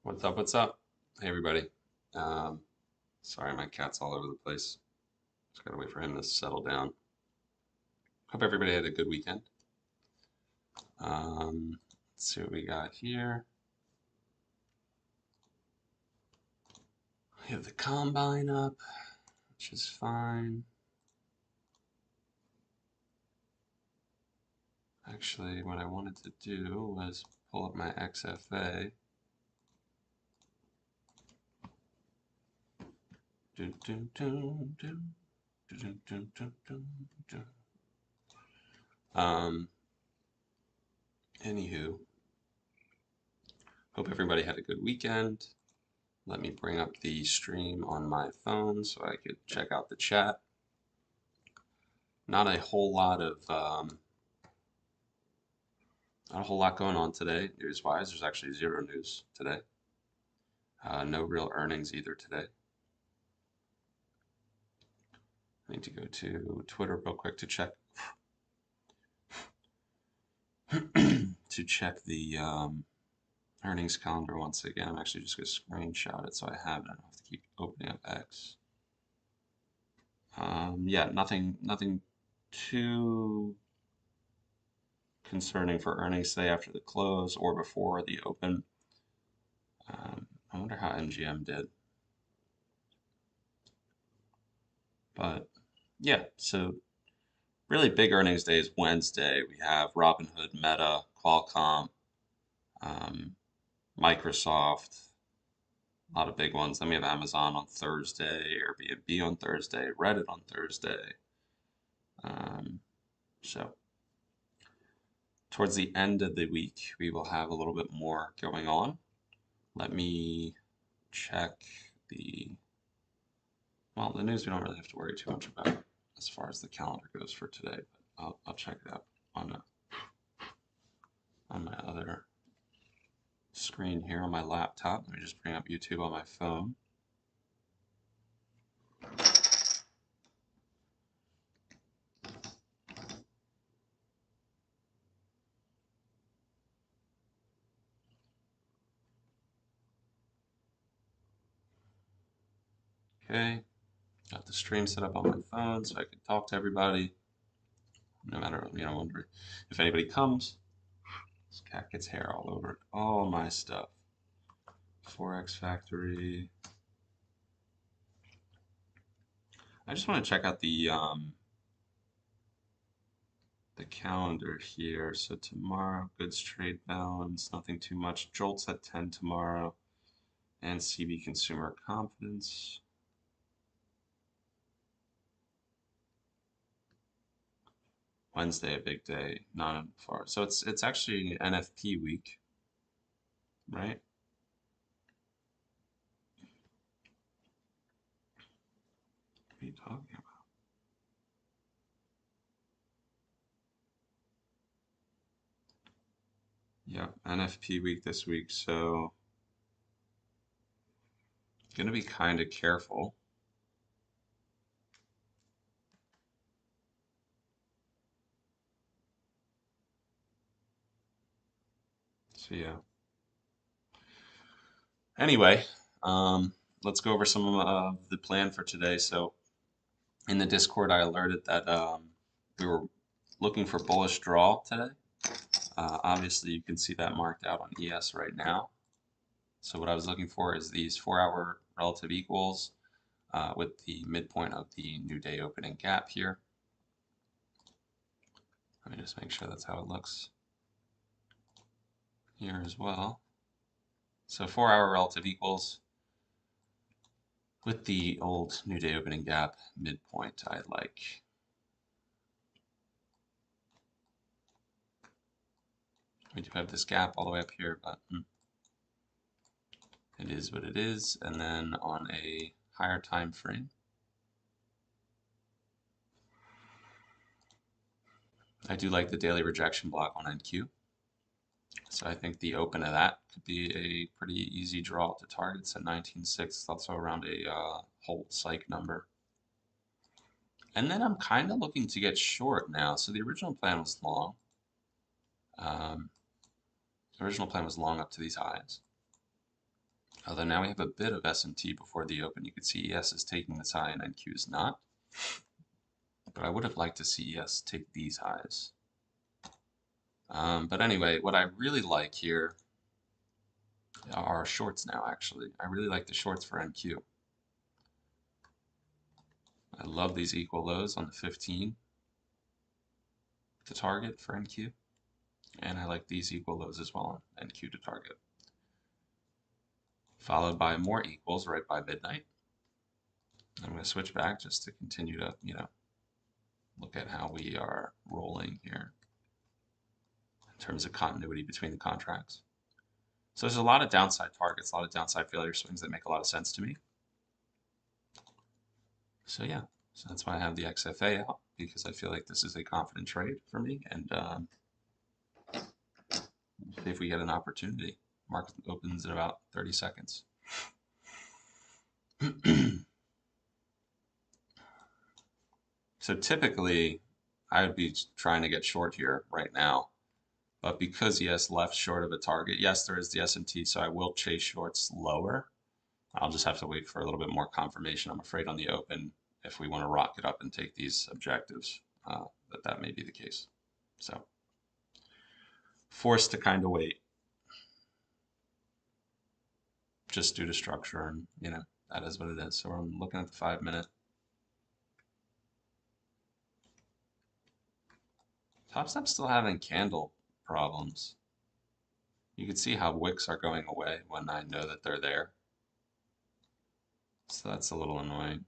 What's up? What's up? Hey, everybody. Um, Sorry, my cat's all over the place. Just gotta wait for him to settle down. Hope everybody had a good weekend. Let's see what we got here. We have the combine up, which is fine. Actually, what I wanted to do was pull up my XFA. Anywho, hope everybody had a good weekend. Let me bring up the stream on my phone so I could check out the chat. Not a whole lot going on today, news-wise. There's actually zero news today. No real earnings either today. I need to go to Twitter real quick to check to check the earnings calendar once again. I'm actually just going to screenshot it so I have it. I don't have to keep opening up X. Yeah, nothing too concerning for earnings today after the close or before the open. I wonder how MGM did. But yeah, so really big earnings day is Wednesday. We have Robinhood, Meta, Qualcomm, Microsoft, a lot of big ones. Then we have Amazon on Thursday, Airbnb on Thursday, Reddit on Thursday. So towards the end of the week, we will have a little bit more going on. Let me check well, the news we don't really have to worry too much about as far as the calendar goes for today, but I'll check it out on my other screen here on my laptop. Let me just bring up YouTube on my phone. Okay, got the stream set up on my phone so I can talk to everybody. No matter, wonder if anybody comes. This cat gets hair all over all my stuff. Forex Factory. I just want to check out the calendar here. So tomorrow, goods trade balance, nothing too much. Jolts at 10 tomorrow, and CB consumer confidence. Wednesday, a big day, not far. So it's actually NFP week, right? What are you talking about? Yep, NFP week this week, so gonna be kind of careful. So yeah. Anyway, let's go over some of the plan for today. So in the Discord, I alerted that we were looking for bullish draw today. Obviously, you can see that marked out on ES right now. So what I was looking for is these 4-hour relative equals with the midpoint of the new day opening gap here. Let me just make sure that's how it looks here as well. So 4-hour relative equals with the old new day opening gap midpoint I like. We do have this gap all the way up here, but it is what it is. And then on a higher time frame, I do like the daily rejection block on NQ. So I think the open of that could be a pretty easy draw to targets at 19.6, also around a hold psych number. And then I'm kind of looking to get short now. So the original plan was long. The original plan was long up to these highs. Although now we have a bit of S&T before the open. You can see ES is taking this high and NQ is not. But I would have liked to see ES take these highs. But anyway, what I really like here are shorts now, actually. I really like the shorts for NQ. I love these equal lows on the 15 to target for NQ. And I like these equal lows as well on NQ to target. Followed by more equals right by midnight. I'm going to switch back just to continue to, look at how we are rolling here in terms of continuity between the contracts. So there's a lot of downside targets, a lot of downside failure swings that make a lot of sense to me. So yeah, so that's why I have the XFA out, because I feel like this is a confident trade for me, and see if we get an opportunity. Market opens in about 30 seconds. So typically, I would be trying to get short here right now. But because ES left short of a target, yes, there is the S&T, so I will chase shorts lower. I'll just have to wait for a little bit more confirmation. I'm afraid on the open, if we want to rocket up and take these objectives, that may be the case. So forced to kind of wait, just due to structure, and that is what it is. So I'm looking at the 5-minute. Topstep's still having candle problems. You can see how wicks are going away when I know that they're there. So that's a little annoying.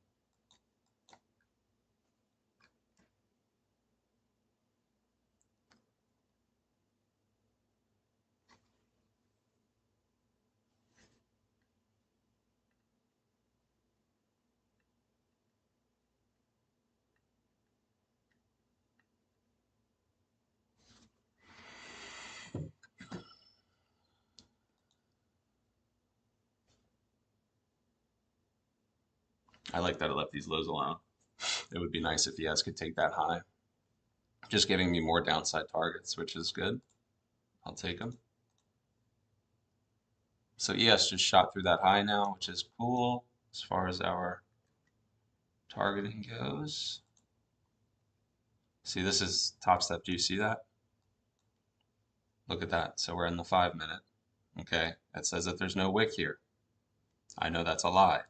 I like that I left these lows alone. It would be nice if ES could take that high. Just giving me more downside targets, which is good. I'll take them. So ES just shot through that high now, which is cool as far as our targeting goes. See, this is Topstep. Do you see that? Look at that. So we're in the 5-minute. Okay, it says that there's no wick here. I know that's a lie.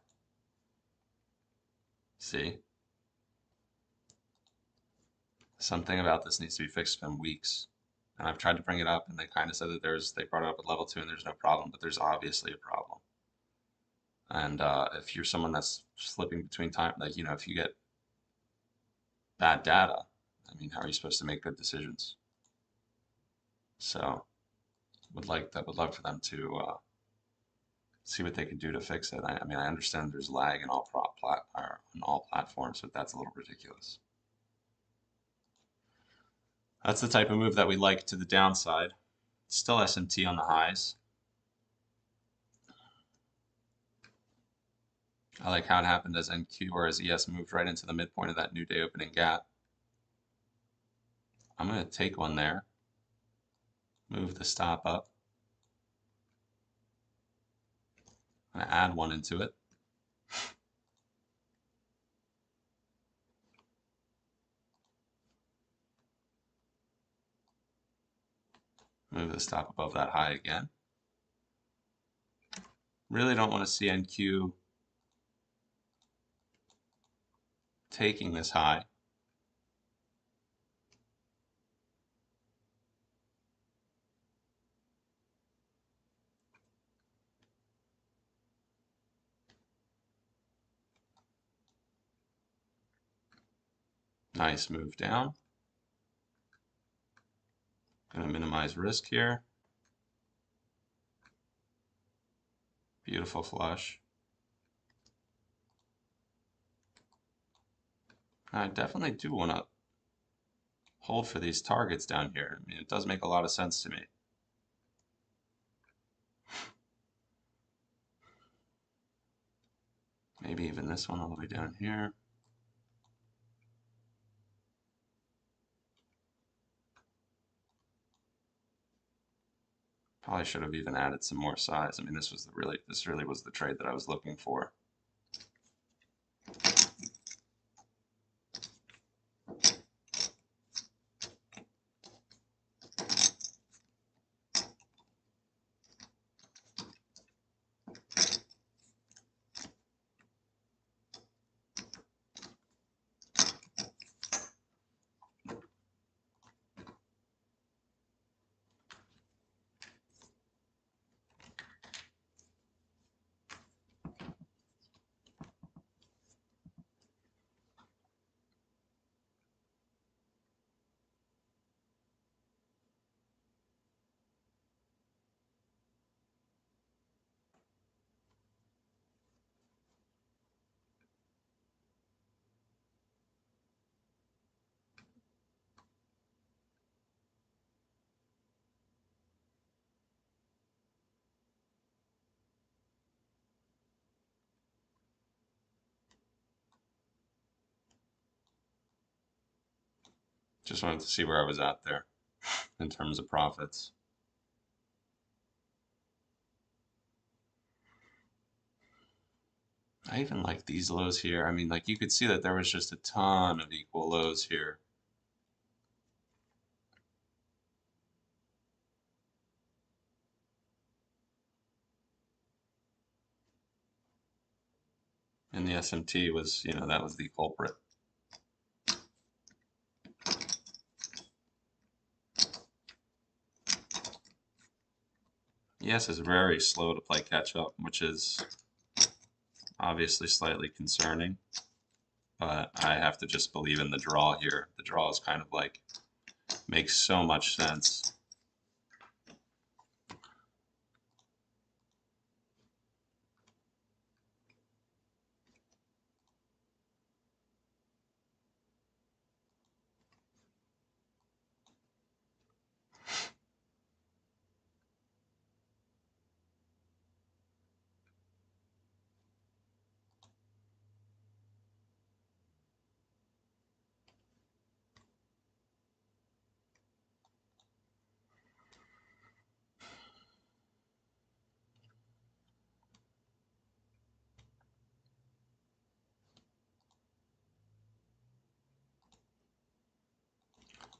See? Something about this needs to be fixed in weeks. And I've tried to bring it up, and they kind of said that they brought it up at level 2 and there's no problem, but there's obviously a problem. And if you're someone that's slipping between time, like, if you get bad data, I mean, how are you supposed to make good decisions? So, would love for them to see what they can do to fix it. I mean, I understand there's lag in all platforms, but that's a little ridiculous. That's the type of move that we like to the downside. Still S&T on the highs. I like how it happened as NQ or as ES moved right into the midpoint of that new day opening gap. I'm going to take one there. Move the stop up. I'm going to add one into it. Move the stop above that high again. Really don't want to see NQ taking this high. Nice move down. Going to minimize risk here. Beautiful flush. I definitely do want to hold for these targets down here. I mean, it does make a lot of sense to me. Maybe even this one all the way down here. Probably should have even added some more size. I mean, this really was the trade that I was looking for. Just wanted to see where I was at there in terms of profits. I even like these lows here. I mean, like you could see that there was just a ton of equal lows here. And the SMT was, that was the culprit. ES is very slow to play catch up, which is obviously slightly concerning. But I have to just believe in the draw here. The draw is kind of like, makes so much sense.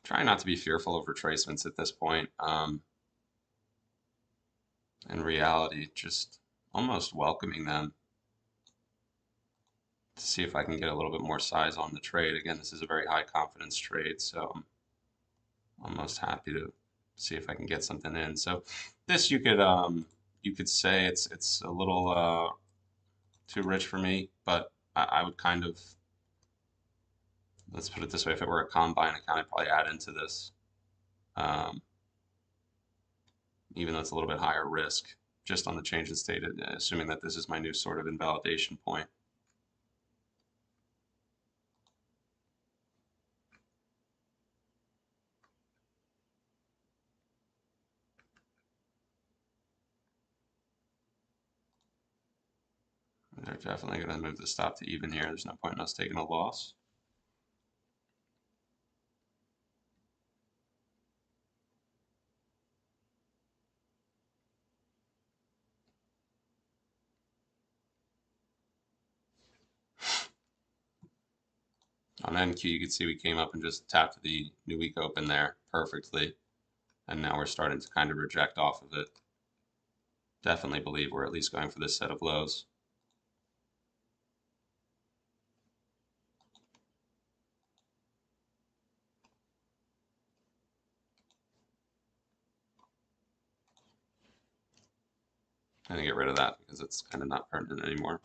Trying not to be fearful of retracements at this point. In reality, just almost welcoming them to see if I can get a little bit more size on the trade. Again, this is a very high confidence trade, so I'm almost happy to see if I can get something in. So this you could say it's a little too rich for me, but I would kind of, let's put it this way, if it were a combine account, I'd probably add into this, um, even though it's a little bit higher risk, just on the change in state, assuming that this is my new sort of invalidation point. They're definitely going to move the stop to even here. There's no point in us taking a loss. On NQ, you can see we came up and just tapped the new week open there perfectly. And now we're starting to kind of reject off of it. Definitely believe we're at least going for this set of lows. I'm going to get rid of that because it's kind of not pertinent anymore.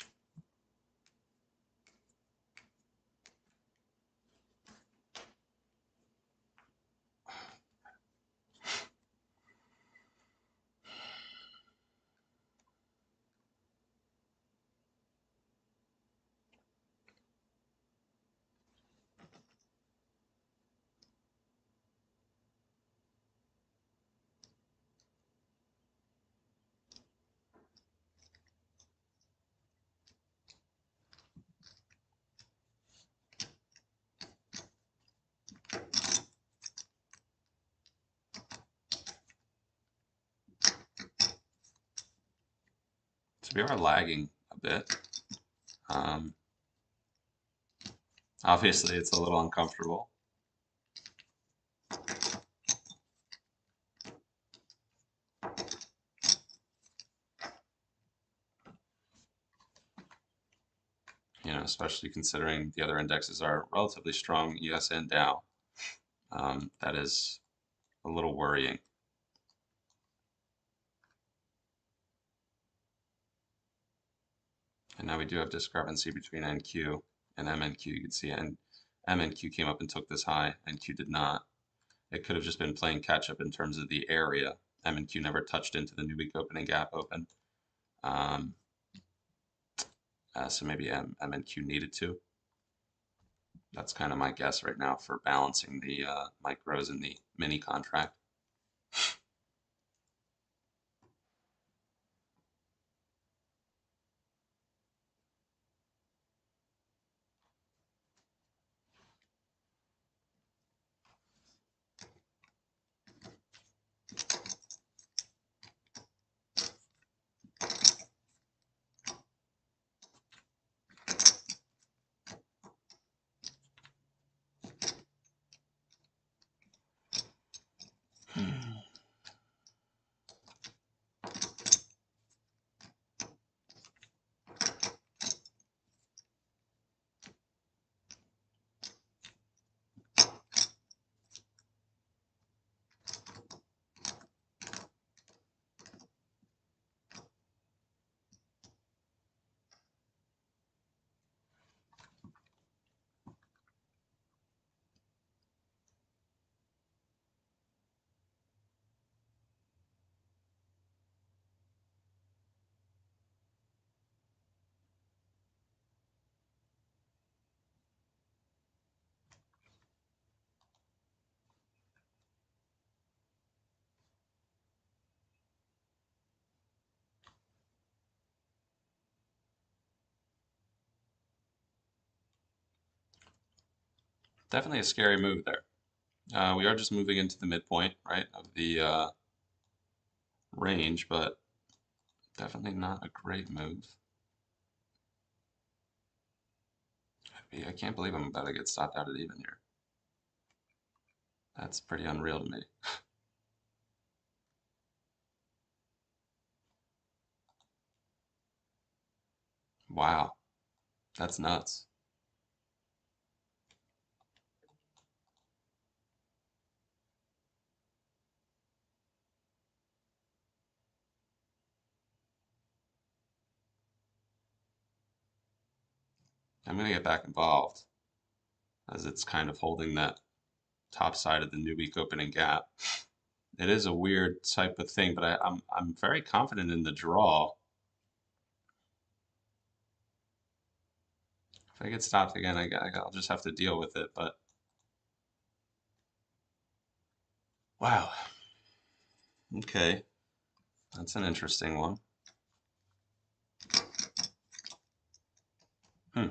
So we are lagging a bit. Obviously, it's a little uncomfortable. You know, especially considering the other indexes are relatively strong, US and Dow. That is a little worrying. And now we do have discrepancy between NQ and MNQ. You can see MNQ came up and took this high. NQ did not. It could have just been playing catch up in terms of the area. MNQ never touched into the new week opening gap open. So maybe MNQ needed to. That's kind of my guess right now for balancing the micros in the mini contract. Definitely a scary move there. We are just moving into the midpoint, right, of the range, but definitely not a great move. I can't believe I'm about to get stopped out at even here. That's pretty unreal to me. Wow, that's nuts. I'm gonna get back involved as it's kind of holding that top side of the new week opening gap. It is a weird type of thing, but I'm very confident in the draw. If I get stopped again, I'll just have to deal with it. But wow, okay, that's an interesting one. Hmm.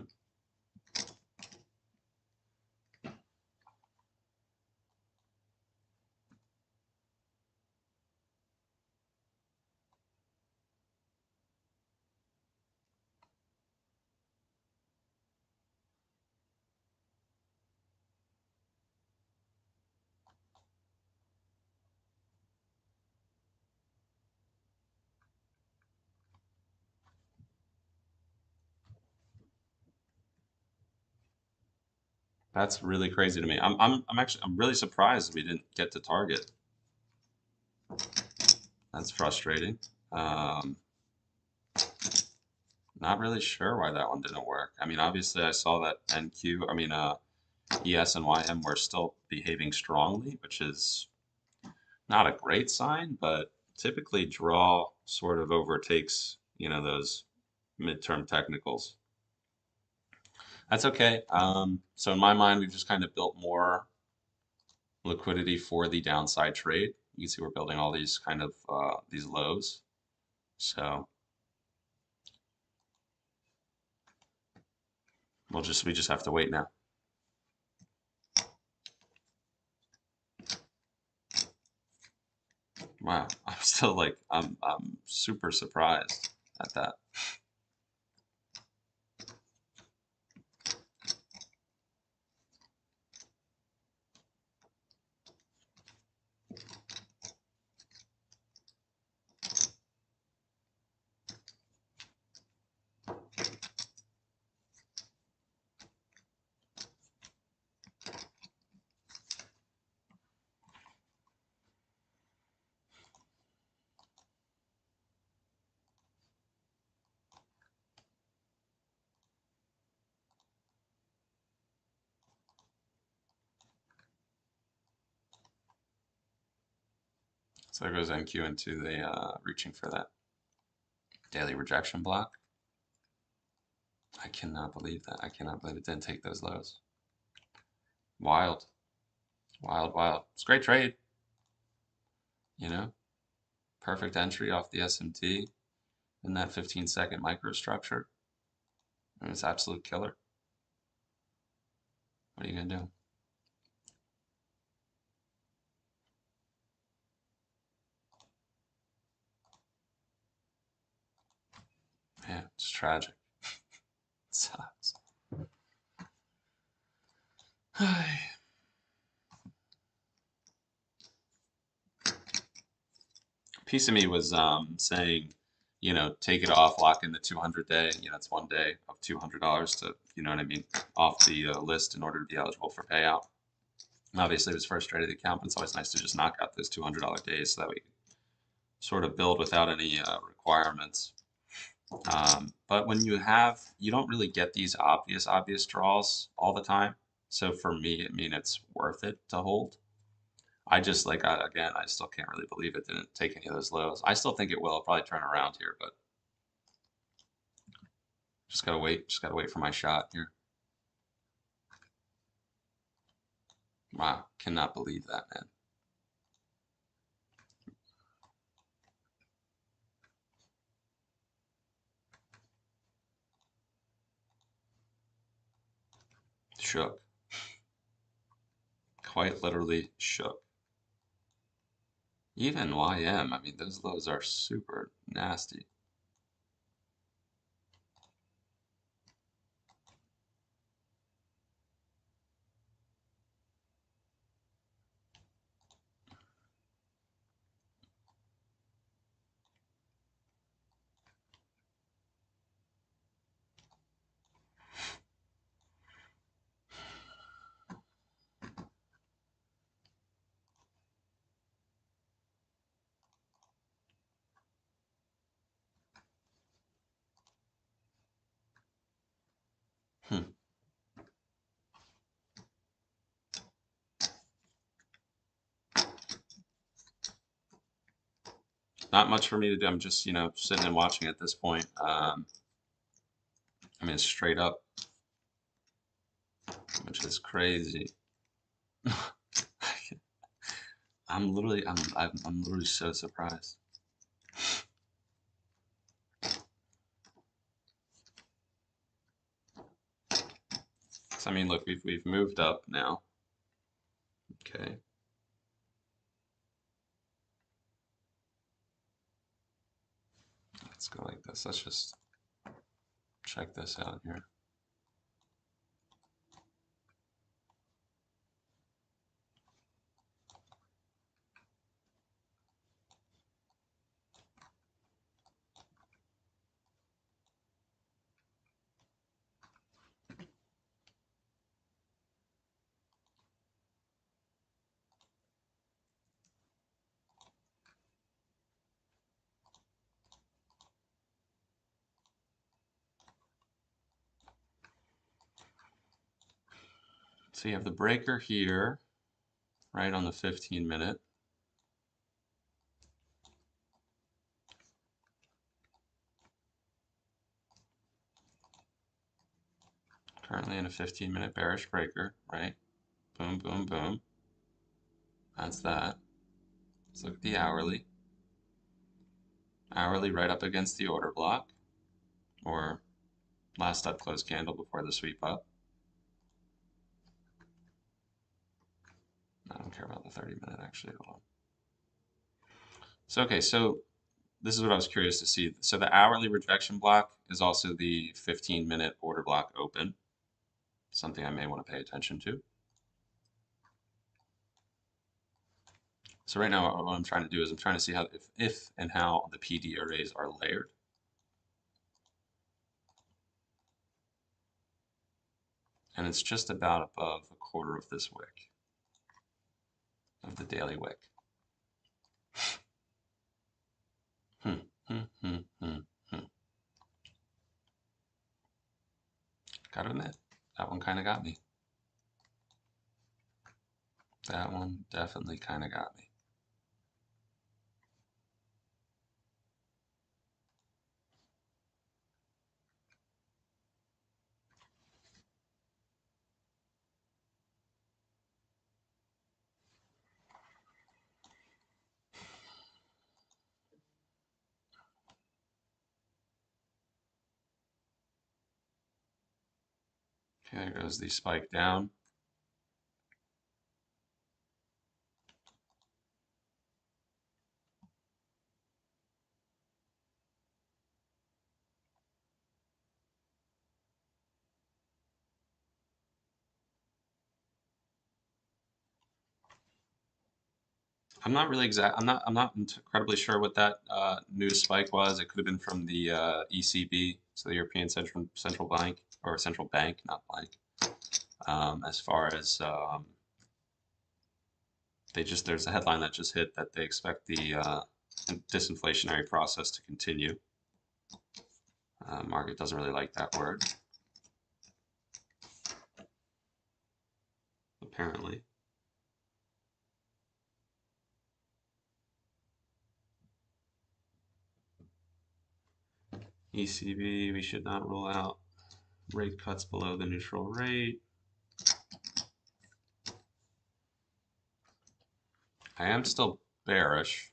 That's really crazy to me. I'm really surprised we didn't get to target. That's frustrating. Um, Not really sure why that one didn't work. I mean, obviously I saw that ES and YM were still behaving strongly, which is not a great sign, but typically draw sort of overtakes, you know, those midterm technicals. That's okay. So in my mind, we've just kind of built more liquidity for the downside trade. You can see we're building all these kind of these lows. So we just have to wait now. Wow, I'm still like I'm super surprised at that. So there goes NQ into the reaching for that daily rejection block. I cannot believe that. I cannot believe it didn't take those lows. Wild. Wild, wild. It's a great trade. You know, perfect entry off the SMT in that 15-second microstructure. I mean, it's absolute killer. What are you gonna do? Man, it's tragic. It sucks. Piece of me was saying, you know, take it off, lock in the 200-day. You know, it's 1 day of $200 to, you know what I mean, off the list in order to be eligible for payout. Obviously, it was first trade of the account, but it's always nice to just knock out those $200 days so that we can sort of build without any requirements. But when you don't really get these obvious draws all the time. So for me, I mean, it's worth it to hold. I just again, I still can't really believe it didn't take any of those lows. I still think it will. It'll probably turn around here, but just gotta wait. Just gotta wait for my shot here. Wow, cannot believe that, man. Shook. Quite literally shook. Even YM, I mean, those lows are super nasty. Hmm. Not much for me to do. I'm just, you know, sitting and watching at this point. I mean, it's straight up, which is crazy. I'm literally so surprised. So, I mean, look, we've moved up now. Okay. Let's go like this. Let's just check this out here. So you have the breaker here, right on the 15-minute. Currently in a 15-minute bearish breaker, right? Boom, boom, boom. That's that. Let's look at the hourly. Hourly right up against the order block, or last up close candle before the sweep up. I don't care about the 30-minute actually. Hold on. So okay, so this is what I was curious to see. So the hourly rejection block is also the 15-minute order block open, something I may want to pay attention to. So right now what I'm trying to do is I'm trying to see how if and how the PD arrays are layered. And it's just about above a quarter of this wick, of the daily wick. Gotta admit, that one kind of got me. That one definitely kind of got me. Okay, there goes the spike down. I'm not really exact. I'm not incredibly sure what that news spike was. It could have been from the ECB, so the European Central Bank, or Central Bank, not bank. As far as there's a headline that just hit that they expect the disinflationary process to continue. Market doesn't really like that word, apparently. ECB, we should not rule out rate cuts below the neutral rate. I am still bearish.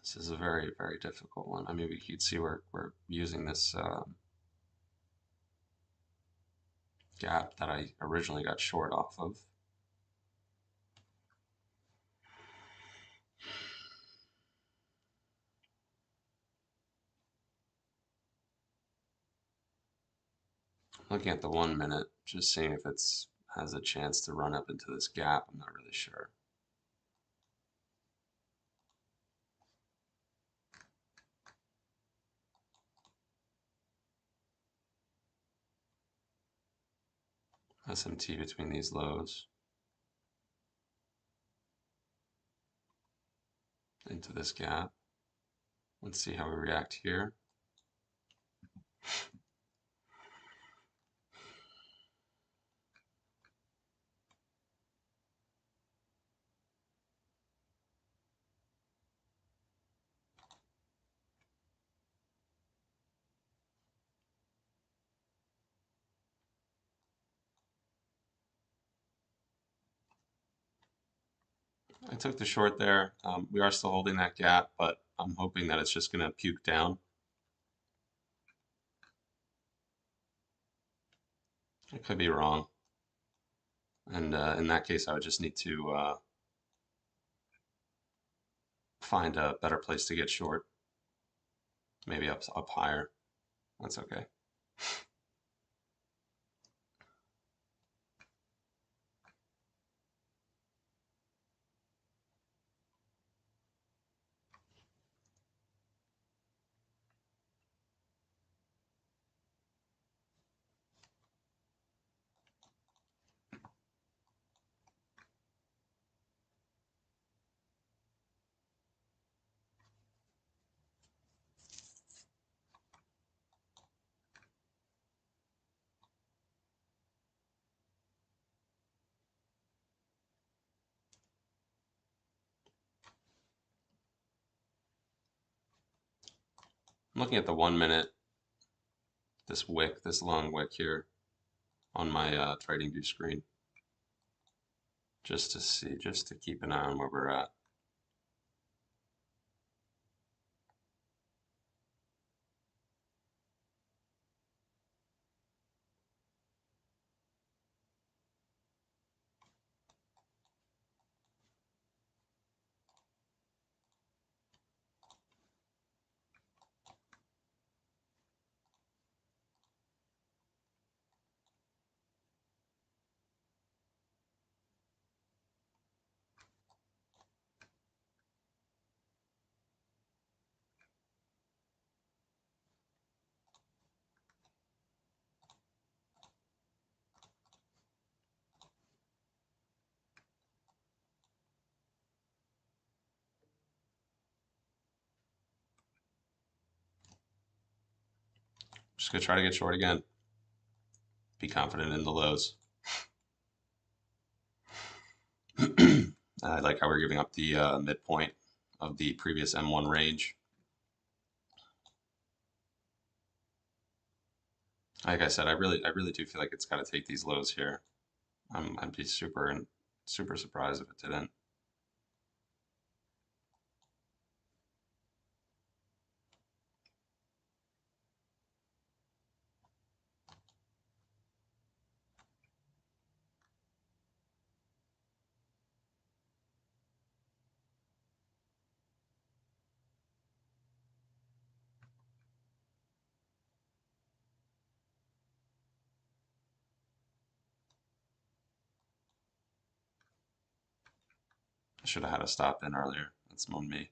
This is a very, very difficult one. I mean, we could see we're using this gap that I originally got short off of. Looking at the 1 minute, just seeing if it's has a chance to run up into this gap. I'm not really sure. SMT between these lows into this gap. Let's see how we react here. I took the short there. We are still holding that gap, but I'm hoping that it's just going to puke down. I could be wrong. And in that case, I would just need to find a better place to get short. Maybe up higher. That's okay. I'm looking at the 1 minute, this wick, this long wick here on my TradingView screen, just to see, just to keep an eye on where we're at. Just gonna try to get short again. Be confident in the lows. I like how we're giving up the midpoint of the previous M1 range. Like I said, I really do feel like it's got to take these lows here. I'd be super surprised if it didn't. I should have had a stop in earlier. That's on me.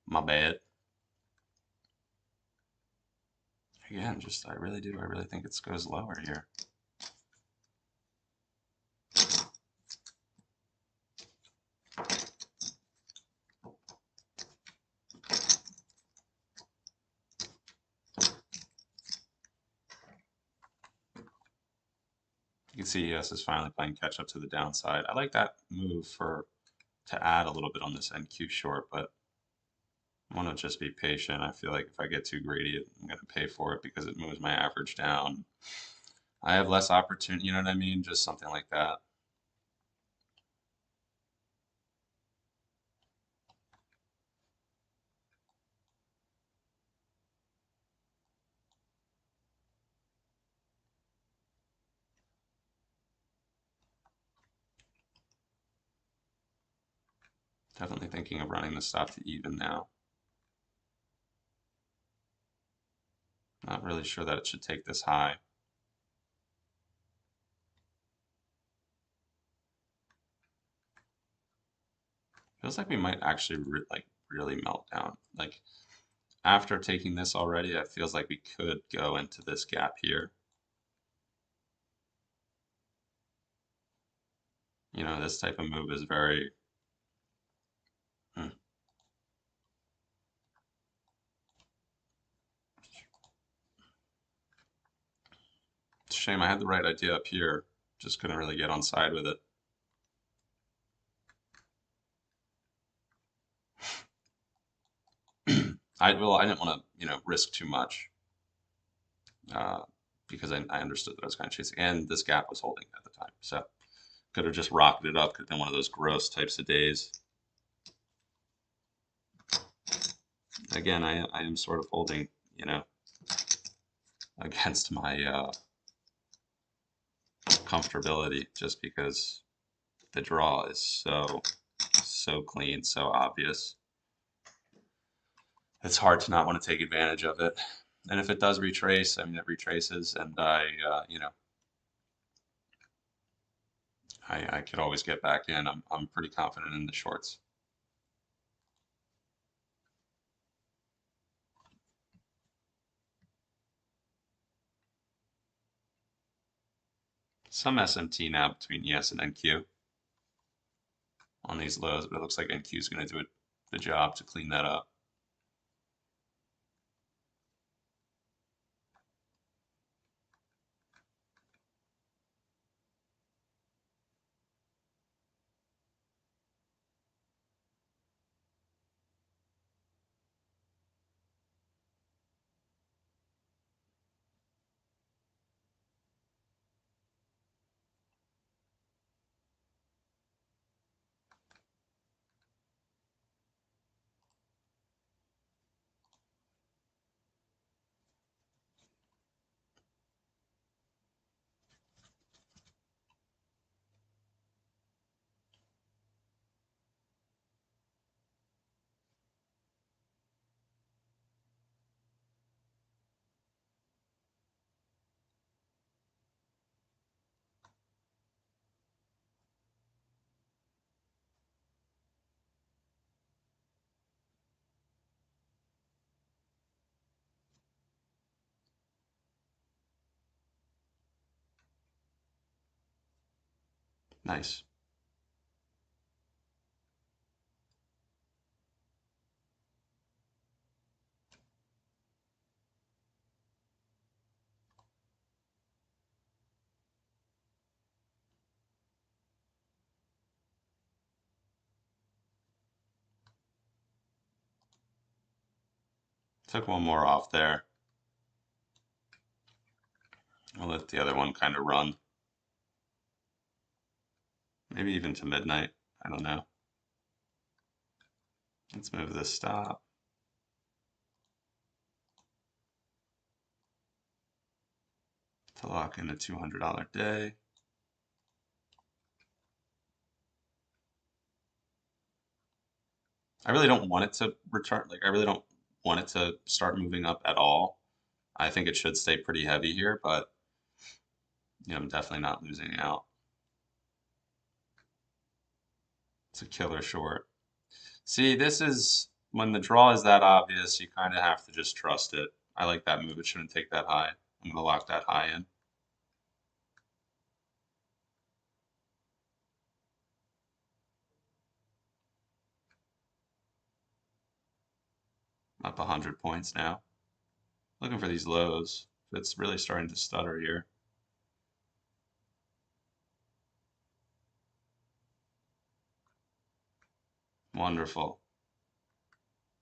My bad. Again, just I really think it goes lower here. You can see ES is finally playing catch up to the downside. I like that move to add a little bit on this NQ short, but I want to just be patient. I feel like if I get too greedy, I'm going to pay for it because it moves my average down. I have less opportunity, you know what I mean? Just something like that. Definitely thinking of running the stop to even now. Not really sure that it should take this high. Feels like we might actually really melt down. Like after taking this already, it feels like we could go into this gap here. You know, this type of move is very It's a shame I had the right idea up here, just couldn't really get on side with it. I didn't want to, risk too much because I understood that I was kind of chasing, and this gap was holding at the time, so could have just rocketed it up. Could have been one of those gross types of days. Again, I am sort of holding, against my comfortability, just because the draw is so clean, so obvious. It's hard to not want to take advantage of it. And if it does retrace, I mean, it retraces, and I could always get back in. I'm pretty confident in the shorts. Some SMT now between ES and NQ on these lows, but it looks like NQ is going to do the job to clean that up. Nice. Took one more off there. I'll let the other one kind of run. Maybe even to midnight. I don't know. Let's move this stop. To lock in a $200 day. I really don't want it to return, like I really don't want it to start moving up at all. I think it should stay pretty heavy here, but I'm definitely not losing out. It's a killer short. See, this is when the draw is that obvious, you kind of have to just trust it. I like that move. It shouldn't take that high. I'm going to lock that high in. Up 100 points now. Looking for these lows. It's really starting to stutter here. Wonderful.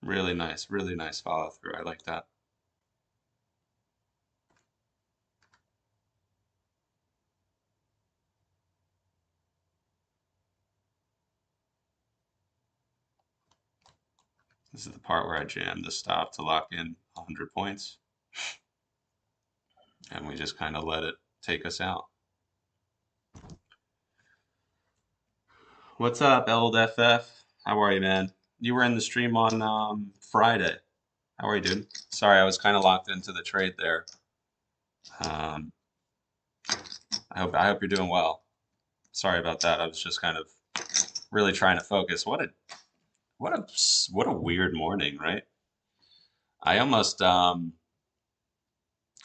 Really nice follow through. I like that. This is the part where I jam the stop to lock in 100 points. And we just kind of let it take us out. What's up, Old FF? How are you, man? You were in the stream on Friday. How are you, dude? Sorry, I was kind of locked into the trade there. I hope you're doing well. Sorry about that. I was just kind of really trying to focus. What a weird morning, right? I almost I mean,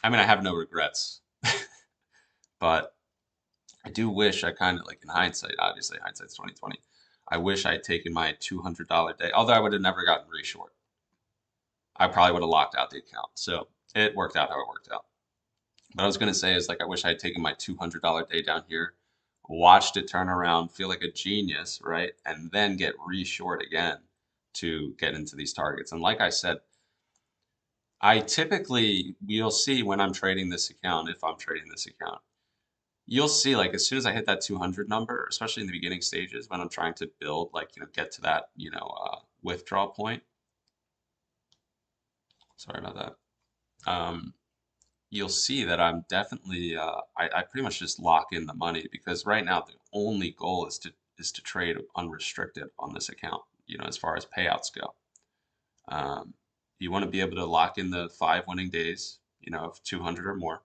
I have no regrets, but I do wish I kind of like in hindsight, obviously hindsight's 2020. I wish I had taken my $200 day, although I would have never gotten reshort. I probably would have locked out the account. So it worked out how it worked out. But I was going to say is like I wish I had taken my $200 day down here, watched it turn around, feel like a genius, right? And then get reshort again to get into these targets. And like I said, I typically, you'll see when I'm trading this account, if I'm trading this account, you'll see like as soon as I hit that 200 number, especially in the beginning stages when I'm trying to build, like, get to that, withdrawal point. Sorry about that. You'll see that I'm definitely, I pretty much just lock in the money because right now the only goal is to trade unrestricted on this account, as far as payouts go. You want to be able to lock in the 5 winning days, of 200 or more.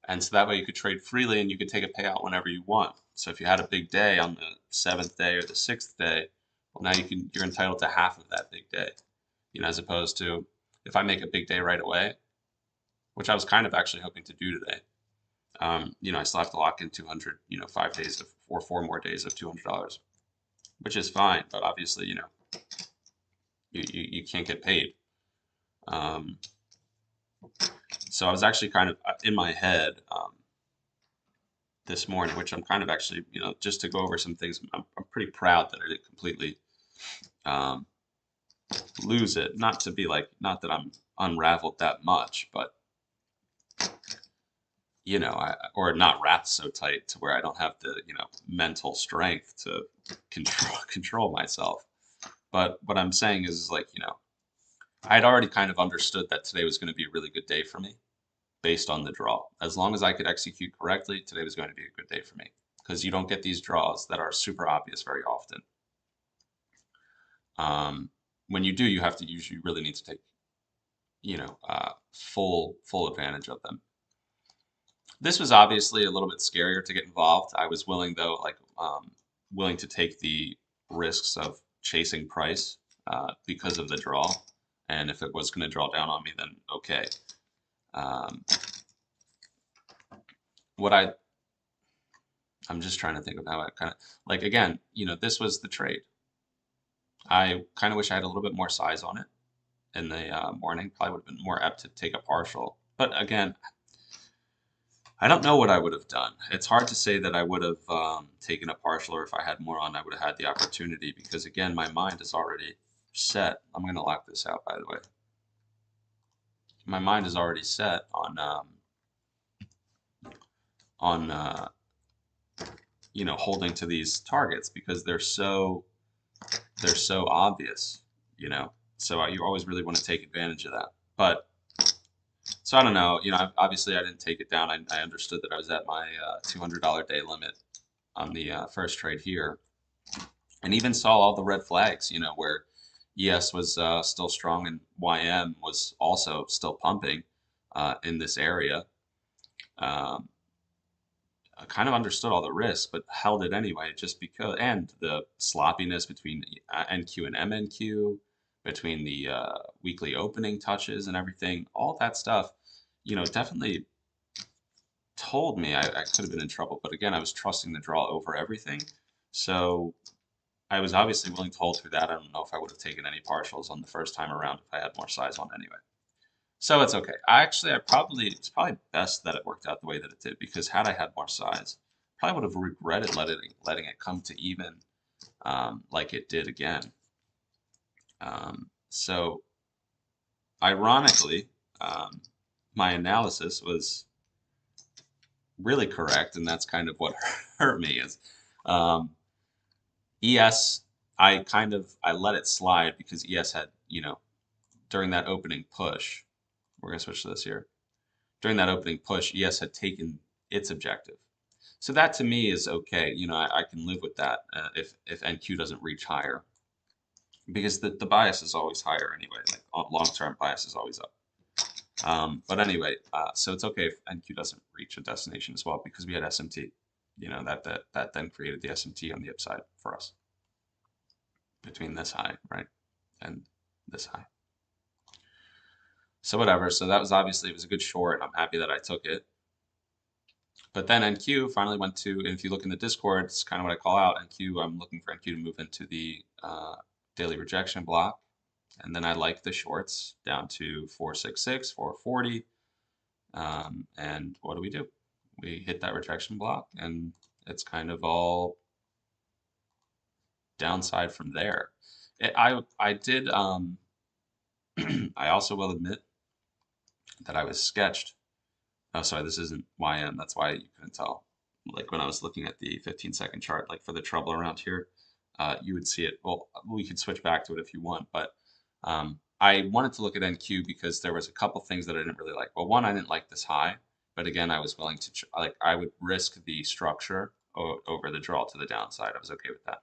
And so that way you could trade freely and you could take a payout whenever you want. So if you had a big day on the 7th day or the 6th day, well, now you're entitled to half of that big day, as opposed to if I make a big day right away, which I was kind of actually hoping to do today. I still have to lock in 200, 5 days or 4 more days of $200, which is fine, but obviously, you can't get paid. So I was actually kind of in my head this morning, which I'm kind of actually, just to go over some things, I'm pretty proud that I didn't completely lose it. Not to be like, not that I'm unraveled that much, but or not wrapped so tight to where I don't have the, mental strength to control myself. But what I'm saying is like, I had already kind of understood that today was going to be a really good day for me based on the draw. As long as I could execute correctly, today was going to be a good day for me because you don't get these draws that are super obvious very often. When you do, you really need to take, full advantage of them. This was obviously a little bit scarier to get involved. I was willing though, willing to take the risks of chasing price because of the draw. And if it was going to draw down on me, then okay. I'm just trying to think of how I kind of, like, again, this was the trade. I kind of wish I had a little bit more size on it in the morning. Probably would have been more apt to take a partial. But again, I don't know what I would have done. It's hard to say that I would have taken a partial, or if I had more on, I would have had the opportunity because, again, my mind is already set. I'm going to lock this out, by the way. my mind is already set on you know, holding to these targets because they're so obvious, you know. So you always really want to take advantage of that. But so I don't know, you know, obviously I didn't take it down. I understood that I was at my $200 day limit on the first trade here, and even saw all the red flags, you know, where ES was still strong and YM was also still pumping in this area. Um, I kind of understood all the risks, but held it anyway, just because, and the sloppiness between NQ and MNQ, between the weekly opening touches and everything, all that stuff, you know, definitely told me I could have been in trouble. But again, I was trusting the draw over everything. So I was obviously willing to hold through that. I don't know if I would have taken any partials on the first time around if I had more size on anyway. So it's okay. It's probably best that it worked out the way that it did because had I had more size, probably would have regretted letting it come to even like it did again. So ironically, my analysis was really correct, and that's kind of what hurt me is ES. I let it slide because ES had, you know, during that opening push. We're gonna switch to this here. During that opening push, ES had taken its objective. So that to me is okay. You know, I can live with that if NQ doesn't reach higher, because the bias is always higher anyway. Like long-term bias is always up. But anyway, so it's okay if NQ doesn't reach a destination as well because we had SMT. You know, that then created the SMT on the upside for us between this high, right, and this high. So whatever. So that was obviously, it was a good short. I'm happy that I took it. But then NQ finally went to, and if you look in the Discord, it's kind of what I call out NQ. I'm looking for NQ to move into the daily rejection block. And then I like the shorts down to 466, 440. And what do? We hit that rejection block, and it's kind of all downside from there. I did, I also will admit that I was sketched. Oh, sorry, this isn't YM. That's why you couldn't tell. Like when I was looking at the 15-second chart, like for the trouble around here, you would see it. Well, we could switch back to it if you want, but I wanted to look at NQ because there was a couple things that I didn't really like. Well, one, I didn't like this high, but again, I was willing to, like, I would risk the structure over the draw to the downside. I was okay with that.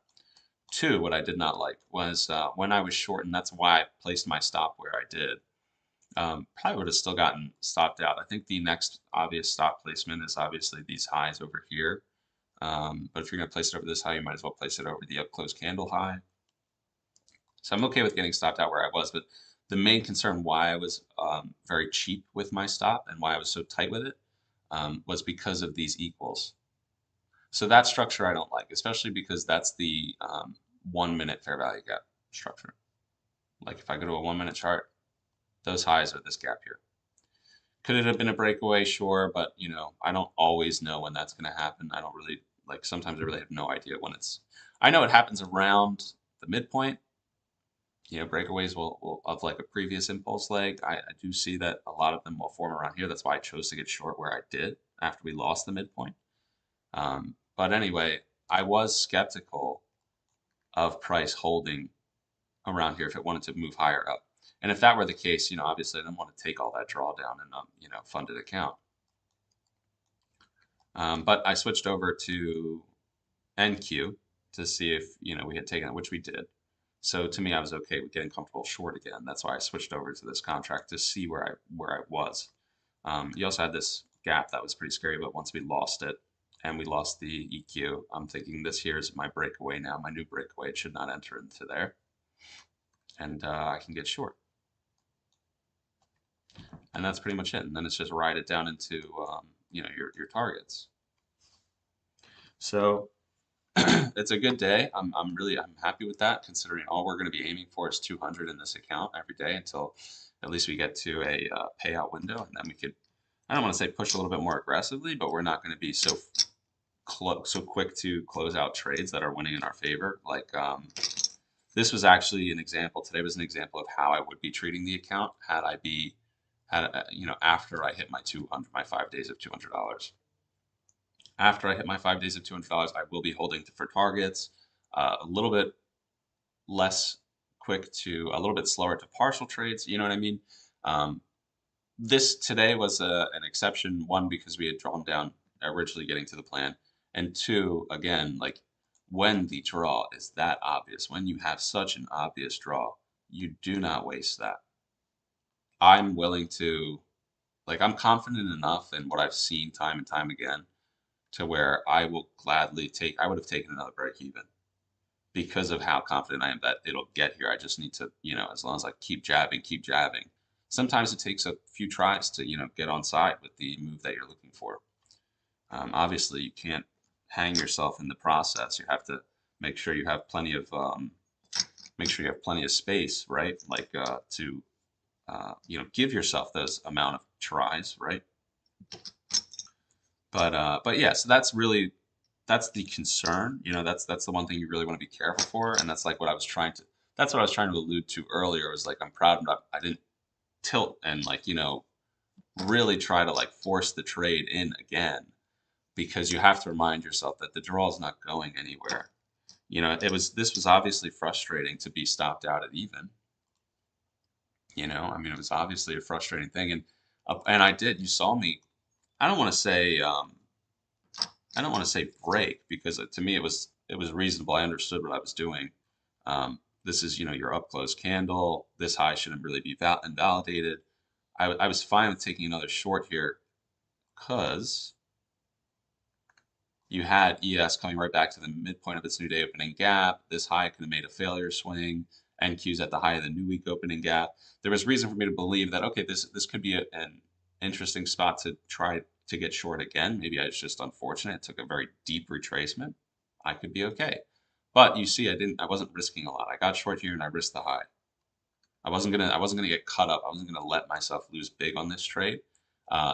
Two, what I did not like was when I was short, and that's why I placed my stop where I did. Probably would have still gotten stopped out. I think the next obvious stop placement is obviously these highs over here. But if you're going to place it over this high, you might as well place it over the up close candle high. So I'm okay with getting stopped out where I was, but the main concern why I was very cheap with my stop and why I was so tight with it was because of these equals. So that structure I don't like, especially because that's the 1 minute fair value gap structure. Like if I go to a 1 minute chart, those highs are this gap here. Could it have been a breakaway? Sure, but you know, I don't always know when that's going to happen. I don't really, like, sometimes I really have no idea when it's, I know it happens around the midpoint. You know, breakaways will of like a previous impulse leg. I do see that a lot of them will form around here. That's why I chose to get short where I did after we lost the midpoint. But anyway, I was skeptical of price holding around here if it wanted to move higher up. And if that were the case, you know, obviously I didn't want to take all that drawdown in you know, funded account. But I switched over to NQ to see if, you know, we had taken it, which we did. So to me, I was okay with getting comfortable short again. That's why I switched over to this contract to see where I was. You also had this gap that was pretty scary, but once we lost it and we lost the EQ, I'm thinking this here is my breakaway now, my new breakaway. It should not enter into there, and I can get short. And that's pretty much it. And then it's just ride it down into you know, your targets. So it's a good day. I'm happy with that, considering all we're going to be aiming for is 200 in this account every day until at least we get to a payout window, and then we could, I don't want to say push a little bit more aggressively, but we're not going to be so quick to close out trades that are winning in our favor. Like this was actually an example. Today was an example of how I would be treating the account had after I hit my 5 days of $200. After I hit my 5 days of $200, I will be holding for targets, a little bit less quick to, a little bit slower to partial trades. You know what I mean? This today was an exception, one, because we had drawn down originally getting to the plan, and two, again, like when the draw is that obvious, when you have such an obvious draw, you do not waste that. I'm willing to, like, I'm confident enough in what I've seen time and time again to where I will gladly I would have taken another break even because of how confident I am that it'll get here. I just need to, as long as I keep jabbing, keep jabbing. Sometimes it takes a few tries to, get on side with the move that you're looking for. Obviously, you can't hang yourself in the process. You have to make sure you have plenty of space, right? Like to give yourself those amount of tries, right? But yeah, so that's the concern. That's the one thing you really want to be careful for, and that's like what I was trying to. That's what I was trying to allude to earlier. Was like I'm proud I didn't tilt and really try to like force the trade in again, because you have to remind yourself that the draw is not going anywhere. This was obviously frustrating to be stopped out at even. I mean, it was obviously a frustrating thing, and you saw me. I don't want to say break, because to me it was reasonable. I understood what I was doing. This is your up close candle. This high shouldn't really be invalidated. I was fine with taking another short here because you had ES coming right back to the midpoint of its new day opening gap. This high could have made a failure swing. NQ's at the high of the new week opening gap. There was reason for me to believe that, okay, this could be an interesting spot to try to get short again. Maybe I was just unfortunate. It took a very deep retracement. I could be okay. But you see, I wasn't risking a lot. I got short here and I risked the high. I wasn't gonna get cut up. I wasn't gonna let myself lose big on this trade.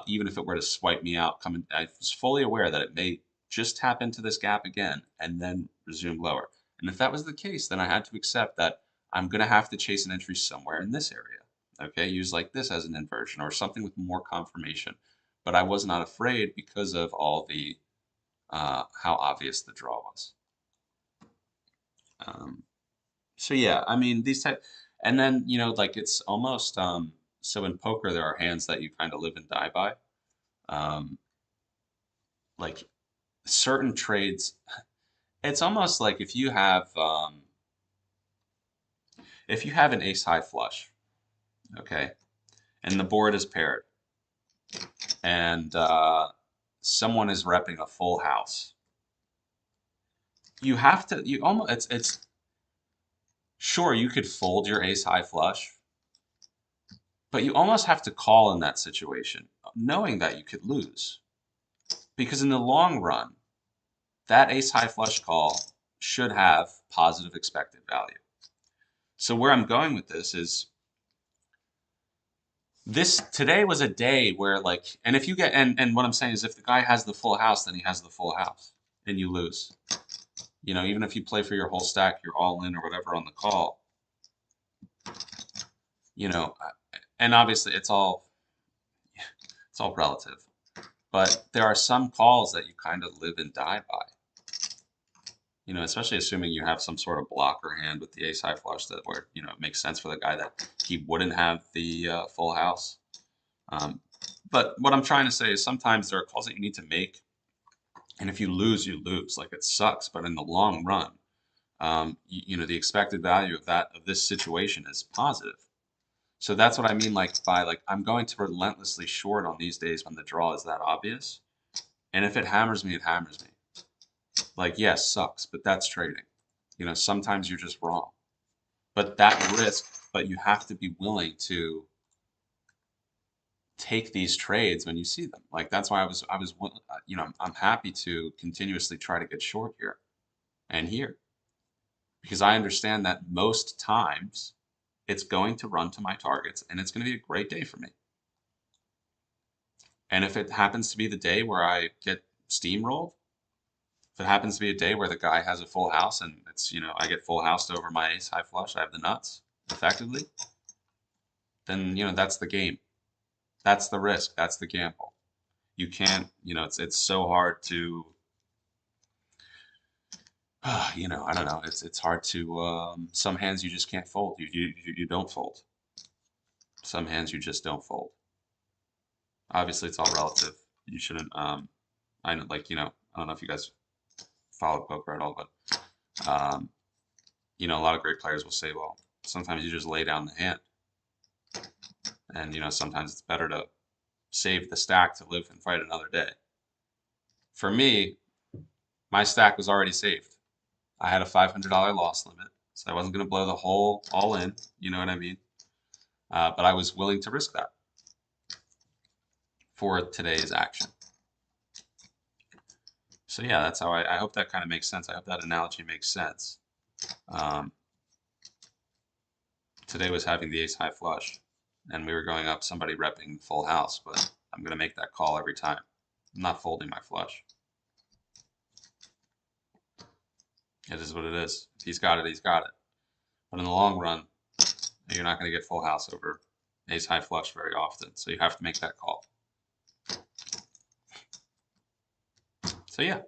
Even if it were to swipe me out, I was fully aware that it may just tap into this gap again and then resume lower. And if that was the case, then I had to accept that I'm gonna have to chase an entry somewhere in this area. Okay, use like this as an inversion or something with more confirmation. But I was not afraid because of all the how obvious the draw was. So yeah, I mean and then like it's almost so in poker there are hands that you kind of live and die by. Like certain trades, it's almost like if you have an ace high flush, okay, and the board is paired, and someone is repping a full house, you almost it's sure you could fold your ace high flush, but you almost have to call in that situation, knowing that you could lose, because in the long run, that ace high flush call should have positive expected value. So where I'm going with this is today was a day where and if you get, and what I'm saying is if the guy has the full house, then he has the full house and you lose. Even if you play for your whole stack, you're all in or whatever on the call, and obviously it's all relative, but there are some calls that you kind of live and die by. Especially assuming you have some sort of blocker hand with the ace high flush where it makes sense for the guy that he wouldn't have the full house. But what I'm trying to say is sometimes there are calls that you need to make, and if you lose, you lose. Like, it sucks, but in the long run, the expected value of this situation is positive. So that's what I mean, by I'm going to relentlessly short on these days when the draw is that obvious, and if it hammers me, it hammers me. Yes, sucks, but that's trading. Sometimes you're just wrong. But you have to be willing to take these trades when you see them. That's why I'm happy to continuously try to get short here and here, because I understand that most times it's going to run to my targets and it's going to be a great day for me. And if it happens to be the day where I get steamrolled, if it happens to be a day where the guy has a full house and it's, I get full housed over my ace high flush, I have the nuts effectively, then, that's the game. That's the risk. That's the gamble. You can't, you know, it's so hard to, you know, I don't know. It's hard to. Some hands you just can't fold. You don't fold. Some hands you just don't fold. Obviously, it's all relative. You shouldn't. I know, like, you know, I don't know if you guys follow poker at all, but you know, a lot of great players will say, well, sometimes you just lay down the hand, and you know, sometimes it's better to save the stack to live and fight another day. For me, my stack was already saved. I had a $500 loss limit, so I wasn't going to blow the whole all in. You know what I mean? But I was willing to risk that for today's action. So yeah, that's how I hope that kind of makes sense. I hope that analogy makes sense. Today was having the ace high flush, and we were going up somebody repping full house, but I'm going to make that call every time. I'm not folding my flush. It is what it is. If he's got it, he's got it. But in the long run, you're not going to get full house over ace high flush very often, so you have to make that call. So yeah,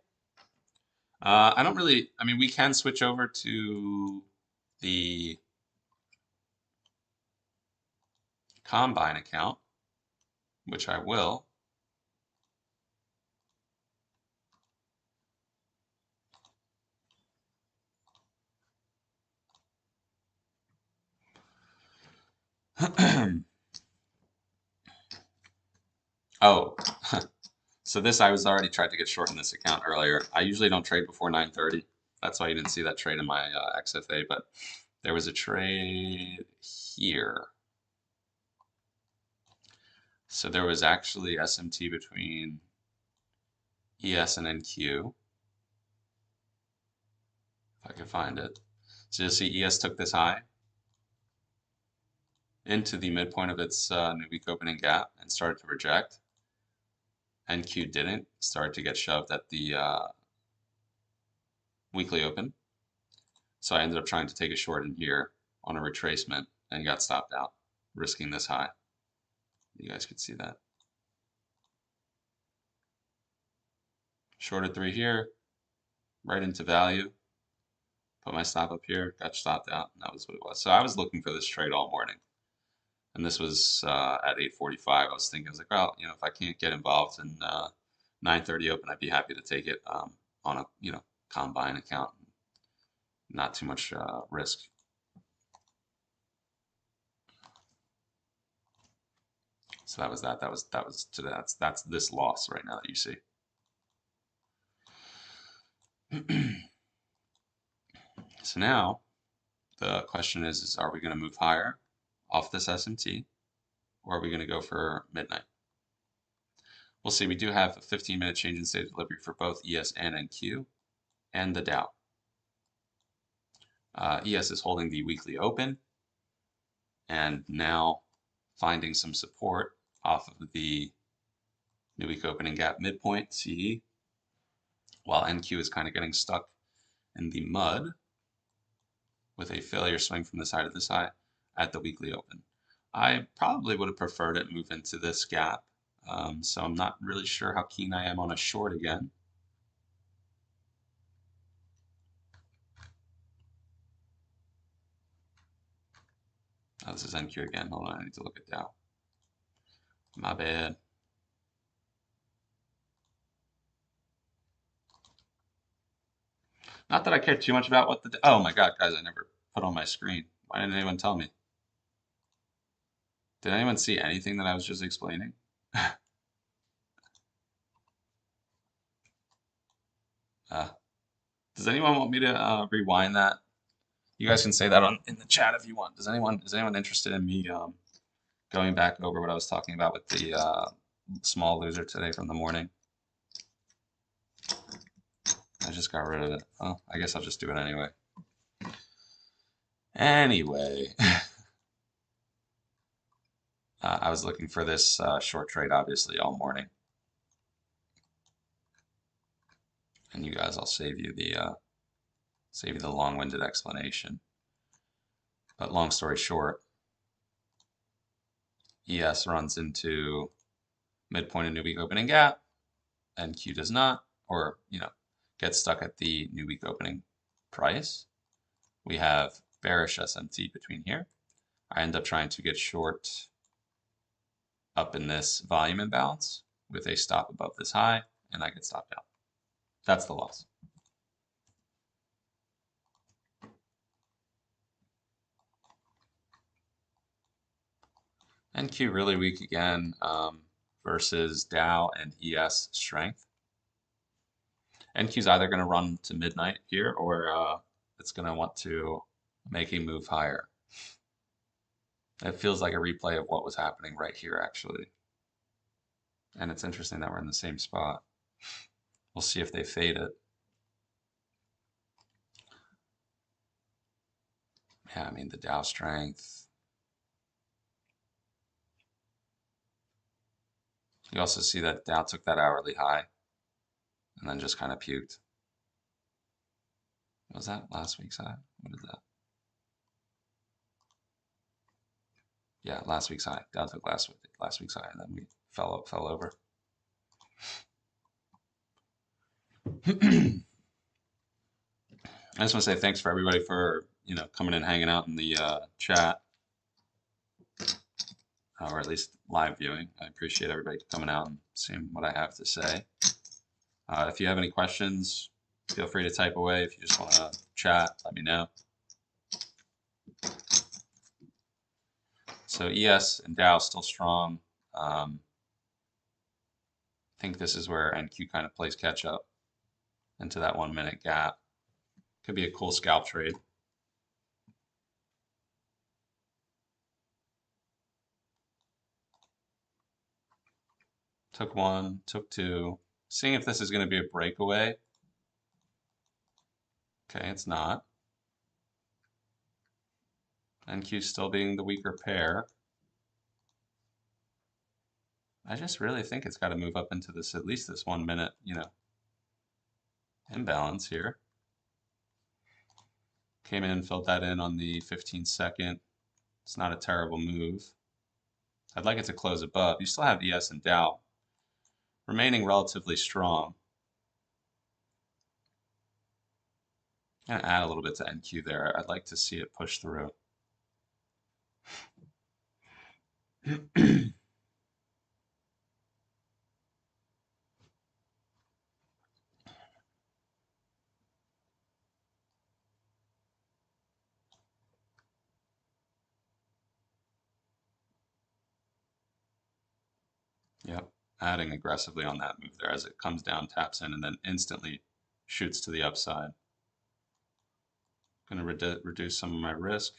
I don't really, I mean, we can switch over to the combine account, which I will. Oh, so this I was already tried to get short in this account earlier. I usually don't trade before 9:30. That's why you didn't see that trade in my XFA, but there was a trade here. So there was actually SMT between ES and NQ. If I can find it. So you'll see ES took this high into the midpoint of its new week opening gap and started to reject. NQ didn't, started to get shoved at the weekly open. So I ended up trying to take a short in here on a retracement and got stopped out, risking this high. You guys could see that. Shorted 3 here, right into value. Put my stop up here, got stopped out, and that was what it was. So I was looking for this trade all morning. And this was at 8:45. I was thinking, I was like, well, you know, if I can't get involved in 9:30 open, I'd be happy to take it on a, you know, combine account. Not too much risk. So that was that. That was today. That's this loss right now that you see. So now the question is are we going to move higher off this SMT, or are we going to go for midnight? We'll see. We do have a 15-minute change in state of delivery for both ES and NQ and the Dow. ES is holding the weekly open and now finding some support off of the new week opening gap midpoint, CE, while NQ is kind of getting stuck in the mud with a failure swing from the side of this high at the weekly open. I probably would have preferred it move into this gap, so I'm not really sure how keen I am on a short again. Oh, this is NQ again. Hold on, I need to look at Dow. My bad. Not that I care too much about what the... Oh my God, guys, I never put on my screen. Why didn't anyone tell me? Did anyone see anything that I was just explaining? Does anyone want me to rewind that? You guys can say that in the chat if you want. Is anyone interested in me going back over what I was talking about with the small loser today from the morning? I just got rid of it. Oh, I guess I'll just do it anyway. Anyway, I was looking for this short trade, obviously, all morning. And you guys, I'll save you the long-winded explanation. But long story short, ES runs into midpoint of new week opening gap, NQ does not, or gets stuck at the new week opening price. We have bearish SMT between here. I end up trying to get short up in this volume imbalance with a stop above this high, and I get stopped out. That's the loss. NQ really weak again versus Dow and ES strength. NQ is either going to run to midnight here, or it's going to want to make a move higher. It feels like a replay of what was happening right here, actually. And it's interesting that we're in the same spot. We'll see if they fade it. Yeah, I mean, the Dow strength. You also see that Dow took that hourly high and then just kind of puked. Was that last week's high? What is that? Yeah, last week's high. Dow took last week's high, and then we fell over. I just want to say thanks for everybody for coming and hanging out in the chat, or at least live viewing. I appreciate everybody coming out and seeing what I have to say. If you have any questions, feel free to type away. If you just want to chat, let me know. So ES and Dow still strong. I think this is where NQ kind of plays catch up into that 1 minute gap. Could be a cool scalp trade. Took one, took two. Seeing if this is going to be a breakaway. Okay, it's not. NQ still being the weaker pair. I just really think it's got to move up into this, at least this 1 minute, imbalance here. Came in, filled that in on the 15-second. It's not a terrible move. I'd like it to close above. You still have ES and Dow remaining relatively strong. I'm going to add a little bit to NQ there. I'd like to see it push through. Yep, adding aggressively on that move there as it comes down, taps in, and then instantly shoots to the upside. Going to reduce some of my risk.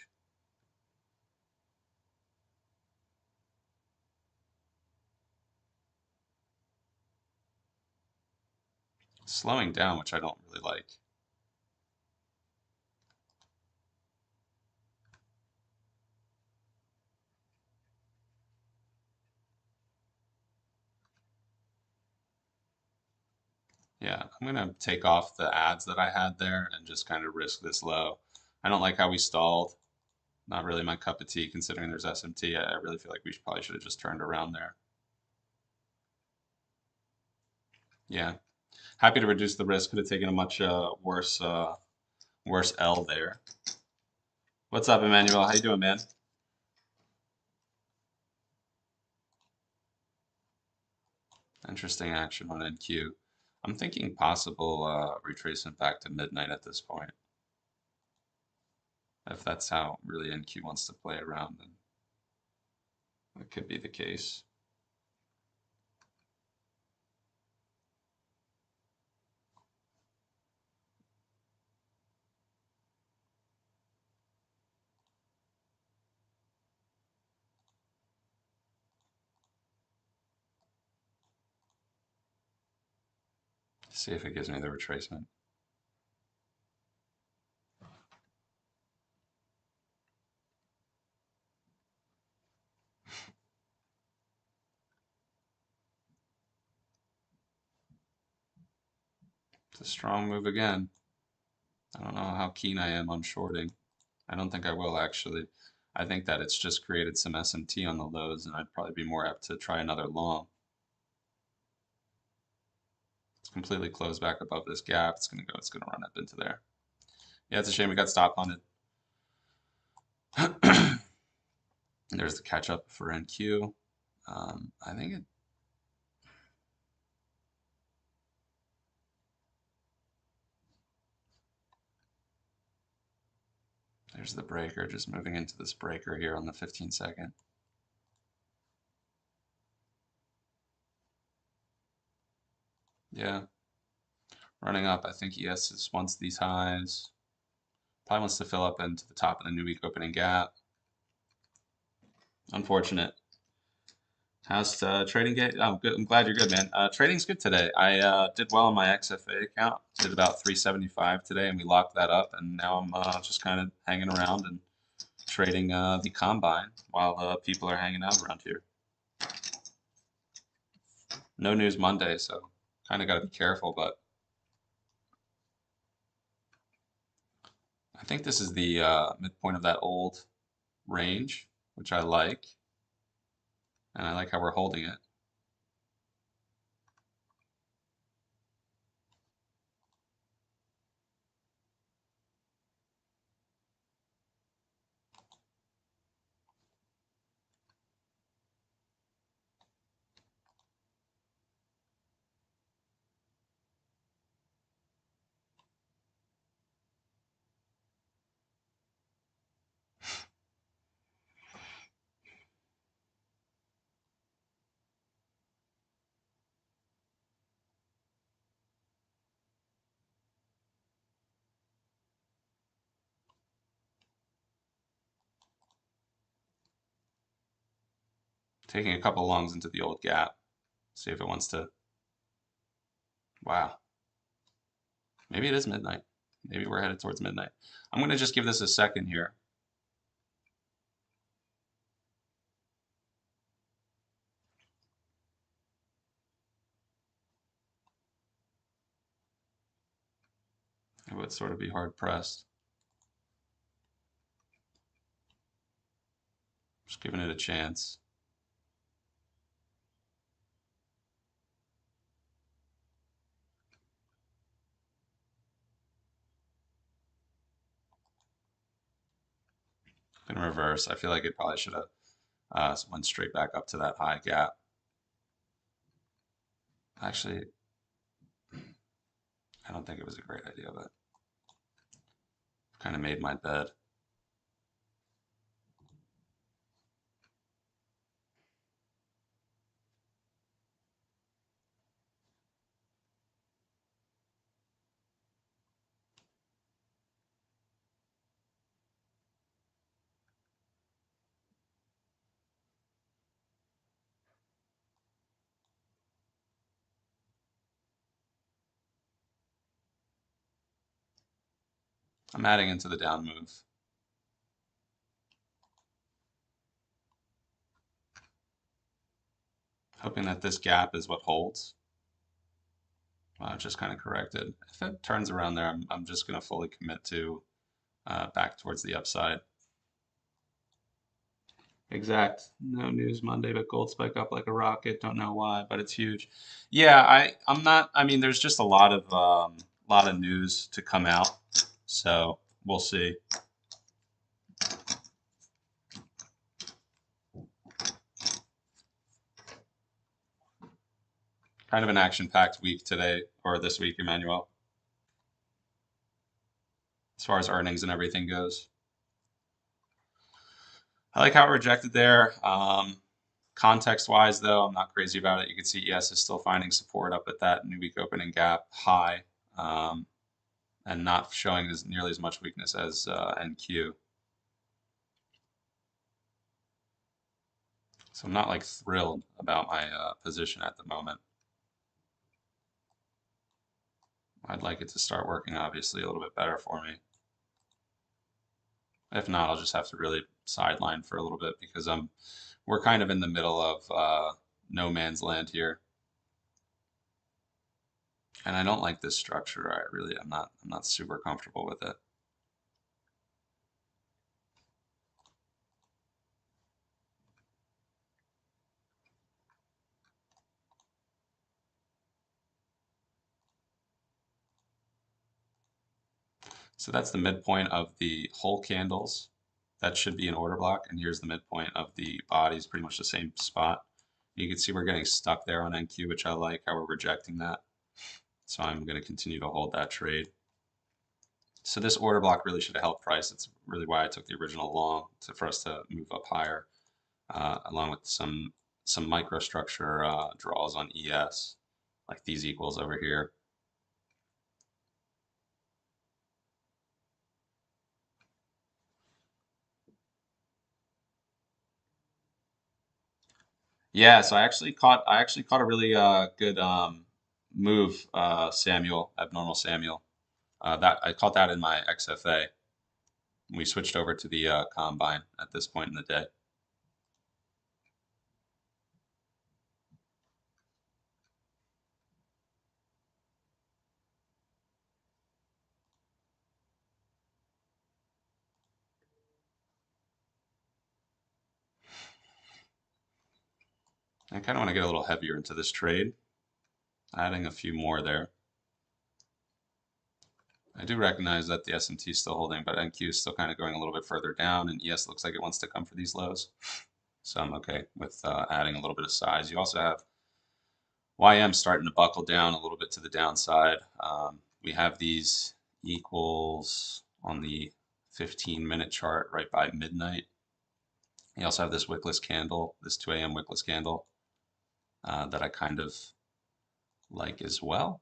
Slowing down, which I don't really like. Yeah, I'm going to take off the ads that I had there and just kind of risk this low. I don't like how we stalled. Not really my cup of tea considering there's SMT. I really feel like we probably should have just turned around there. Yeah, happy to reduce the risk. Could have taken a much worse L there. What's up, Emmanuel? How you doing, man? Interesting action on NQ. I'm thinking possible retracement back to midnight at this point. If that's how really NQ wants to play around, then that could be the case. See if it gives me the retracement. It's a strong move again. I don't know how keen I am on shorting. I don't think I will actually. I think that it's just created some SMT on the lows, and I'd probably be more apt to try another long. It's completely closed back above this gap. It's gonna run up into there. Yeah, it's a shame we got stop funded. There's the catch up for NQ. I think it. There's the breaker, just moving into this breaker here on the 15-second. Yeah, running up. I think ES just wants these highs. Probably wants to fill up into the top of the new week opening gap. Unfortunate. How's trading get? Oh, good. I'm glad you're good, man. Trading's good today. I did well on my XFA account. Did about 375 today, and we locked that up. And now I'm just kind of hanging around and trading the combine while people are hanging out around here. No news Monday, so kind of got to be careful. But I think this is the midpoint of that old range, which I like, and I like how we're holding it. Taking a couple longs into the old gap. See if it wants to. Wow. Maybe it is midnight. Maybe we're headed towards midnight. I'm going to just give this a second here. It would sort of be hard pressed. Just giving it a chance. In reverse, I feel like it probably should have went straight back up to that high gap. Actually, I don't think it was a great idea, but kind of made my bed. I'm adding into the down move. Hoping that this gap is what holds. Just kind of corrected. If it turns around there, I'm just going to fully commit to back towards the upside. Exact. No news Monday, but gold spike up like a rocket. Don't know why, but it's huge. Yeah, I'm not. I mean, there's just a lot of news to come out, so we'll see. Kind of an action-packed week today, or this week, Emmanuel, as far as earnings and everything goes. I like how it rejected there. Context-wise, though, I'm not crazy about it. You can see ES is still finding support up at that new week opening gap high, and not showing nearly as much weakness as NQ. So I'm not like thrilled about my position at the moment. I'd like it to start working, obviously, a little bit better for me. If not, I'll just have to really sideline for a little bit because we're kind of in the middle of no man's land here. And I don't like this structure. I'm not super comfortable with it. So that's the midpoint of the whole candles. That should be an order block, and here's the midpoint of the bodies, pretty much the same spot. You can see we're getting stuck there on NQ, which I like, how we're rejecting that. So I'm going to continue to hold that trade. So this order block really should have helped price. It's really why I took the original long for us to move up higher, along with some microstructure draws on ES, like these equals over here. Yeah, so I actually caught a really good move, Samuel, abnormal Samuel. That I caught that in my XFA. We switched over to the combine at this point in the day. I kind of want to get a little heavier into this trade, adding a few more there. I do recognize that the S&T is still holding, but NQ is still kind of going a little bit further down, and ES looks like it wants to come for these lows. So I'm okay with adding a little bit of size. You also have YM starting to buckle down a little bit to the downside. We have these equals on the 15-minute chart right by midnight. You also have this wickless candle, this 2 a.m. wickless candle that I kind of like as well.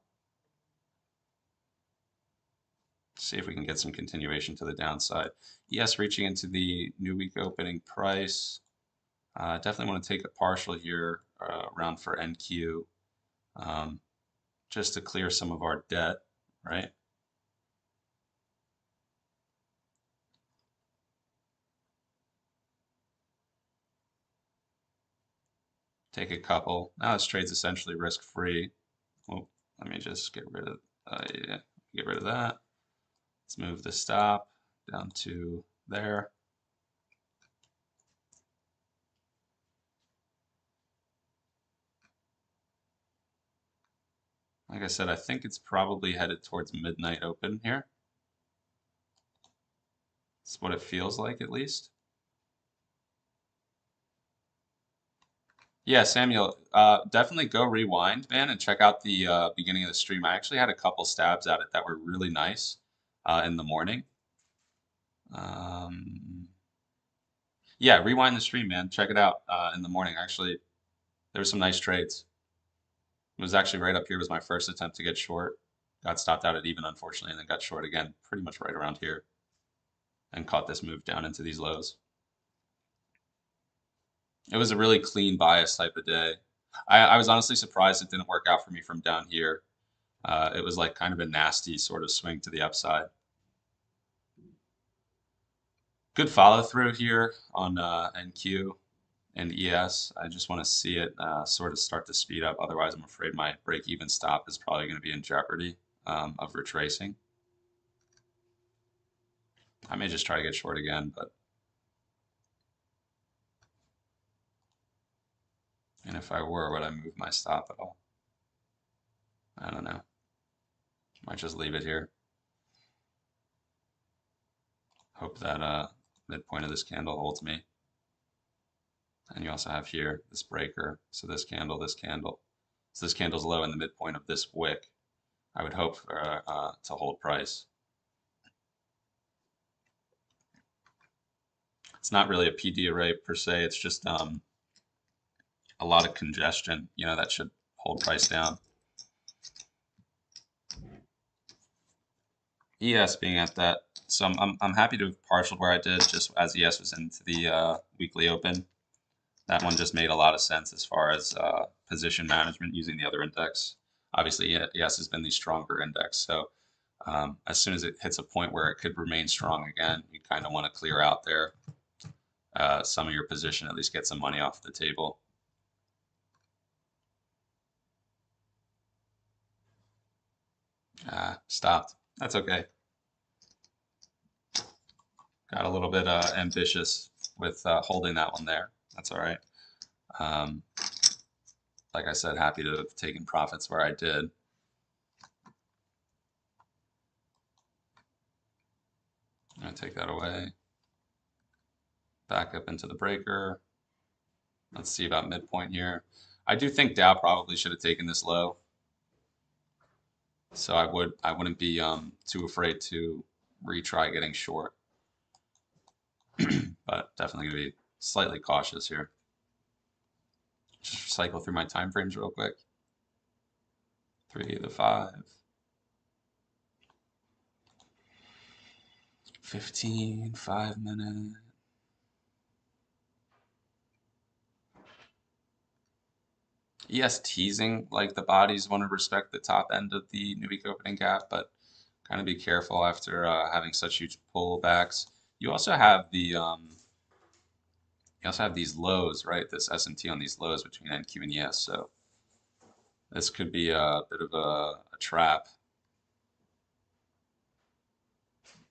See if we can get some continuation to the downside. Yes, reaching into the new week opening price. Definitely want to take a partial here around for NQ just to clear some of our debt, right? Take a couple. Now this trade's essentially risk-free. Well, let me just get rid of yeah, get rid of that. Let's move the stop down to there. Like I said, I think it's probably headed towards midnight open here. That's what it feels like, at least. Yeah, Samuel, definitely go rewind, man, and check out the beginning of the stream. I actually had a couple stabs at it that were really nice in the morning. Yeah, rewind the stream, man. Check it out in the morning. Actually, there were some nice trades. It was actually right up here was my first attempt to get short. Got stopped out at even, unfortunately, and then got short again, pretty much right around here, and caught this move down into these lows. It was a really clean bias type of day. I was honestly surprised it didn't work out for me from down here. It was like kind of a nasty sort of swing to the upside. Good follow through here on NQ and ES. I just want to see it sort of start to speed up. Otherwise, I'm afraid my break-even stop is probably going to be in jeopardy of retracing. I may just try to get short again, but and if I were, would I move my stop at all? I don't know. Might just leave it here. Hope that midpoint of this candle holds me. And you also have here this breaker. So this candle, this candle. So this candle's low in the midpoint of this wick. I would hope for, to hold price. It's not really a PD array per se. It's just a lot of congestion. You know, that should hold price down. ES being at that. So I'm happy to have partialed where I did just as ES was into the weekly open. That one just made a lot of sense as far as position management using the other index. Obviously, ES has been the stronger index. So as soon as it hits a point where it could remain strong again, you kind of want to clear out there some of your position, at least get some money off the table. Stopped. That's okay. Got a little bit ambitious with holding that one there. That's all right. Like I said, happy to have taken profits where I did. I'm going to take that away. Back up into the breaker. Let's see about midpoint here. I do think Dow probably should have taken this low. So I wouldn't be too afraid to retry getting short. But definitely going to be slightly cautious here. Just cycle through my time frames real quick. 3 to 5. 15, 5 minutes. Yes, teasing like the bodies want to respect the top end of the new week opening gap, but kind of be careful after having such huge pullbacks. You also have these lows, right? This S&T on these lows between NQ and ES, so this could be a bit of a trap.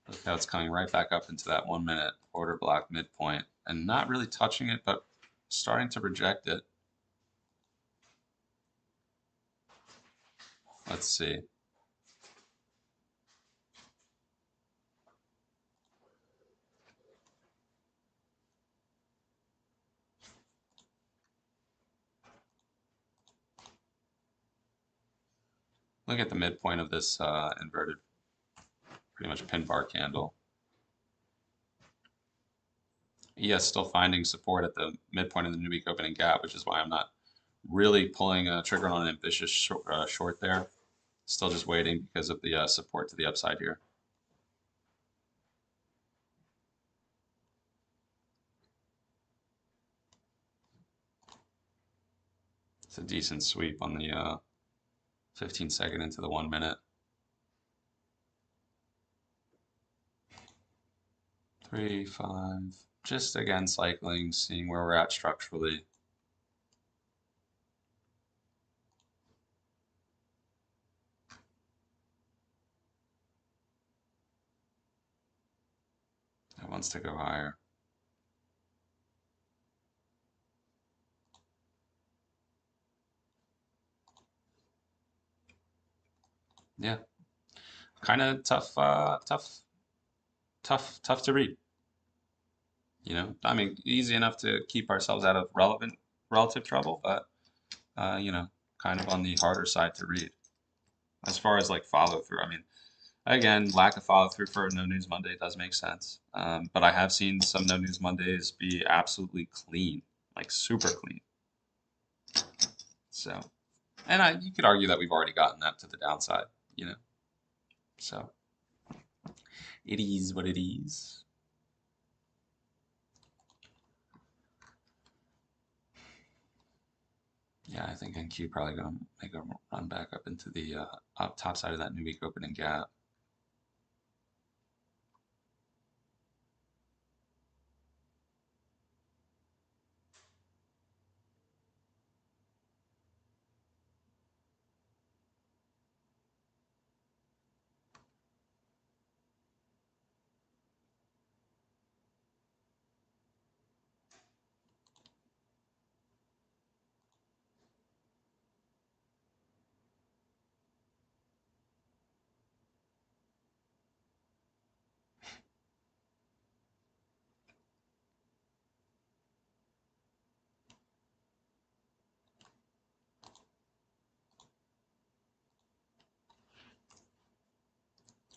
Look how it's coming right back up into that 1 minute order block midpoint and not really touching it, but starting to reject it. Let's see. Look at the midpoint of this inverted, pretty much pin bar candle. ES still finding support at the midpoint of the new week opening gap, which is why I'm not really pulling a trigger on an ambitious short there. Still just waiting because of the support to the upside here. It's a decent sweep on the 15-second into the 1 minute. 3, 5. Just again cycling, seeing where we're at structurally. It wants to go higher. Yeah, kind of tough to read. You know, I mean, easy enough to keep ourselves out of relative trouble, but you know, kind of on the harder side to read. As far as like follow through, I mean, again, lack of follow through for No News Monday does make sense. But I have seen some No News Mondays be absolutely clean, like super clean. So, and you could argue that we've already gotten that to the downside, you know. So, it is what it is. Yeah, I think NQ probably gonna make a run back up into the top side of that new week opening gap.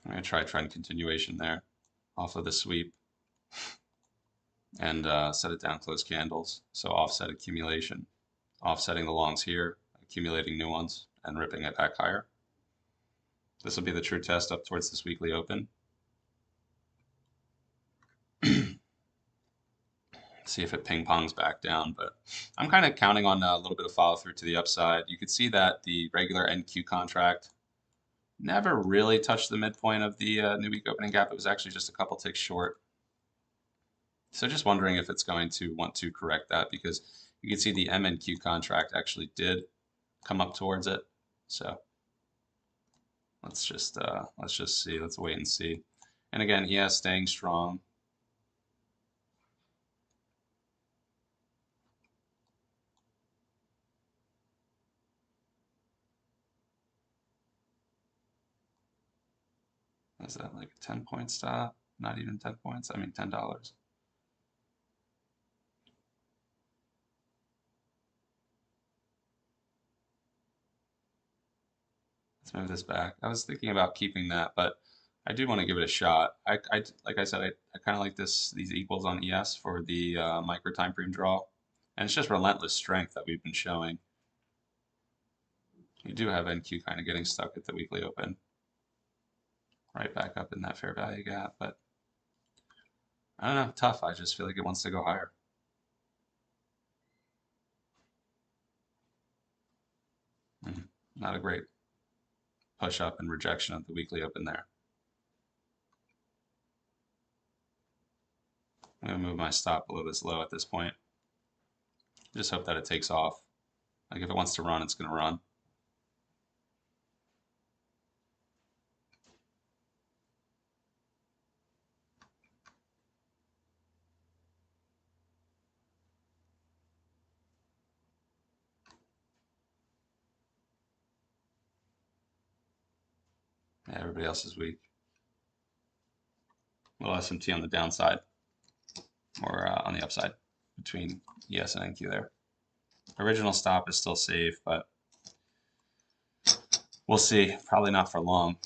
I'm gonna try trend continuation there off of the sweep and set it down close candles. So offset accumulation, offsetting the longs here, accumulating new ones, and ripping it back higher. This will be the true test up towards this weekly open. See if it ping pongs back down, but I'm kind of counting on a little bit of follow through to the upside. You could see that the regular NQ contract never really touched the midpoint of the new week opening gap. It was actually just a couple ticks short. So just wondering if it's going to want to correct that, because you can see the MNQ contract actually did come up towards it. So let's just see. Let's wait and see. And again, ES staying strong. Is that like a 10-point stop? Not even 10 points. I mean $10. Let's move this back. I was thinking about keeping that, but I do want to give it a shot. Like I said, I kind of like these equals on ES for the micro time frame draw, and it's just relentless strength that we've been showing. You do have NQ kind of getting stuck at the weekly open, right back up in that fair value gap, but I don't know, tough. I just feel like it wants to go higher. Not a great push up and rejection of the weekly open there. I'm going to move my stop below this low at this point. Just hope that it takes off. Like if it wants to run, it's going to run. Yeah, everybody else is weak. A little SMT on the downside, or on the upside between ES and NQ there. Original stop is still safe, but we'll see. Probably not for long.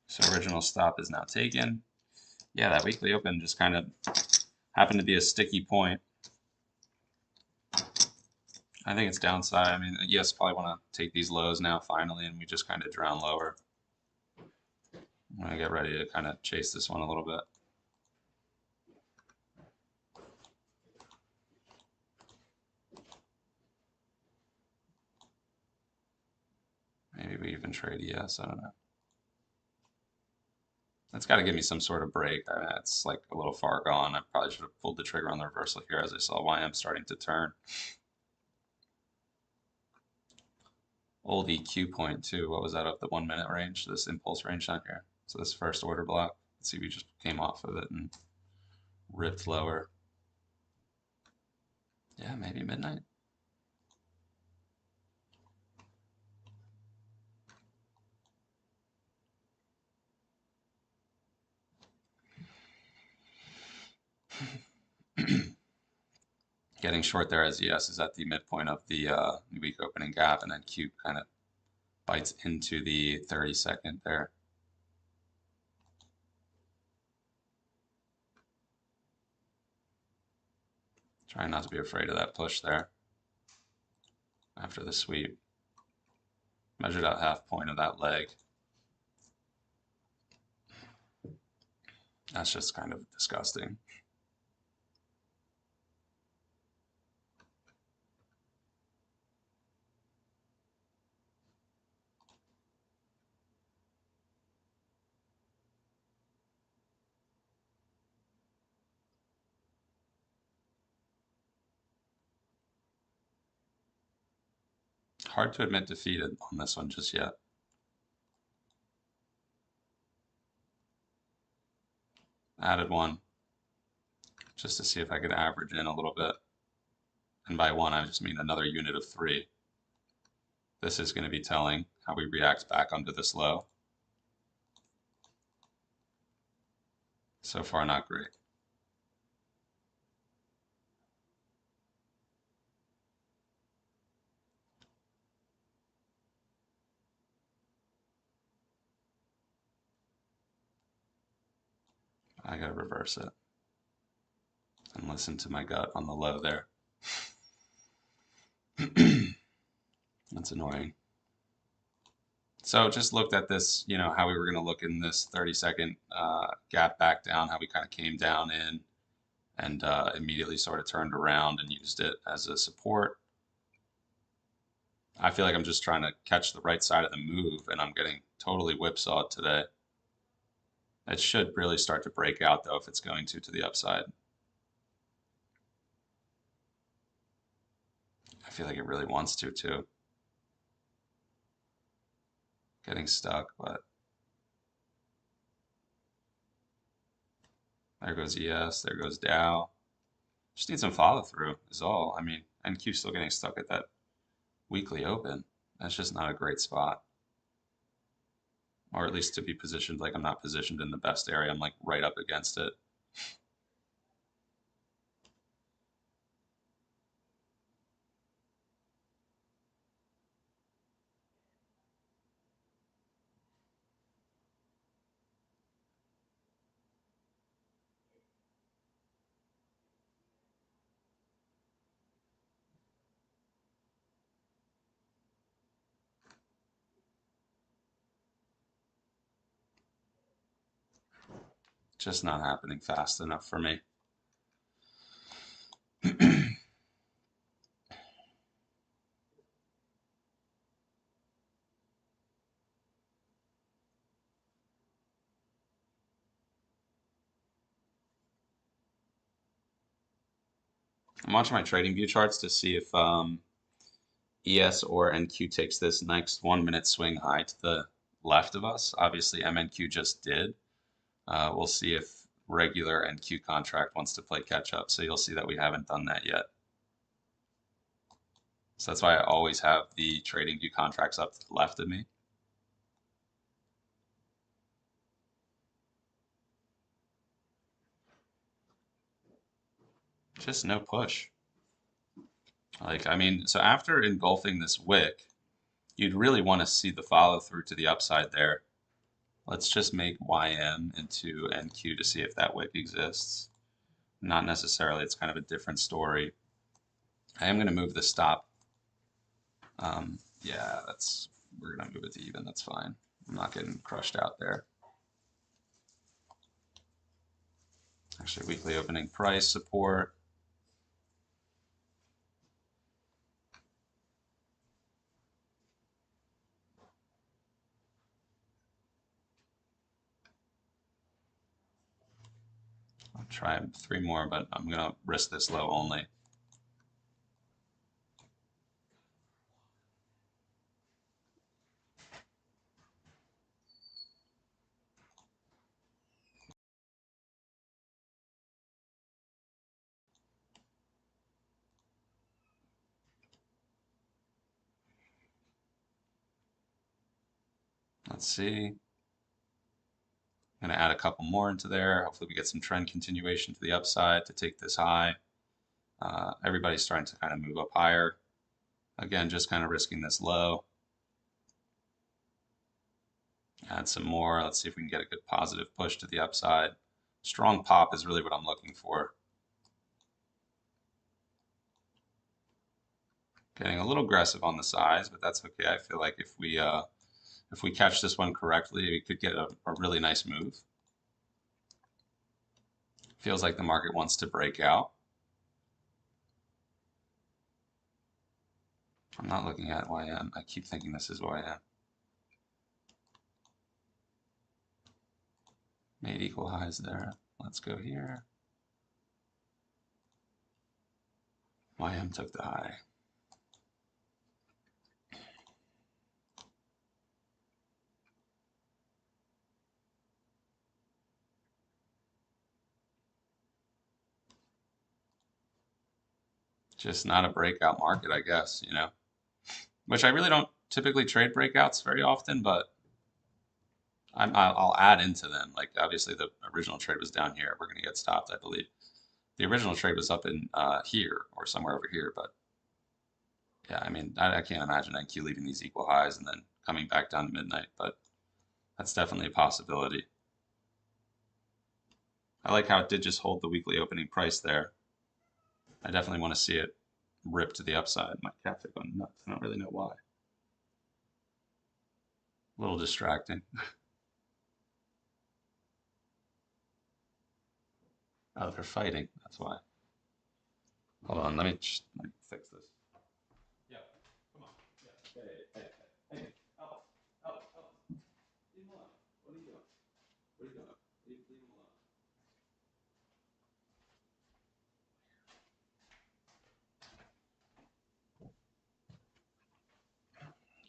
So original stop is now taken. Yeah, that weekly open just kind of happened to be a sticky point. I think it's downside. I mean, yes, probably want to take these lows now finally, and we just kind of drown lower. I'm going to get ready to kind of chase this one a little bit. Maybe we even trade ES, I don't know. That's got to give me some sort of break. I mean, it's like a little far gone. I probably should have pulled the trigger on the reversal here as I saw YM starting to turn. Old EQ point too. What was that up the 1 minute range? This impulse range down here. So this first order block. Let's see, we just came off of it and ripped lower. Yeah, maybe midnight. Getting short there as ES is at the midpoint of the week opening gap, and then Q kind of bites into the 30-second there. Trying not to be afraid of that push there after the sweep. Measured out half point of that leg. That's just kind of disgusting. Hard to admit defeated on this one just yet. Added one just to see if I could average in a little bit. And by one, I just mean another unit of 3. This is going to be telling how we react back onto this low. So far, not great. I gotta reverse it and listen to my gut on the low there. That's annoying. So just looked at this, you know, how we were going to look in this 30-second gap back down, how we kind of came down in and immediately sort of turned around and used it as a support. I feel like I'm just trying to catch the right side of the move, and I'm getting totally whipsawed today. It should really start to break out, though, if it's going to the upside. I feel like it really wants to, too. Getting stuck, but there goes ES, there goes Dow. Just need some follow through is all. I mean, NQ still getting stuck at that weekly open. That's just not a great spot. Or at least to be positioned like I'm not positioned in the best area. I'm like right up against it. Just not happening fast enough for me. I'm watching my trading view charts to see if ES or NQ takes this next 1 minute swing high to the left of us. Obviously, MNQ just did. We'll see if regular NQ contract wants to play catch up. So you'll see that we haven't done that yet. So that's why I always have the trading view contracts up to the left of me. Just no push. Like, I mean, so after engulfing this wick, you'd really want to see the follow through to the upside there. Let's just make YM into NQ to see if that wick exists. Not necessarily, it's kind of a different story. I am going to move the stop. Yeah, we're going to move it to even, that's fine. I'm not getting crushed out there. Actually, weekly opening price support. I'll try 3 more, but I'm going to risk this low only. Let's see. I'm going to add a couple more into there. Hopefully we get some trend continuation to the upside to take this high. Everybody's starting to kind of move up higher. Again, just kind of risking this low. Add some more. Let's see if we can get a good positive push to the upside. Strong pop is really what I'm looking for. Getting a little aggressive on the size, but that's okay. I feel like if we catch this one correctly, we could get a really nice move. Feels like the market wants to break out. I'm not looking at YM. I keep thinking this is YM. Made equal highs there. Let's go here. YM took the high. Just not a breakout market, I guess, you know. Which I really don't typically trade breakouts very often, but I'll add into them. Like obviously the original trade was down here. We're going to get stopped, I believe. The original trade was up in here or somewhere over here, but yeah, I mean, I can't imagine NQ leaving these equal highs and then coming back down to midnight, but that's definitely a possibility. I like how it did just hold the weekly opening price there. I definitely want to see it rip to the upside. My cat's going nuts. I don't really know why. A little distracting. Oh, they're fighting. That's why. Hold on. Let me fix this. Yeah. Come on. Yeah. Hey. Elf. Leave him alone. What are you doing? What are you doing? Leave him alone.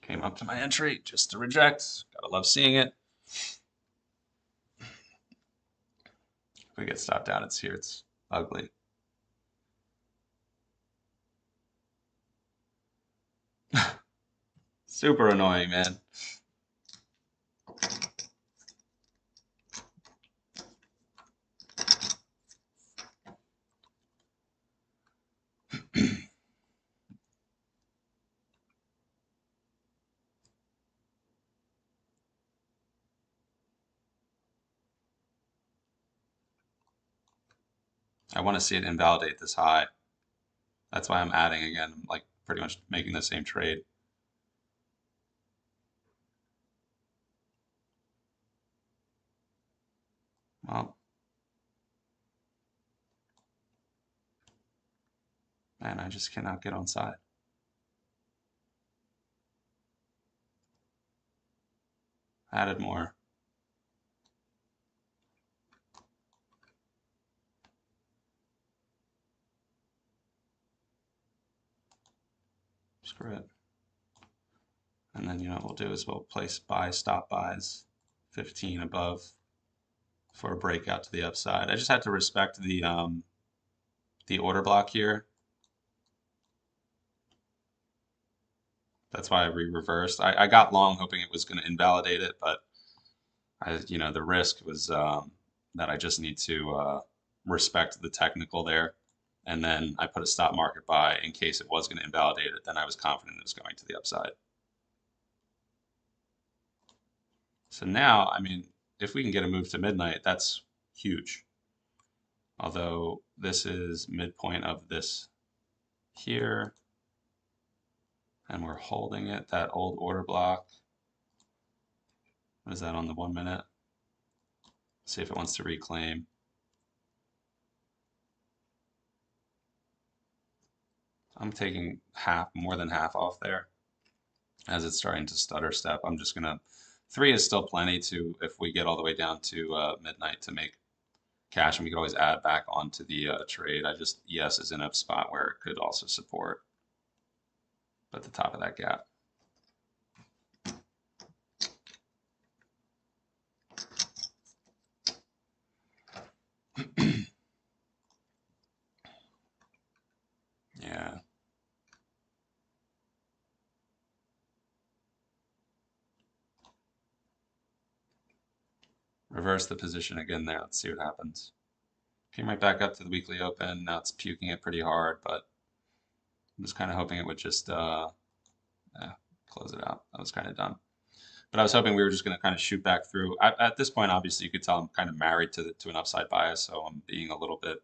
Came up to my entry just to reject. Gotta love seeing it. If we get stopped out, it's here. It's ugly. Super annoying, man. I want to see it invalidate this high. That's why I'm adding again. I'm like pretty much making the same trade. Well, man, I just cannot get on side. Added more. Screw it. And then, what we'll do is we'll place buy stop buys 15 above for a breakout to the upside. I just had to respect the order block here. That's why I reversed. I got long hoping it was going to invalidate it, but the risk was that I just need to respect the technical there. And then I put a stop market buy in case it was going to invalidate it. Then I was confident it was going to the upside. So now, I mean, if we can get a move to midnight, that's huge. Although this is midpoint of this here, and we're holding it, that old order block. What is that on the 1 minute? See if it wants to reclaim. I'm taking more than half off there as it's starting to stutter step. I'm just gonna, 3 is still plenty to, if we get all the way down to midnight to make cash, and we could always add back onto the trade. ES is in a spot where it could also support at the top of that gap. Yeah. Reverse the position again there. Let's see what happens. Came right back up to the weekly open. Now it's puking it pretty hard, but I'm just kind of hoping it would just close it out. That was kind of dumb. But I was hoping we were just going to kind of shoot back through. At this point, obviously, you could tell I'm kind of married to an upside bias, so I'm being a little bit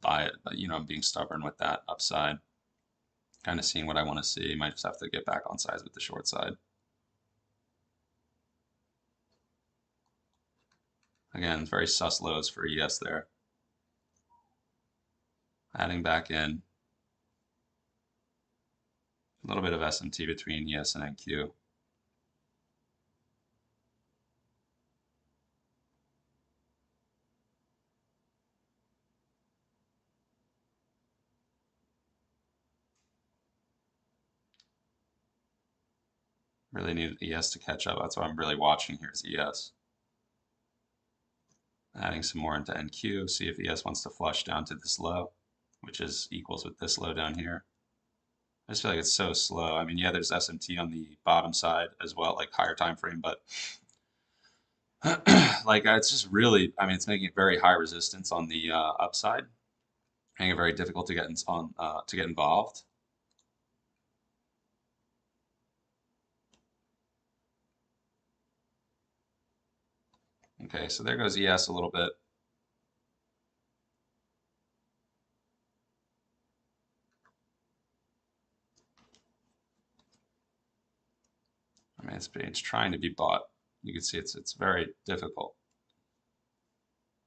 biased. But I'm being stubborn with that upside. Kind of seeing what I want to see. Might just have to get back on sides with the short side. Again, very sus lows for ES there. Adding back in. A little bit of SMT between ES and NQ. Really need ES to catch up. That's what I'm really watching here is ES. Adding some more into NQ, see if ES wants to flush down to this low, which is equals with this low down here. I just feel like it's so slow. I mean, yeah, there's SMT on the bottom side as well, like higher time frame, but like it's just really, I mean, it's making it very high resistance on the upside, making it very difficult to get involved. Okay, so there goes ES a little bit. I mean, it's trying to be bought. You can see it's very difficult.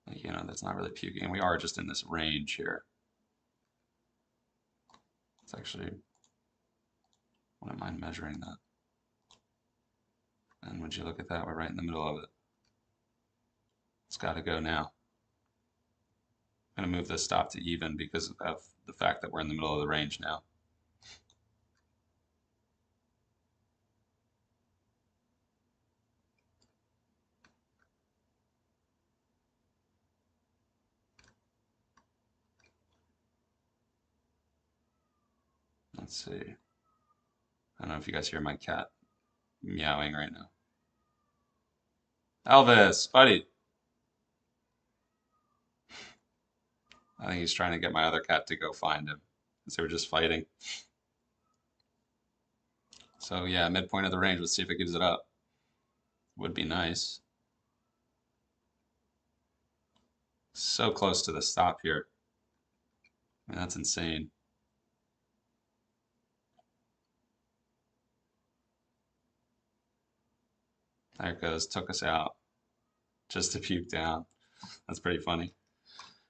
That's not really puking. And we are just in this range here. It's actually, wouldn't mind measuring that. And would you look at that? We're right in the middle of it. It's got to go now. I'm going to move this stop to even because of the fact that we're in the middle of the range now. Let's see. I don't know if you guys hear my cat meowing right now. Elvis, buddy. I think he's trying to get my other cat to go find him, because they were just fighting. So yeah, midpoint of the range. Let's see if it gives it up. Would be nice. So close to the stop here. I mean, that's insane. There it goes. Took us out. Just to puke down. That's pretty funny.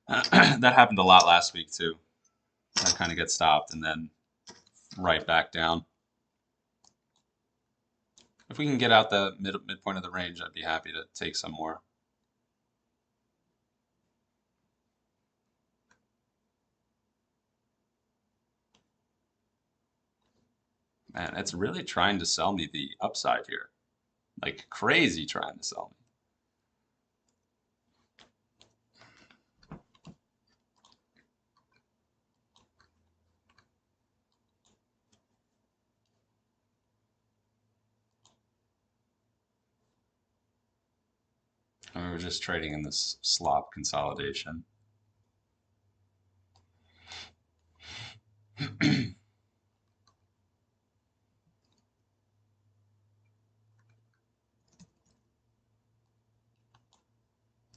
That happened a lot last week too. I kind of get stopped and then right back down. If we can get out the midpoint of the range, I'd be happy to take some more. Man, it's really trying to sell me the upside here. Like crazy trying to sell me. And we were just trading in this slop consolidation.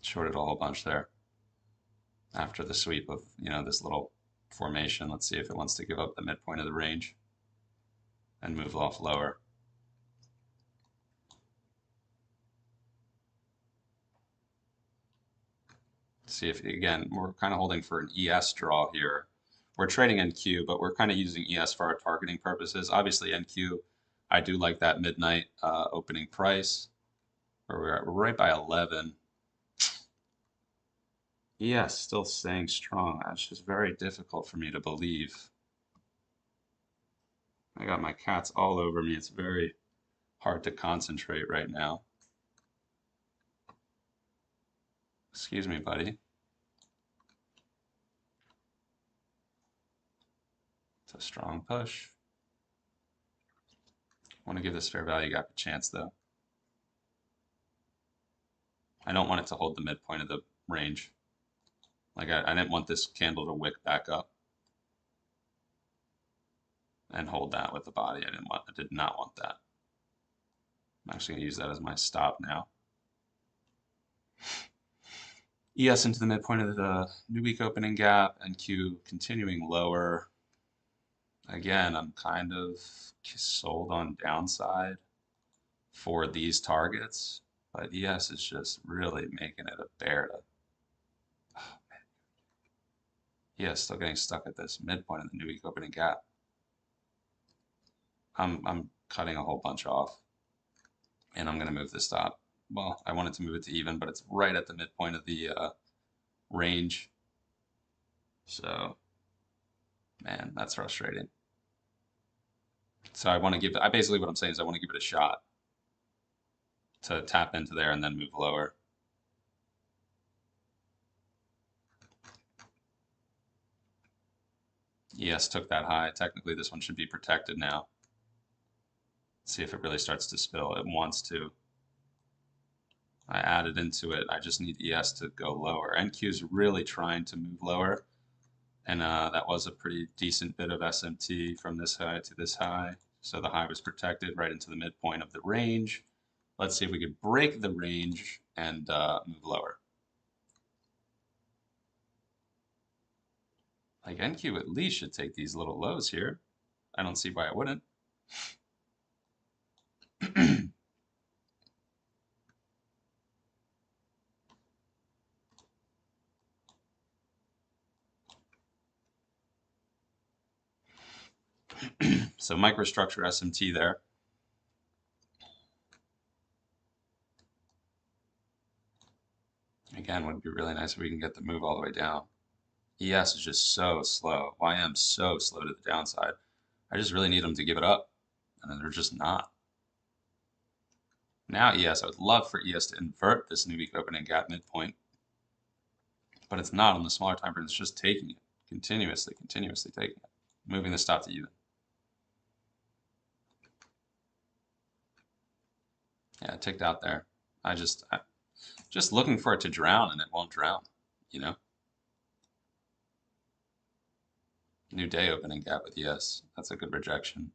Shorted a whole bunch there after the sweep of, this little formation. Let's see if it wants to give up the midpoint of the range and move off lower. See if, again, we're kind of holding for an ES draw here. We're trading NQ, but we're kind of using ES for our targeting purposes. Obviously, NQ, I do like that midnight opening price, where we're at. We're right by 11. ES still staying strong. That's just very difficult for me to believe. I got my cats all over me. It's very hard to concentrate right now. Excuse me, buddy. It's a strong push. I want to give this fair value gap a chance, though. I don't want it to hold the midpoint of the range. Like I didn't want this candle to wick back up and hold that with the body. I did not want that. I'm actually going to use that as my stop now. ES into the midpoint of the new week opening gap, and Q continuing lower. Again, I'm kind of sold on downside for these targets, but ES is just really making it a bear to. Oh, man. ES still getting stuck at this midpoint of the new week opening gap. I'm cutting a whole bunch off, and I'm going to move the stop. Well, I wanted to move it to even, but it's right at the midpoint of the range. So, man, that's frustrating. So I want to give it, basically what I'm saying is I want to give it a shot to tap into there and then move lower. ES took that high. Technically, this one should be protected now. Let's see if it really starts to spill. It wants to. I added into it. I just need ES to go lower. NQ is really trying to move lower. And that was a pretty decent bit of SMT from this high to this high. So the high was protected right into the midpoint of the range. Let's see if we could break the range and move lower. Like NQ at least should take these little lows here. I don't see why it wouldn't. So microstructure SMT there. Again, would be really nice if we can get the move all the way down. ES is just so slow. YM so slow to the downside. I just really need them to give it up, and they're just not. Now ES, I would love for ES to invert this new week opening gap midpoint, but it's not on the smaller time frame. It's just taking it continuously taking it, moving the stop to even. Yeah, it ticked out there. Just looking for it to drown and it won't drown, you know? New day opening gap with yes. That's a good rejection.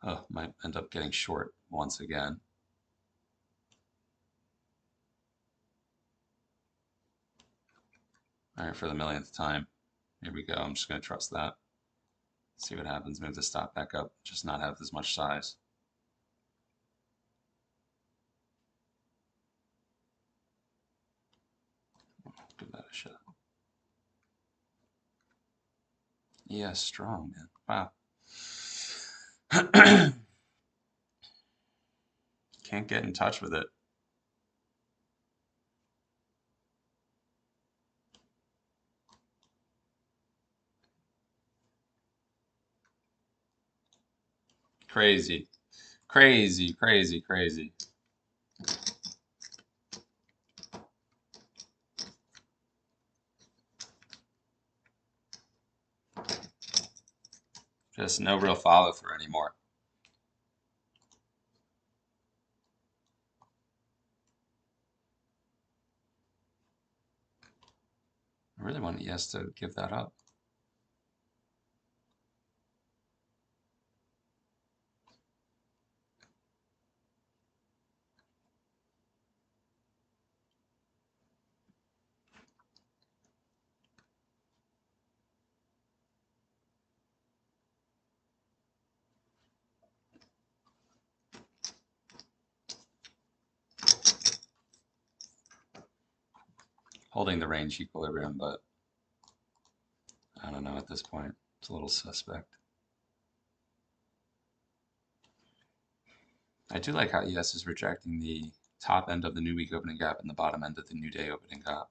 Oh, might end up getting short once again. All right, for the millionth time. Here we go. I'm just going to trust that. See what happens. Move the stop back up. Just not have as much size. Give that a shot. Yeah, strong, man. Wow. Can't get in touch with it. Crazy. Crazy, crazy, crazy. Just no real follow through anymore. I really want ES to give that up. Holding the range equilibrium, but I don't know at this point. It's a little suspect. I do like how ES is rejecting the top end of the new week opening gap and the bottom end of the new day opening gap.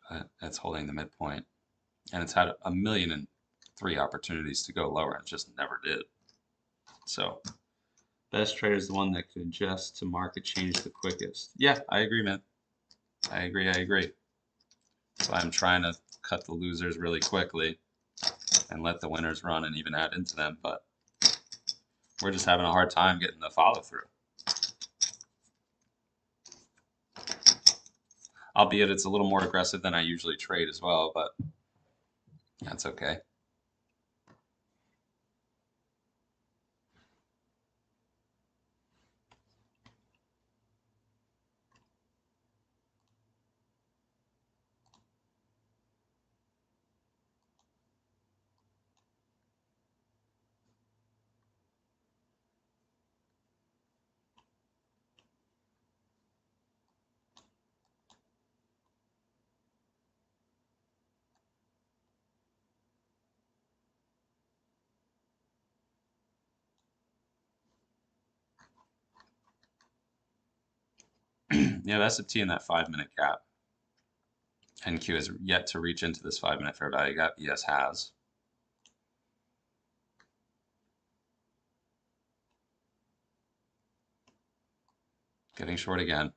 But it's holding the midpoint. And it's had 1,000,003 opportunities to go lower and just never did. So best trader is the one that could adjust to market change the quickest. Yeah, I agree, man. I agree, I agree. So I'm trying to cut the losers really quickly and let the winners run and even add into them, but we're just having a hard time getting the follow through. Albeit it's a little more aggressive than I usually trade as well, but that's okay. Yeah, that's a T in that 5-minute gap. NQ has yet to reach into this 5-minute fair value gap. ES has. Getting short again.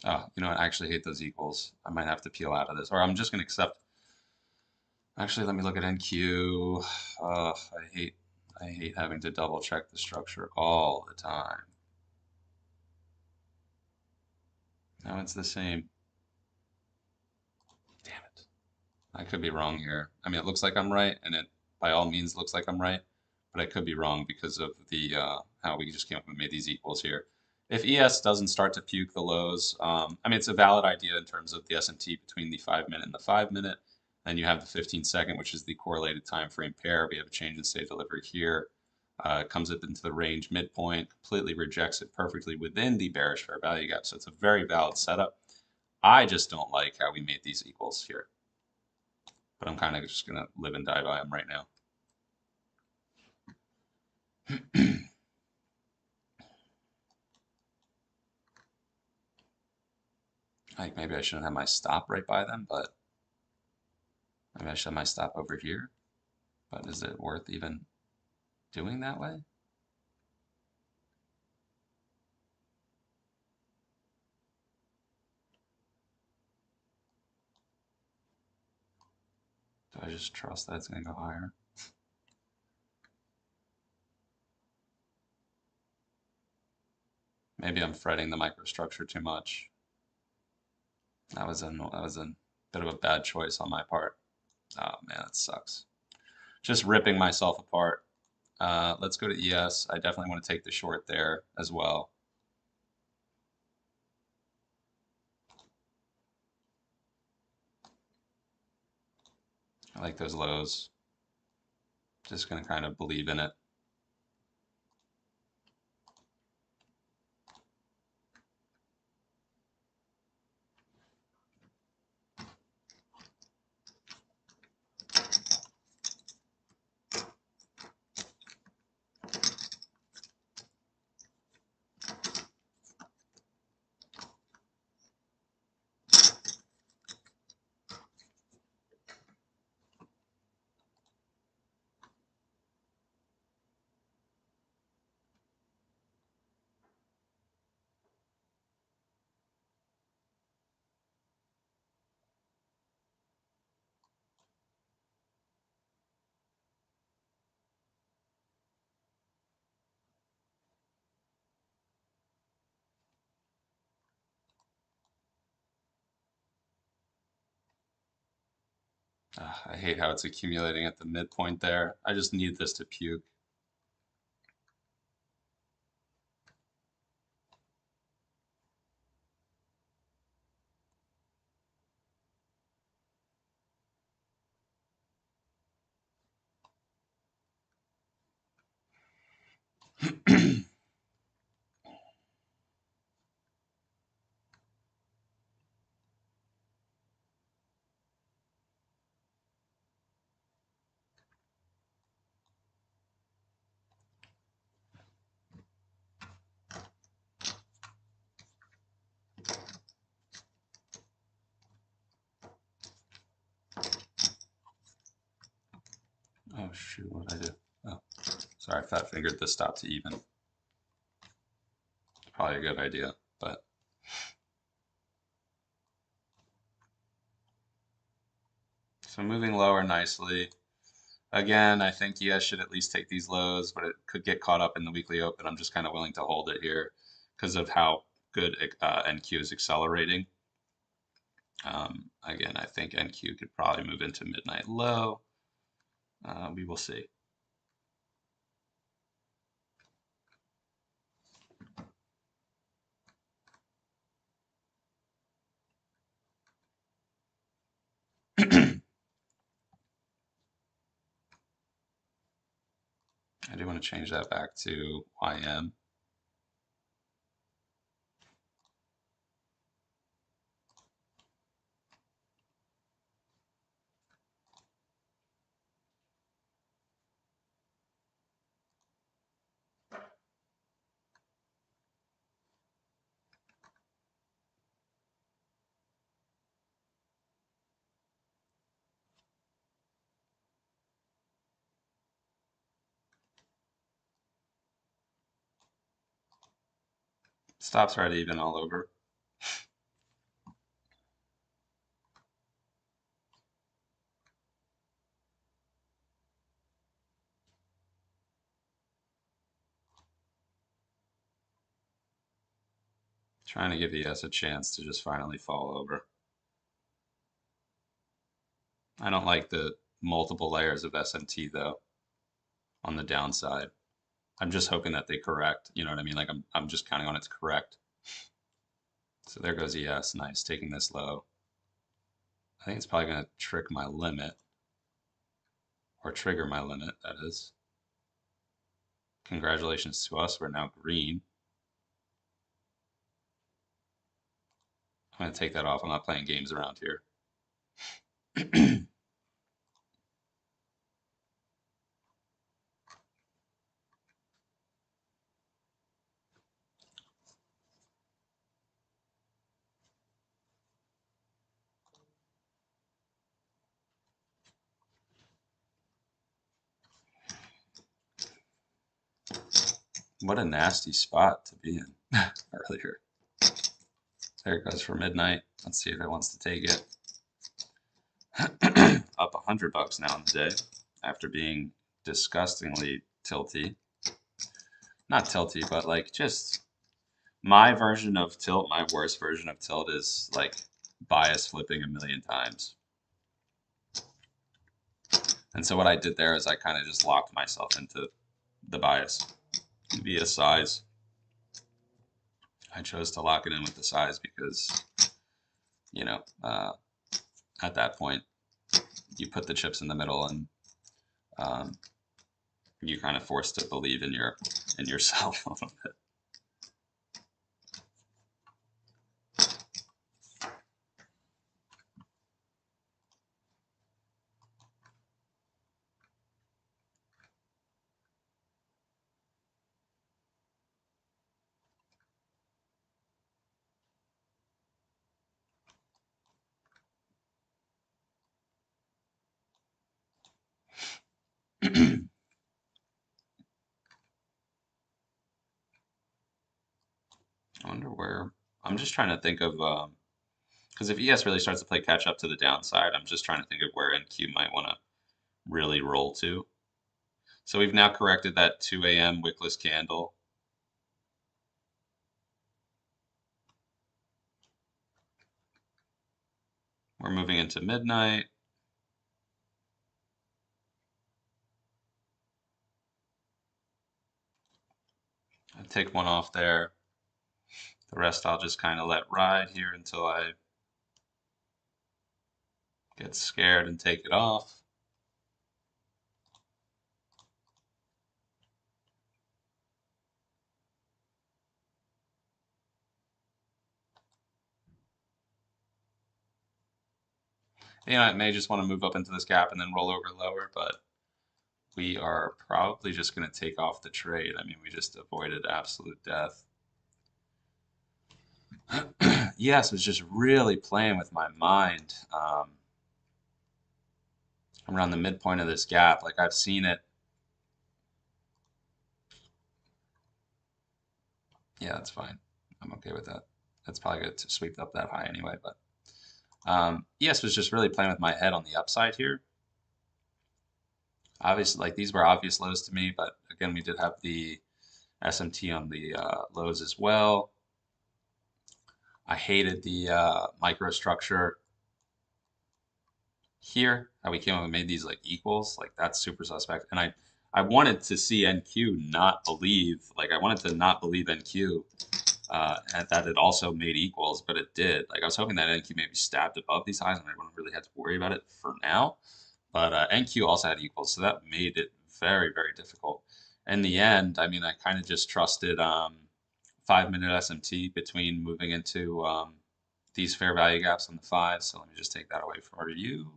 Oh, you know what? I actually hate those equals. I might have to peel out of this, or I'm just going to accept. Actually, let me look at NQ. I hate having to double check the structure all the time. No, it's the same. Damn it. I could be wrong here. I mean, it looks like I'm right, and it by all means looks like I'm right, but I could be wrong because of the how we just came up and made these equals here. If ES doesn't start to puke the lows, I mean, it's a valid idea in terms of the S&T between the 5-minute and the 5-minute. Then you have the 15-second, which is the correlated time frame pair. We have a change in state delivery here. Comes up into the range midpoint, completely rejects it perfectly within the bearish fair value gap. So it's a very valid setup. I just don't like how we made these equals here. But I'm kind of just going to live and die by them right now. Like maybe I shouldn't have my stop right by them, but maybe I should have my stop over here. But is it worth even doing that way? Do I just trust that it's going to go higher? Maybe I'm fretting the microstructure too much. That was a bit of a bad choice on my part. Oh man, that sucks. Just ripping myself apart. Let's go to ES. I definitely want to take the short there as well. I like those lows. Just going to kind of believe in it. I hate how it's accumulating at the midpoint there. I just need this to puke. Oh shoot, what did I do? Oh, sorry, fat fingered the stop to even. Probably a good idea, but so moving lower nicely. Again, I think you guys should at least take these lows, but it could get caught up in the weekly open. I'm just kind of willing to hold it here because of how good NQ is accelerating. Again, I think NQ could probably move into midnight low. We will see. I do want to change that back to YM. Stops right even all over. Trying to give ES a chance to just finally fall over. I don't like the multiple layers of SMT though on the downside. I'm just hoping that they correct. You know what I mean? Like I'm just counting on it to correct. So there goes ES. Nice, taking this low. I think it's probably going to trick my limit, or trigger my limit, that is. Congratulations to us, we're now green. I'm going to take that off. I'm not playing games around here. What a nasty spot to be in earlier. There it goes for midnight. Let's see if it wants to take it. Up $100 now in the day after being disgustingly tilty. Not tilty, but like just My version of tilt, my worst version of tilt is like bias flipping a million times. And so what I did there is I kind of just locked myself into the bias via size. I chose to lock it in with the size because, you know, at that point, you put the chips in the middle and you're kind of forced to believe in yourself a little bit. I wonder where, I'm just trying to think of, because if ES really starts to play catch up to the downside, I'm just trying to think of where NQ might want to really roll to. So we've now corrected that 2 a.m. wickless candle. We're moving into midnight. I'll take one off there. The rest I'll just kind of let ride here until I get scared and take it off. You know, I may just want to move up into this gap and then roll over lower, but we are probably just going to take off the trade. I mean, we just avoided absolute death. Yes, was just really playing with my mind around the midpoint of this gap. Like I've seen it. Yeah, that's fine. I'm okay with that. That's probably good to sweep up that high anyway. But ES was just really playing with my head on the upside here. Obviously, like these were obvious lows to me, but again, we did have the SMT on the lows as well. I hated the microstructure here, how we came up and made these like equals. Like that's super suspect. And I wanted to see NQ not believe, like I wanted to not believe NQ and that it also made equals, but it did. Like I was hoping that NQ maybe stabbed above these highs and I wouldn't really have to worry about it for now. But NQ also had equals, so that made it very, very difficult. In the end, I mean, I kind of just trusted 5-minute SMT between moving into these fair value gaps on the 5. So let me just take that away for you.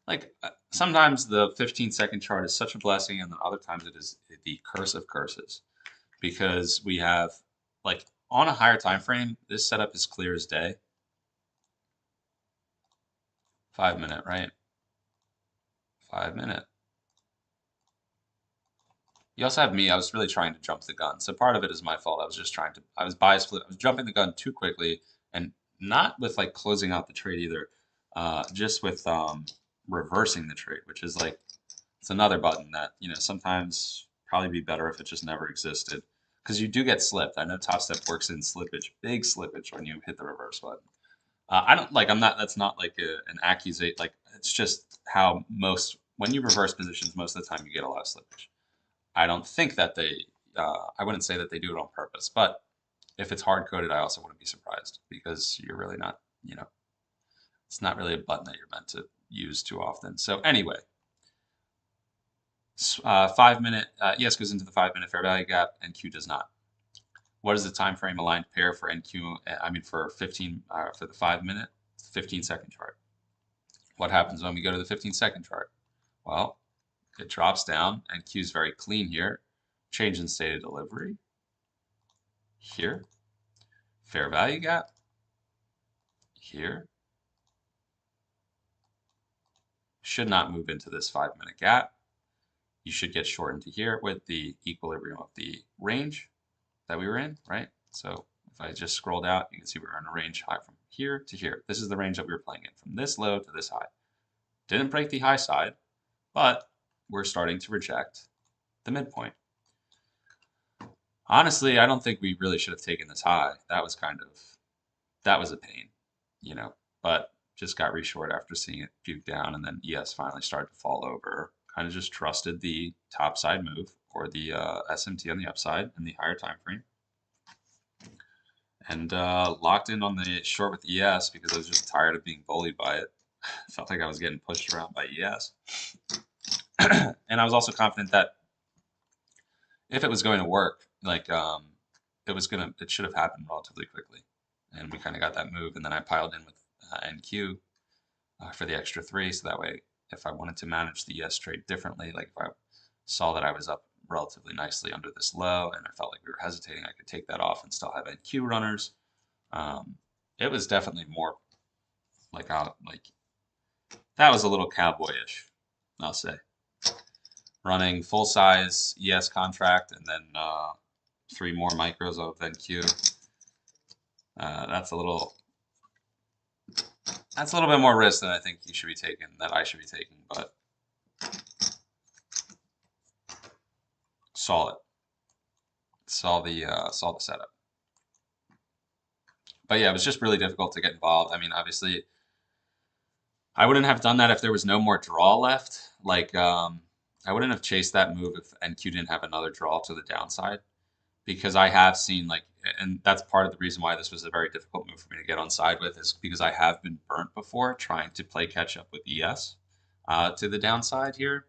Like sometimes the 15-second chart is such a blessing, and then other times it is the curse of curses, because we have like on a higher time frame, this setup is clear as day. 5-minute, right? 5-minute. You also have me. I was really trying to jump the gun, so part of it is my fault. I was just trying to. I was biased. I was jumping the gun too quickly, and not with like closing out the trade either. Just with reversing the trade, which is like it's another button that sometimes probably be better if it just never existed, because you do get slipped. I know Topstep works in slippage, big slippage when you hit the reverse button. I don't like. I'm not. That's not like an accusation. Like it's just how most when you reverse positions, most of the time you get a lot of slippage. I don't think that they, I wouldn't say that they do it on purpose, but if it's hard coded, I also wouldn't be surprised, because you're really not, it's not really a button that you're meant to use too often. So anyway, 5-minute, ES goes into the 5-minute fair value gap, NQ does not. What is the time frame aligned pair for NQ? I mean for for the 5-minute, 15-second chart. What happens when we go to the 15-second chart? Well, it drops down, and Q is very clean here. Change in state of delivery. Here. Fair value gap. Here. Should not move into this 5-minute gap. You should get short into here with the equilibrium of the range that we were in, right? So if I just scrolled out, you can see we're in a range high from here to here. This is the range that we were playing in, from this low to this high. Didn't break the high side, but we're starting to reject the midpoint. Honestly, I don't think we really should have taken this high. That was a pain, you know, but just got reshort after seeing it puke down, and then ES finally started to fall over. Kind of just trusted the top side move or the SMT on the upside in the higher time frame, and locked in on the short with ES because I was just tired of being bullied by it. Felt like I was getting pushed around by ES. And I was also confident that if it was going to work, like it should have happened relatively quickly. And we kind of got that move, and then I piled in with NQ for the extra 3, so that way if I wanted to manage the ES trade differently, like if I saw that I was up relatively nicely under this low and I felt like we were hesitating, I could take that off and still have NQ runners. It was definitely more like that was a little cowboyish, I'll say. Running full size ES contract and then 3 more micros of NQ. That's a little bit more risk than I think you should be taking, that I should be taking, but saw it. Saw the setup. But yeah, it was just really difficult to get involved. I mean, obviously, I wouldn't have done that if there was no more draw left. Like, I wouldn't have chased that move if NQ didn't have another draw to the downside, because I have seen, like, and that's part of the reason why this was a very difficult move for me to get on side with, is because I have been burnt before trying to play catch up with ES to the downside here.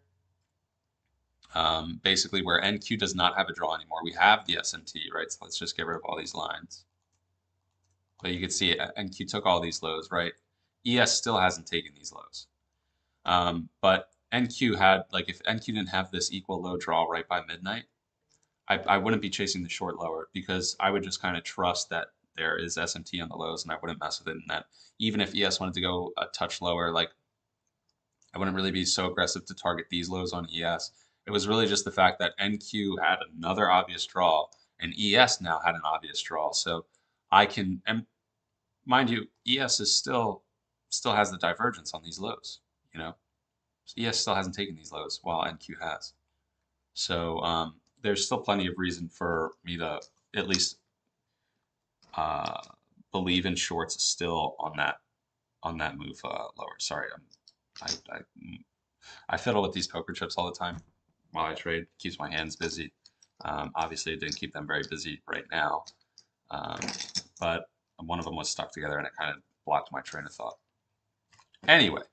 Basically, where NQ does not have a draw anymore, we have the SMT, right? So let's just get rid of all these lines. But you can see NQ took all these lows, right? ES still hasn't taken these lows. But NQ had, like, if NQ didn't have this equal low draw right by midnight, I wouldn't be chasing the short lower, because I would just kind of trust that there is SMT on the lows and I wouldn't mess with it. And that even if ES wanted to go a touch lower, like, I wouldn't really be so aggressive to target these lows on ES. It was really just the fact that NQ had another obvious draw and ES now had an obvious draw. So I can, and mind you, ES is still has the divergence on these lows, you know? ES still hasn't taken these lows while NQ has. So there's still plenty of reason for me to at least believe in shorts still on that move lower. Sorry, I fiddle with these poker chips all the time while I trade. Keeps my hands busy. Obviously, it didn't keep them very busy right now, but one of them was stuck together and it kind of blocked my train of thought. Anyway,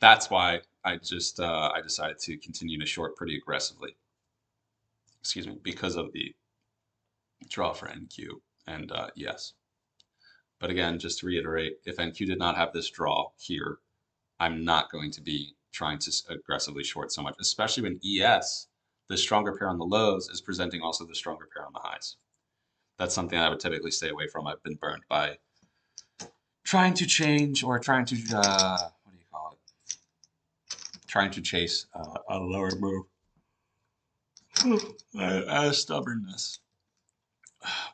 that's why I just I decided to continue to short pretty aggressively. Excuse me, because of the draw for NQ and yes. But again, just to reiterate, if NQ did not have this draw here, I'm not going to be trying to aggressively short so much, especially when ES, the stronger pair on the lows, is presenting also the stronger pair on the highs. That's something I would typically stay away from. I've been burned by trying to change or trying to, what do you call it? Trying to chase a lower move. Stubbornness.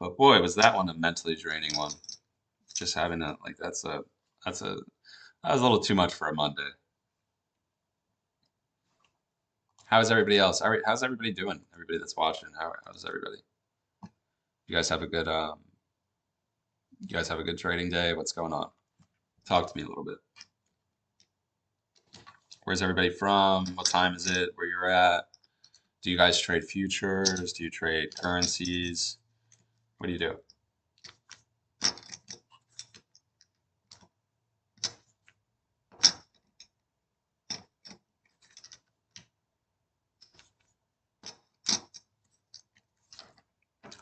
But boy, was that one a mentally draining one. Just having a, like, that was a little too much for a Monday. How is everybody else? How's everybody doing? Everybody that's watching, how's everybody? You guys have a good trading day? What's going on? Talk to me a little bit. Where's everybody from? What time is it? Where you're at? Do you guys trade futures? Do you trade currencies? What do you do?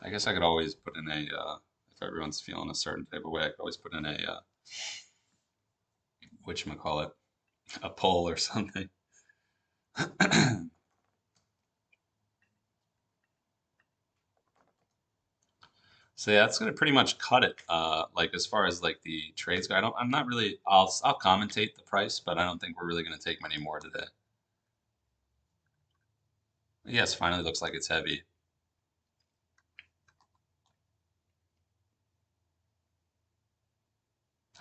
I guess I could always put in a, if everyone's feeling a certain type of way, I could always put in a, whatchamacallit, a poll or something. So yeah, that's gonna pretty much cut it. Like, as far as like the trades go, I'm not really. I'll commentate the price, but I don't think we're really gonna take many more today. Yes, finally looks like it's heavy.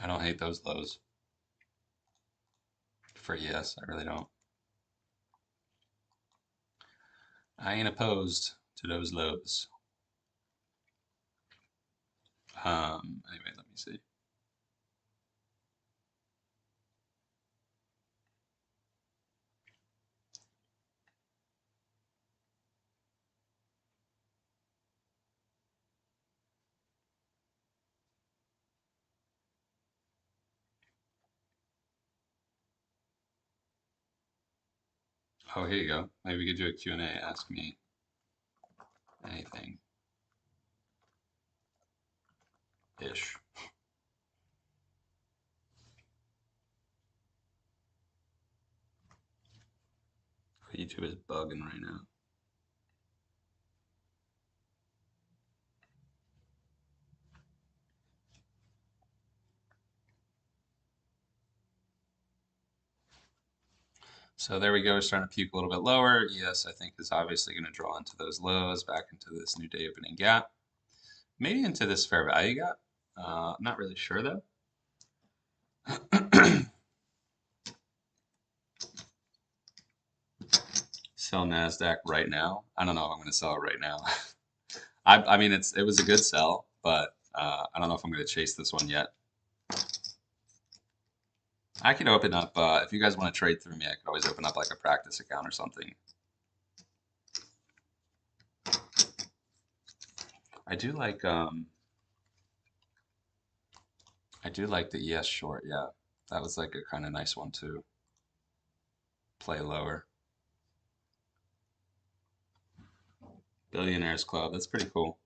I don't hate those lows for ES. I really don't. I ain't opposed to those lows. Anyway, let me see. Oh, here you go. Maybe we could do a Q&A. Ask me anything. Ish. YouTube is bugging right now. So there we go. We're starting to puke a little bit lower. ES, I think, is obviously going to draw into those lows, back into this new day opening gap. Maybe into this fair value gap. I'm not really sure, though. Sell NASDAQ right now. I don't know if I'm going to sell it right now. I mean, it was a good sell, but I don't know if I'm going to chase this one yet. I could open up, if you guys want to trade through me, I could always open up like a practice account or something. I do like the ES short, yeah. That was like a kind of nice one to play lower. Billionaires Club, that's pretty cool.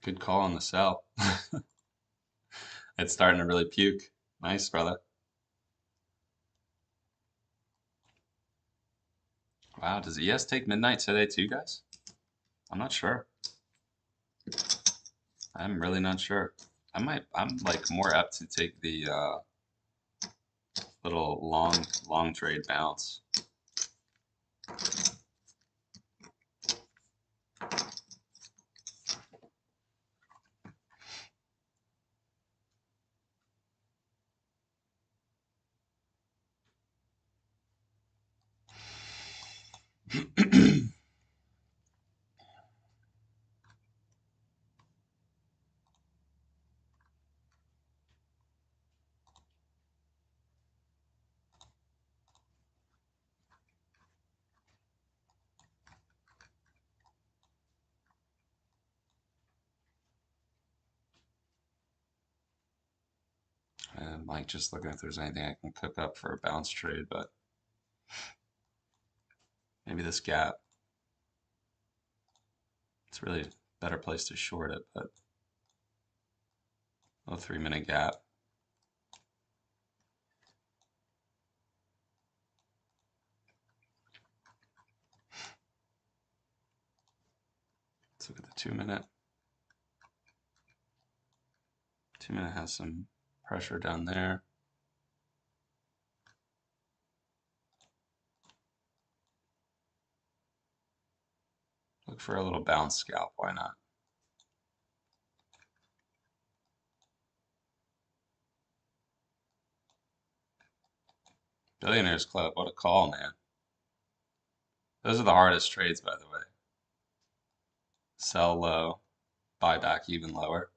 Good call on the sell. It's starting to really puke. Nice, brother. Wow, does ES take midnight today too, guys? I'm not sure. I'm really not sure. I'm like more apt to take the little long trade bounce. And like just looking if there's anything I can cook up for a bounce trade, but maybe this gap. It's really a better place to short it, but a 3-minute gap. Let's look at the 2-minute. 2-minute has some pressure down there. Look for a little bounce scalp, why not? Billionaires Club, what a call, man. Those are the hardest trades, by the way. Sell low, buy back even lower.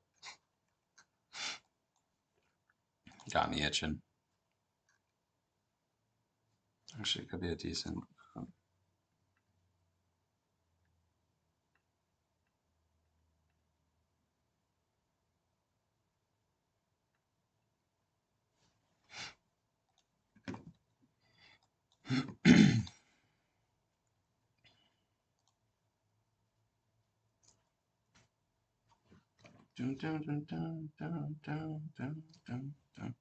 Got me itching. Actually, it could be a decent. Dun, dun, dun, dun, dun, dun, dun, dun, dun.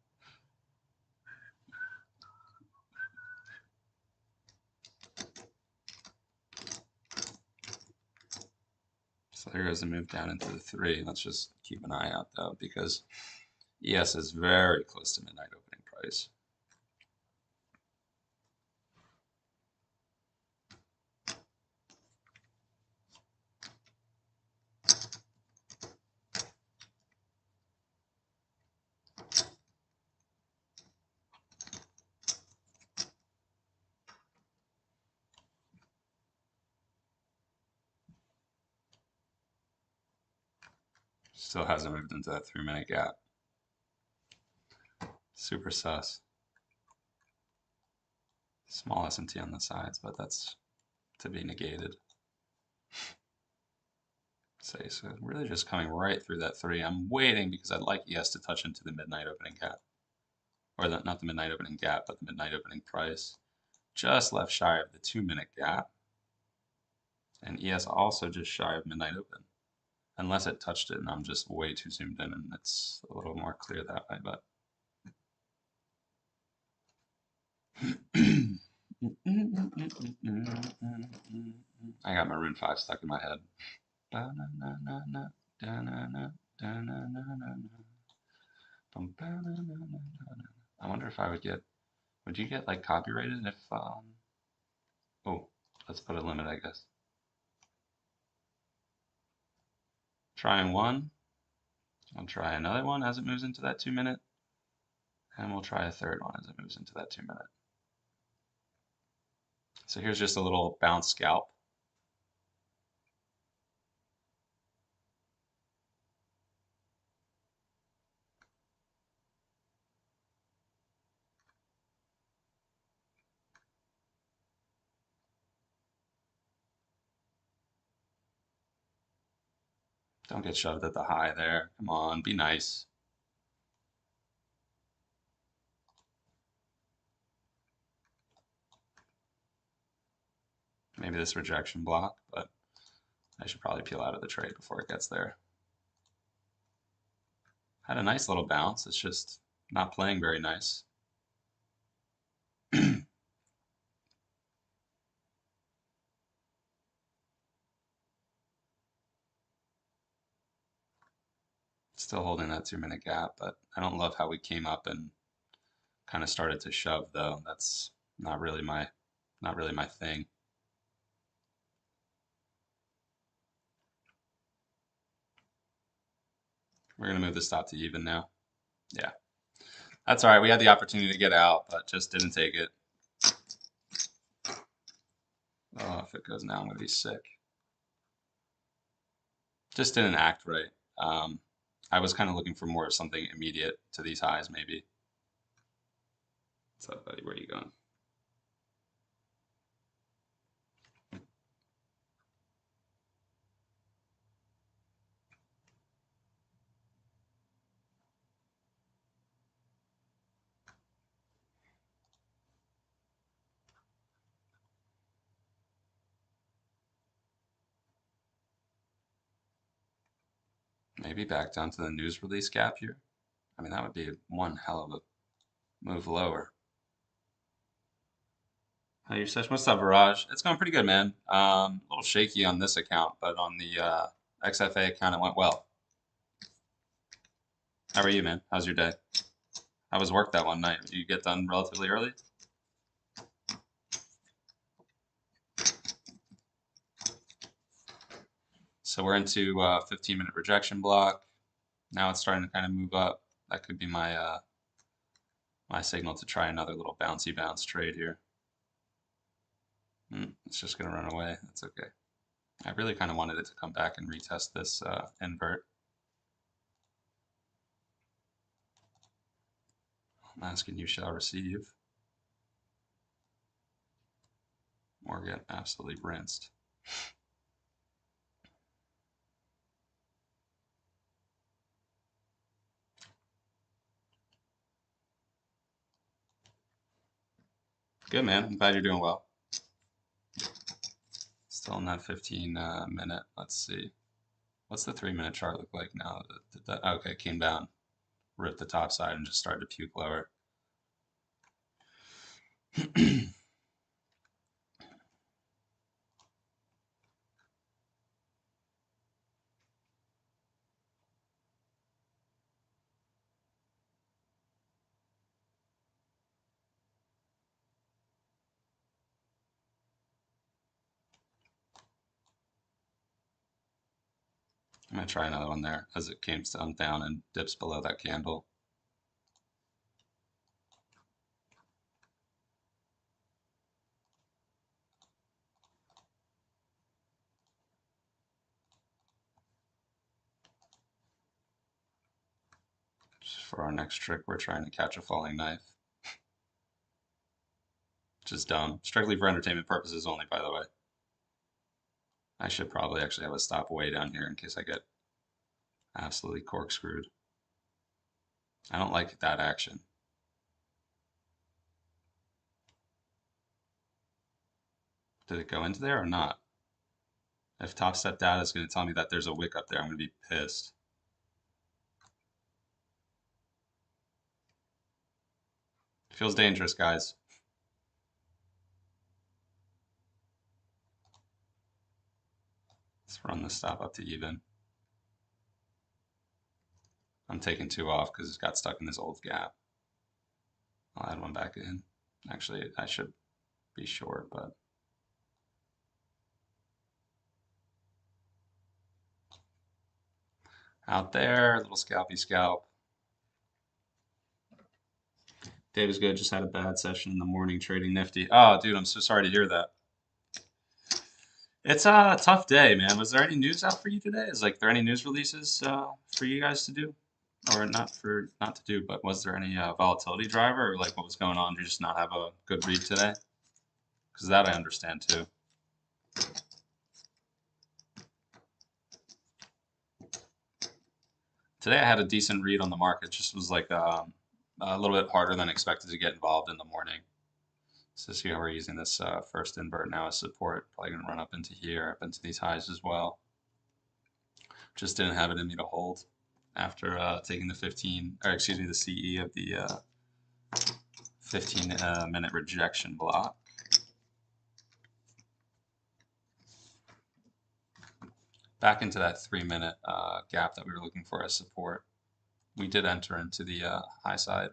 So there goes the move down into the 3. Let's just keep an eye out though, because ES is very close to midnight opening price. Still hasn't moved into that 3-minute gap. Super sus. Small S&T on the sides, but that's to be negated. So really just coming right through that 3. I'm waiting because I'd like ES to touch into the midnight opening gap. Or not the midnight opening gap, but the midnight opening price. Just left shy of the 2-minute gap. And ES also just shy of midnight open. Unless it touched it and I'm just way too zoomed in and it's a little more clear that way, but I got Maroon 5 stuck in my head. I wonder if I would you get like copyrighted if, oh, let's put a limit, I guess. Trying one. I'll try another one as it moves into that 2-minute. And we'll try a third one as it moves into that 2-minute. So here's just a little bounce scalp. Don't get shoved at the high there. Come on, be nice. Maybe this rejection block, but I should probably peel out of the trade before it gets there. Had a nice little bounce. It's just not playing very nice. Still holding that 2-minute gap, but I don't love how we came up and kind of started to shove though. That's not really my thing. We're gonna move the stop to even now. Yeah. That's all right. We had the opportunity to get out, but just didn't take it. Oh, if it goes now, I'm gonna be sick. Just didn't act right. I was kind of looking for more of something immediate to these highs, maybe. What's up, buddy? Where are you going? Maybe back down to the news release gap here. I mean, that would be one hell of a move lower. Hi, your session. What's up, Viraj? It's going pretty good, man. A little shaky on this account, but on the XFA account, it went well. How are you, man? How's your day? How was work that one night? Did you get done relatively early? So we're into 15-minute rejection block. Now it's starting to kind of move up. That could be my my signal to try another little bouncy bounce trade here. It's just going to run away. That's okay. I really kind of wanted it to come back and retest this invert. I'm asking you shall receive. Or get absolutely rinsed. Good, man. I'm glad you're doing well. Still in that 15-minute. Let's see. What's the 3-minute chart look like now? Okay, came down, ripped the top side, and just started to puke lower. I'm going to try another one there as it came down and dips below that candle. Just for our next trick, we're trying to catch a falling knife. Which is dumb. Strictly for entertainment purposes only, by the way. I should probably actually have a stop way down here in case I get absolutely corkscrewed. I don't like that action. Did it go into there or not? If Topstep data is going to tell me that there's a wick up there, I'm going to be pissed. Feels dangerous, guys. Let's run the stop up to even. I'm taking 2 off because it got stuck in this old gap. I'll add 1 back in. Actually, I should be short, but out there, little scalpy scalp. Dave is good. Just had a bad session in the morning trading Nifty. Oh, dude, I'm so sorry to hear that. It's a tough day, man. Was there any news out for you today? Is there any news releases for you guys to do, or not to do? But was there any volatility driver, or what was going on? Did you just not have a good read today? Because that I understand too. Today I had a decent read on the market. Just was a little bit harder than expected to get involved in the morning. So see how we're using this first invert now as support. Probably going to run up into here, up into these highs as well. Just didn't have it in me to hold after taking the the CE of the 15-minute rejection block. Back into that 3-minute gap that we were looking for as support. We did enter into the high side.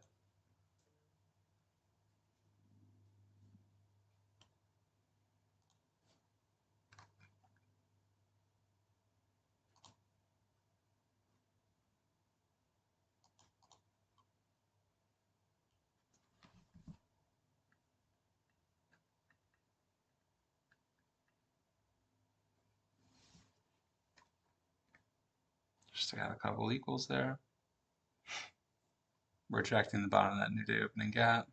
Just got a couple equals there. Rejecting the bottom of that new day opening gap.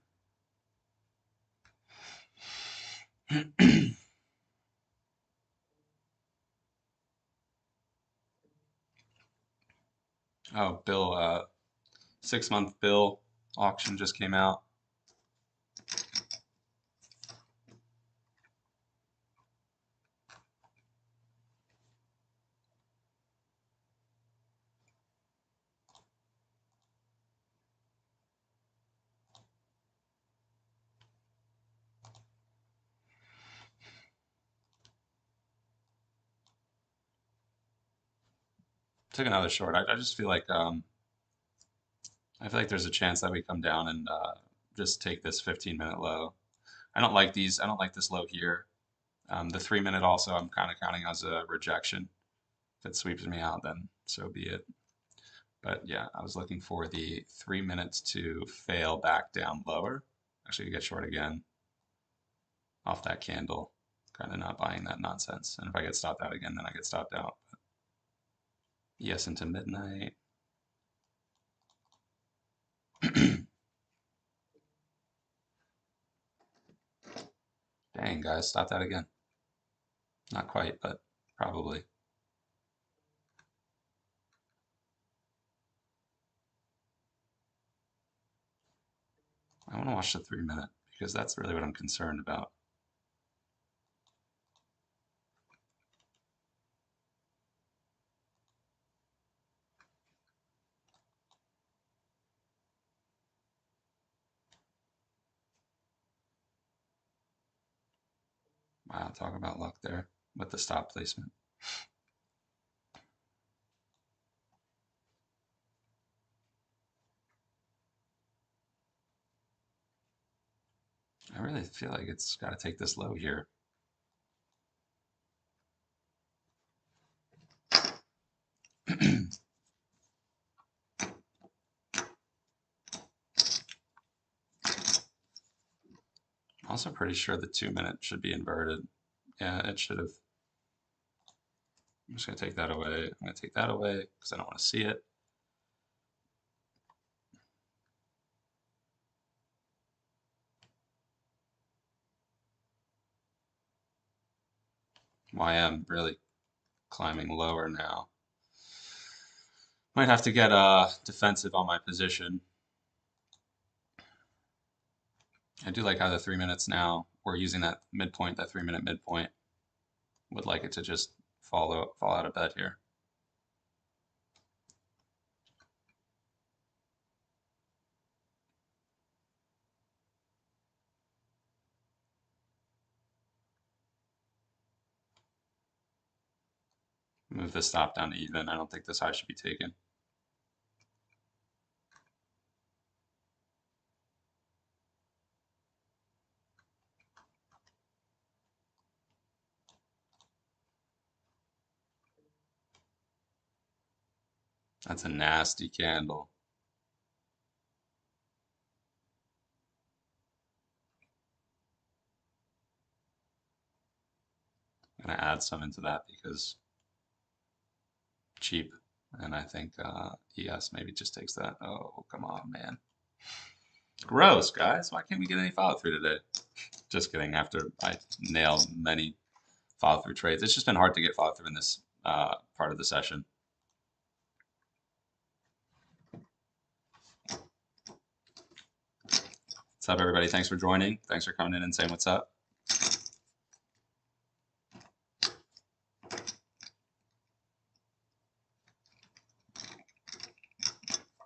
Oh, bill, 6-month bill auction just came out. Took another short. I just feel like there's a chance that we come down and just take this 15-minute low. I don't like these. I don't like this low here. The 3-minute also I'm kind of counting as a rejection. If it sweeps me out, then so be it. But yeah, I was looking for the 3 minutes to fail back down lower. Actually, to get short again off that candle. Kind of not buying that nonsense. And if I get stopped out again, then I get stopped out. But yes, into midnight. Dang, guys, stopped out again. Not quite, but probably. I want to watch the 3-minute because that's really what I'm concerned about. Wow, talk about luck there with the stop placement. I really feel like it's got to take this low here. Also pretty sure the 2-minute should be inverted. Yeah, it should have. I'm just going to take that away. I'm going to take that away because I don't want to see it. YM really climbing lower now. Might have to get defensive on my position. I do like how the 3 minutes now, we're using that midpoint, that 3-minute midpoint. Would like it to just fall out of bed here. Move the stop down to even. I don't think this high should be taken. That's a nasty candle. I'm gonna add some into that because cheap. And I think ES maybe just takes that. Oh, come on, man. Gross, guys. Why can't we get any follow through today? Just kidding. After I nailed many follow through trades, it's just been hard to get follow through in this part of the session. What's up, everybody? Thanks for joining. Thanks for coming in and saying what's up.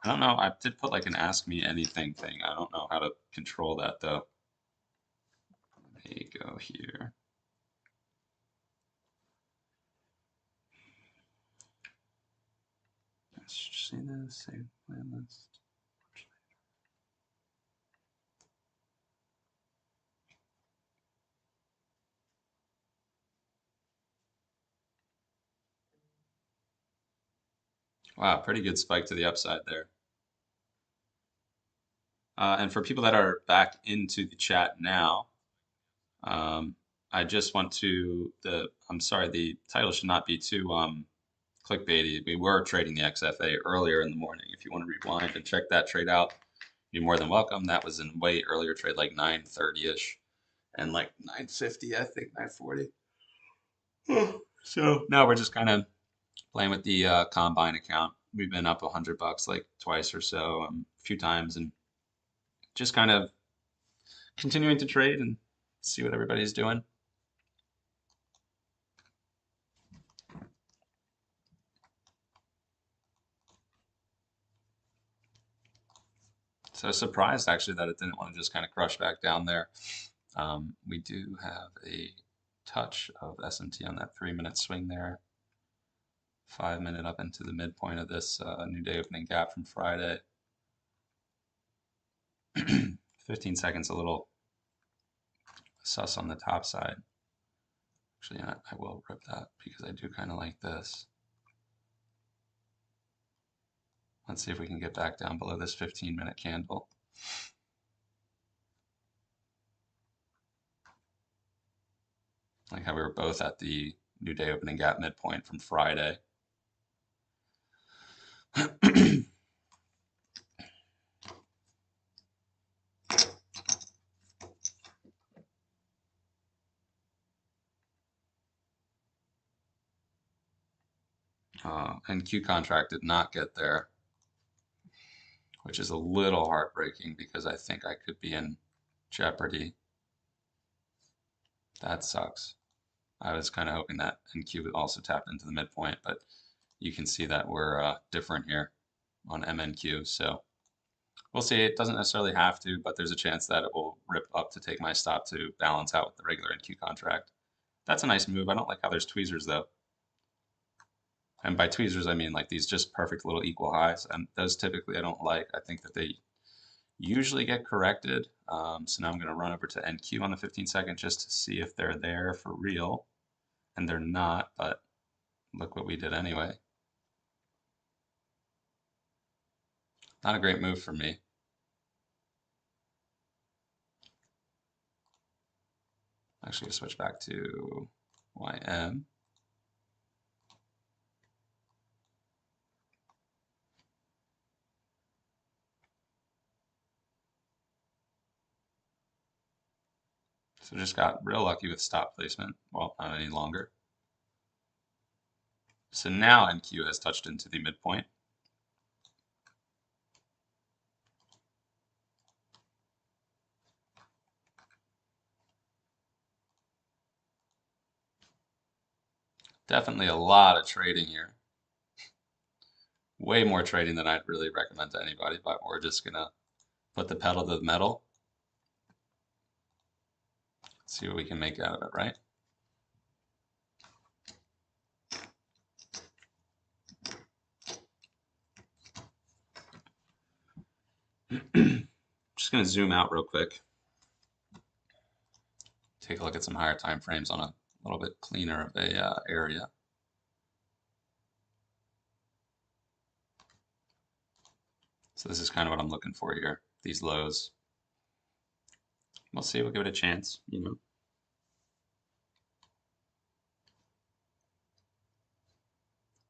I don't know. I did put like an ask me anything thing. I don't know how to control that though. Let me go here. Let's see this, save playlist. Wow, pretty good spike to the upside there. And for people that are back into the chat now, I just want to I'm sorry, the title should not be too clickbaity. We were trading the XFA earlier in the morning. If you want to rewind and check that trade out, you're more than welcome. That was in way earlier trade, like 9:30ish, and like 9:50, I think 9:40. So now we're just kind of playing with the Combine account. We've been up $100 like twice or so, a few times, and just kind of continuing to trade and see what everybody's doing. So surprised actually that it didn't want to just kind of crush back down there. We do have a touch of SMT on that 3-minute swing there. 5-minute up into the midpoint of this new day opening gap from Friday. 15 seconds a little sus on the top side. Actually, I will rip that because I do kind of like this. Let's see if we can get back down below this 15-minute candle. Like how we were both at the new day opening gap midpoint from Friday. NQ contract did not get there, which is a little heartbreaking because I think I could be in jeopardy. That sucks. I was kind of hoping that NQ would also tap into the midpoint, but you can see that we're different here on MNQ. So we'll see. It doesn't necessarily have to, but there's a chance that it will rip up to take my stop to balance out with the regular NQ contract. That's a nice move. I don't like how there's tweezers though. And by tweezers, I mean like these just perfect little equal highs. And those typically I don't like. I think that they usually get corrected. So now I'm going to run over to NQ on the 15-second just to see if they're there for real. And they're not, but look what we did anyway. Not a great move for me. Actually, switch back to YM. So just got real lucky with stop placement. Well, not any longer. So now NQ has touched into the midpoint. Definitely a lot of trading here. Way more trading than I'd really recommend to anybody, but we're just gonna put the pedal to the metal. See what we can make out of it, right? Just gonna zoom out real quick. Take a look at some higher time frames on a little bit cleaner of a area. So this is kind of what I'm looking for here, these lows. We'll see, we'll give it a chance, you know.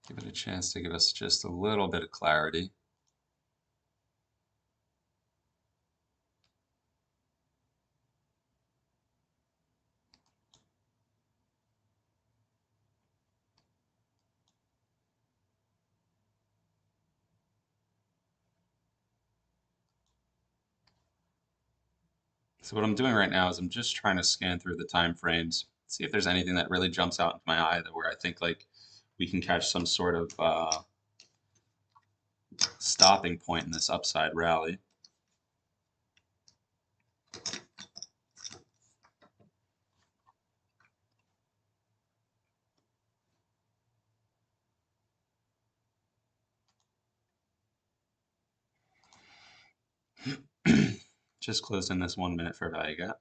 Give it a chance to give us just a little bit of clarity. So what I'm doing right now is I'm just trying to scan through the time frames, see if there's anything that really jumps out into my eye that where I think like we can catch some sort of stopping point in this upside rally. Just closed in this 1 minute fair value gap.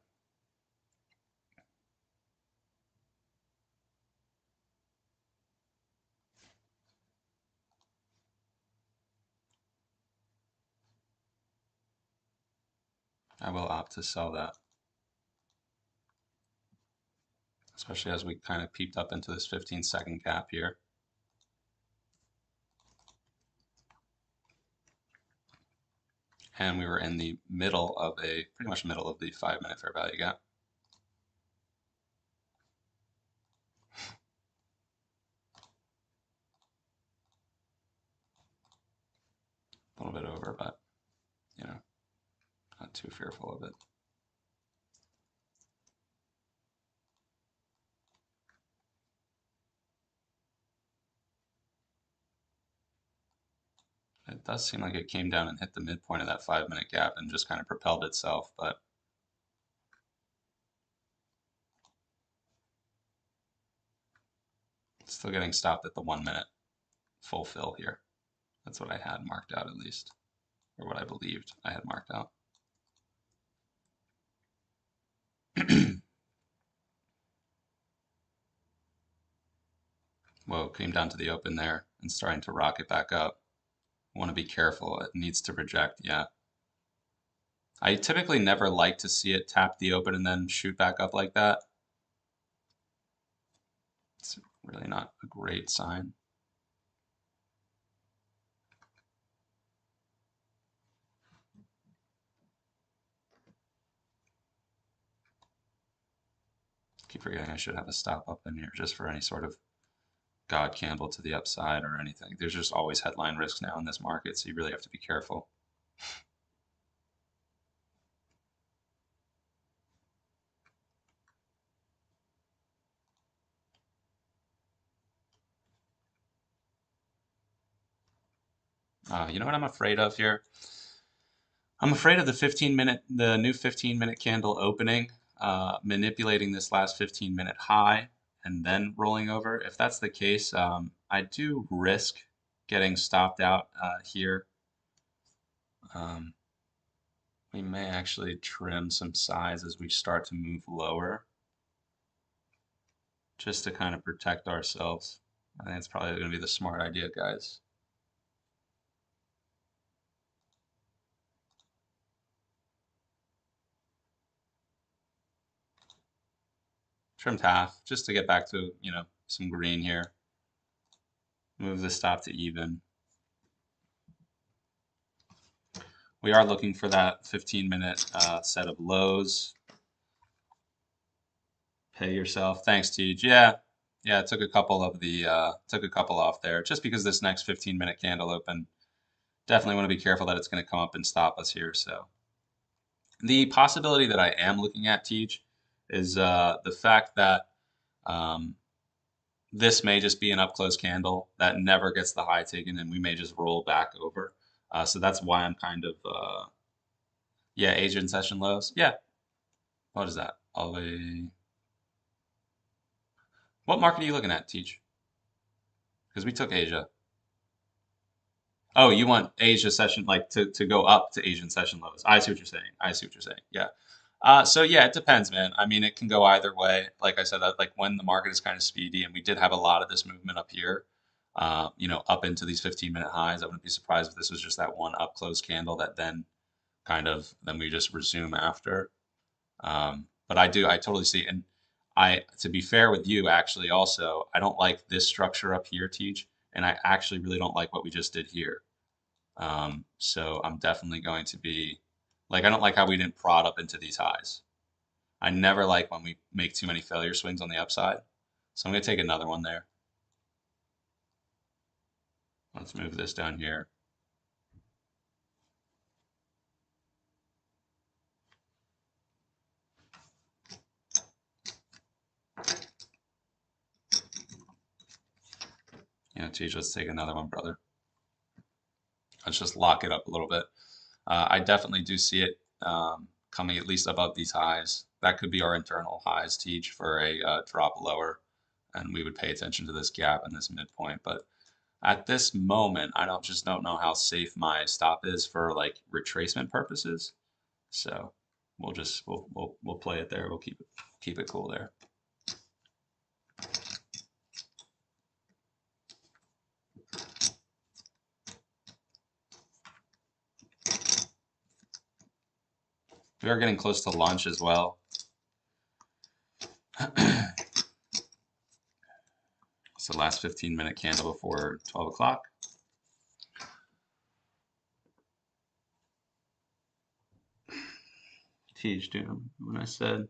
I will opt to sell that, especially as we kind of peeped up into this 15-second gap here. And we were in the middle of pretty much middle of the 5-minute fair value gap. A little bit over, but you know, not too fearful of it. It does seem like it came down and hit the midpoint of that 5-minute gap and just kind of propelled itself, but still getting stopped at the 1 minute full fill here. That's what I had marked out at least, or what I believed I had marked out. Whoa, came down to the open there and starting to rocket back up. Want to be careful, it needs to reject, yeah. I typically never like to see it tap the open and then shoot back up like that. It's really not a great sign. Keep forgetting I should have a stop up in here just for any sort of God candle to the upside or anything. There's just always headline risk now in this market, so you really have to be careful. You know what I'm afraid of here? I'm afraid of the new 15-minute candle opening, manipulating this last 15-minute high and then rolling over. If that's the case, I do risk getting stopped out here. We may actually trim some size as we start to move lower, just to kind of protect ourselves. I think it's probably going to be the smart idea, guys. Trimmed half just to get back to, you know, some green here. Move the stop to even. We are looking for that 15-minute set of lows. Pay yourself. Thanks, Tej. Yeah, Yeah, it took a couple of the took a couple off there just because this next 15-minute candle open. Definitely want to be careful that it's going to come up and stop us here. So the possibility that I am looking at, Teach, is the fact that um, this may just be an up close candle that never gets the high taken, and we may just roll back over. So that's why I'm kind of yeah, Asian session lows. Yeah, what is that? All the way. What market are you looking at, Teach? Because we took Asia. Oh, you want Asia session like to go up to Asian session lows. I see what you're saying. I see what you're saying. Yeah. So yeah, it depends, man. I mean, it can go either way. Like I said, like when the market is kind of speedy, and we did have a lot of this movement up here, you know, up into these 15-minute highs. I wouldn't be surprised if this was just that one up close candle that then then we just resume after. But I totally see. And to be fair with you, actually, also, I don't like this structure up here, Teach, and I actually really don't like what we just did here. So I'm definitely going to be like, I don't like how we didn't prod up into these highs. I never like when we make too many failure swings on the upside. So I'm going to take another one there. Let's move this down here. Yeah, geez, let's take another one, brother. Let's just lock it up a little bit. I definitely do see it coming at least above these highs. That could be our internal highs, Teach, for a drop lower. And we would pay attention to this gap and this midpoint. But at this moment, I just don't know how safe my stop is for like retracement purposes. So we'll play it there. We'll keep it cool there. We are getting close to lunch as well. It's the last 15-minute candle before 12 o'clock. Teach, dude, when I said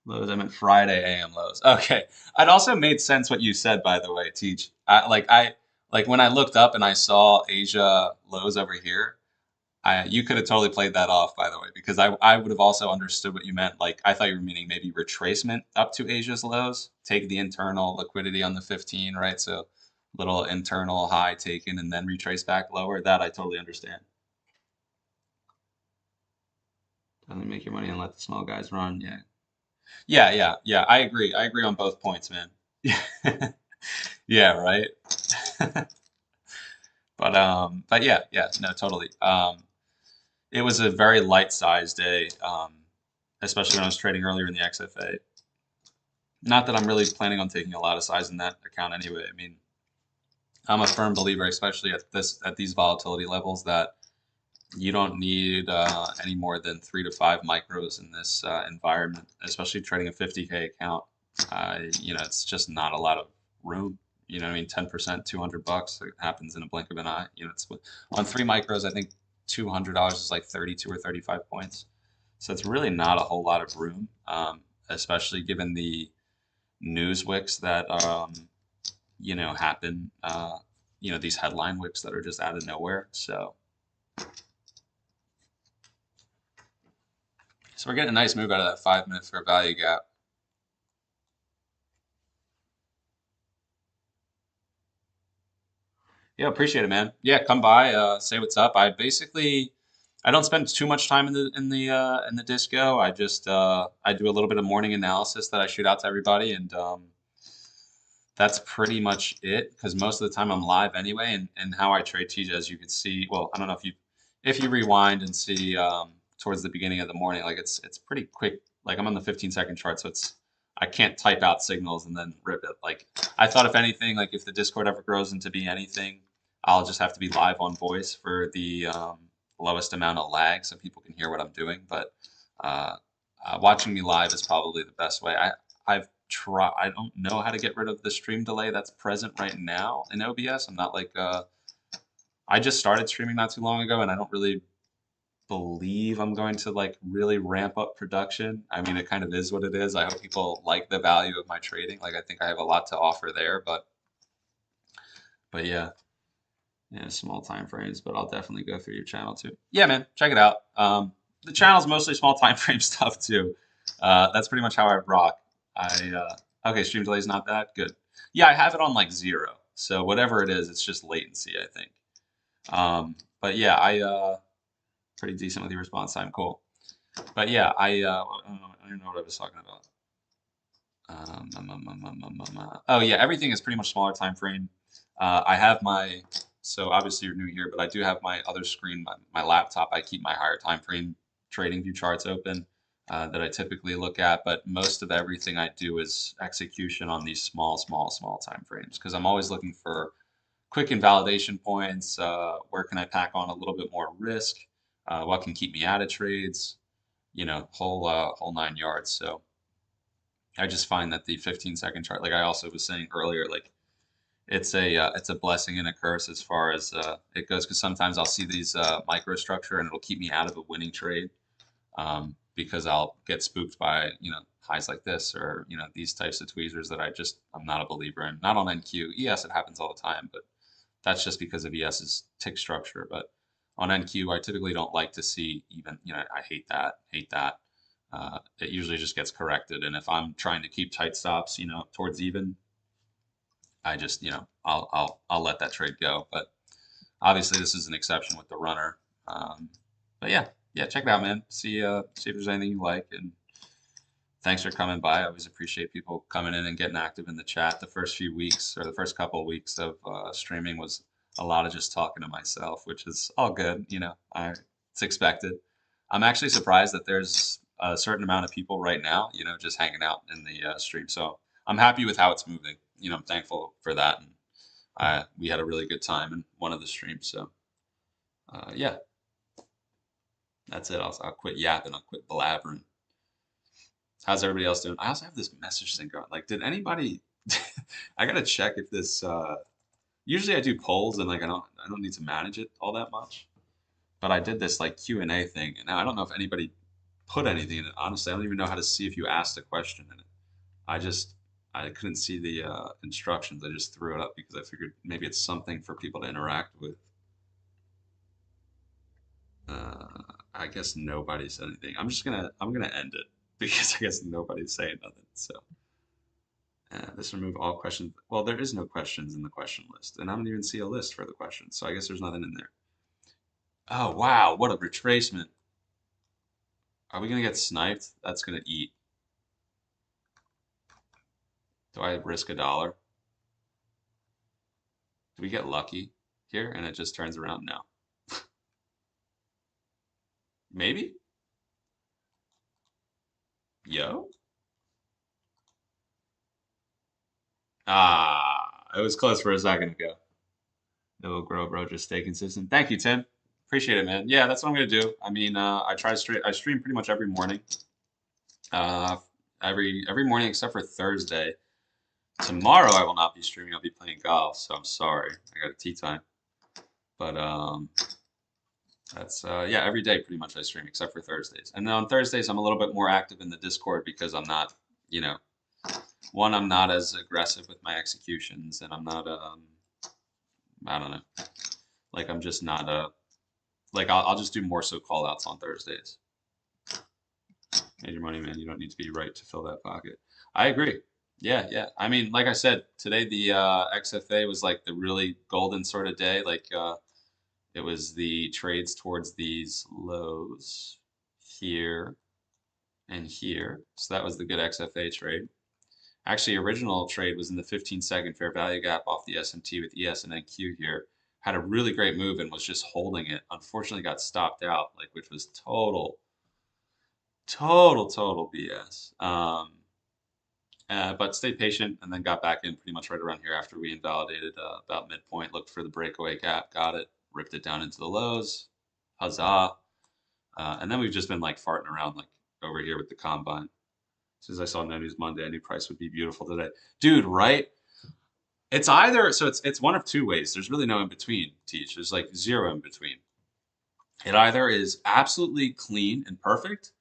lows, I meant Friday AM lows. Okay. It also made sense what you said, by the way, Teach. Like when I looked up and I saw Asia lows over here, you could have totally played that off, by the way, because I would have also understood what you meant. Like, I thought you were meaning maybe retracement up to Asia's lows, take the internal liquidity on the 15, right? So little internal high taken and then retrace back lower. That I totally understand. Doesn't make your money and let the small guys run. Yeah. Yeah. I agree. I agree on both points, man. Yeah, right. But yeah, no, totally. It was a very light size day, especially when I was trading earlier in the XFA. Not that I'm really planning on taking a lot of size in that account anyway. I mean, I'm a firm believer, especially at these volatility levels, that you don't need any more than 3 to 5 micros in this environment, especially trading a 50K account. You know, it's just not a lot of room. You know what I mean? 10%, $200. It happens in a blink of an eye. You know, it's on 3 micros, I think $200 is like 32 or 35 points. So it's really not a whole lot of room, especially given the news wicks that you know happen. You know, these headline wicks that are just out of nowhere. So we're getting a nice move out of that 5 minute fair value gap. Yeah, appreciate it, man. Yeah, come by, say what's up. I don't spend too much time in the disco. I do a little bit of morning analysis that I shoot out to everybody, and that's pretty much it. Because most of the time I'm live anyway, and how I trade TJ, as you can see. Well, I don't know if you rewind and see towards the beginning of the morning, like it's pretty quick. Like I'm on the 15-second chart, so I can't type out signals and then rip it. Like I thought, if anything, like if the Discord ever grows into be anything, I'll just have to be live on voice for the lowest amount of lag so people can hear what I'm doing. But uh, watching me live is probably the best way. I don't know how to get rid of the stream delay that's present right now in OBS. I'm not like I just started streaming not too long ago, and I don't really believe I'm going to like really ramp up production. I mean, it kind of is what it is. I hope people like the value of my trading. Like I think I have a lot to offer there, but yeah, yeah, small time frames. But I'll definitely go through your channel too. Yeah, man, check it out. The channel's mostly small time frame stuff too. That's pretty much how I rock. Okay, stream delay is not that good. Yeah, I have it on like 0. So whatever it is, it's just latency, I think. But yeah, pretty decent with your response time. Cool. But yeah, I don't know what I was talking about. Oh yeah, everything is pretty much smaller time frame. I have my, so obviously you're new here, but I do have my other screen, my laptop. I keep my higher time frame trading view charts open that I typically look at, but most of everything I do is execution on these small time frames because I'm always looking for quick invalidation points. Where can I pack on a little bit more risk? What can keep me out of trades? You know, whole 9 yards. So I just find that the 15-second chart, like I also was saying earlier, like it's a blessing and a curse as far as it goes. Because sometimes I'll see these microstructure and it'll keep me out of a winning trade because I'll get spooked by highs like this or these types of tweezers that I'm not a believer in. Not on NQ. ES it happens all the time, but that's just because of ES's tick structure. But on NQ, I typically don't like to see even, I hate that. It usually just gets corrected. And if I'm trying to keep tight stops, towards even, I just, I'll let that trade go. But obviously this is an exception with the runner. But yeah, check it out, man. See if there's anything you like. And thanks for coming by. I always appreciate people coming in and getting active in the chat. The first few weeks or the first couple of weeks of streaming was a lot of just talking to myself, which is all good. It's expected. I'm actually surprised that there's a certain amount of people right now, just hanging out in the stream. So I'm happy with how it's moving. I'm thankful for that. And we had a really good time in one of the streams. So yeah, that's it. I'll quit yapping. I'll quit blabbering. How's everybody else doing? I also have this message thing going. Like, did anybody? I gotta check if this. Usually I do polls and like I don't need to manage it all that much. But I did this like Q&A thing, and now I don't know if anybody put anything in it. Honestly, I don't even know how to see if you asked a question in it. I couldn't see the instructions. I just threw it up because I figured maybe it's something for people to interact with. I guess nobody said anything. I'm gonna end it because I guess nobody's saying nothing. So this remove all questions. Well, there is no questions in the question list, and I don't even see a list for the questions. So I guess there's nothing in there. Oh wow, what a retracement! Are we gonna get sniped? That's gonna eat. Do I risk $1? Do we get lucky here and it just turns around? No. Maybe? Yo? It was close for a second ago. It will grow, bro. Just stay consistent. Thank you, Tim. Appreciate it, man. Yeah, that's what I'm gonna do. I mean, I stream pretty much every morning. Every morning except for Thursday. Tomorrow I will not be streaming. I'll be playing golf, so I'm sorry. I got a tea time. But that's yeah, every day pretty much I stream except for Thursdays. And then on Thursdays I'm a little bit more active in the Discord because I'm not, one, I'm not as aggressive with my executions, and I'm not I don't know. Like I'm just not like I'll just do more so call outs on Thursdays. Major money, man. You don't need to be right to fill that pocket. I agree. Yeah. I mean, like I said, today the XFA was like the really golden sort of day. Like it was the trades towards these lows here and here. So that was the good XFA trade. Actually, original trade was in the 15-second fair value gap off the S&T with ES and NQ here. Had a really great move and was just holding it. Unfortunately, got stopped out, like which was total BS. But stayed patient and then got back in pretty much right around here after we invalidated about midpoint. Looked for the breakaway gap, got it, ripped it down into the lows. Huzzah! And then we've just been like farting around like over here with the combine. As soon as I saw No News Monday, I knew price would be beautiful today, dude. Right? It's either so it's one of two ways. There's really no in between. Teach. There's like zero in between. It either is absolutely clean and perfect,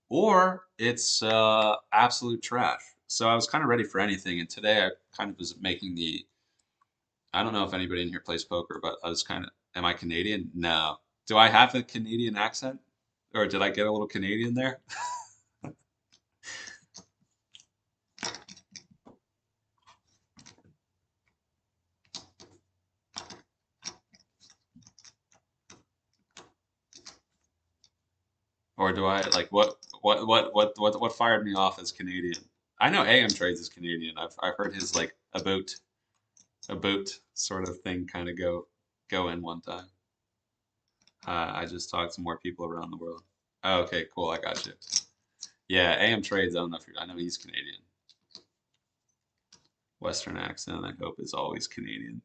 or it's absolute trash. So I was kind of ready for anything, and today I kind of was making the. I don't know if anybody in here plays poker, but I was kind of. Am I Canadian? No. Do I have a Canadian accent, or did I get a little Canadian there? Or do I like what fired me off as Canadian? I know AM Trades is Canadian. I've heard his like about sort of thing kind of go in one time. I just talked to more people around the world. Oh, okay, cool. I got you. Yeah, AM Trades. I don't know if I know he's Canadian. Western accent, I hope, is always Canadian.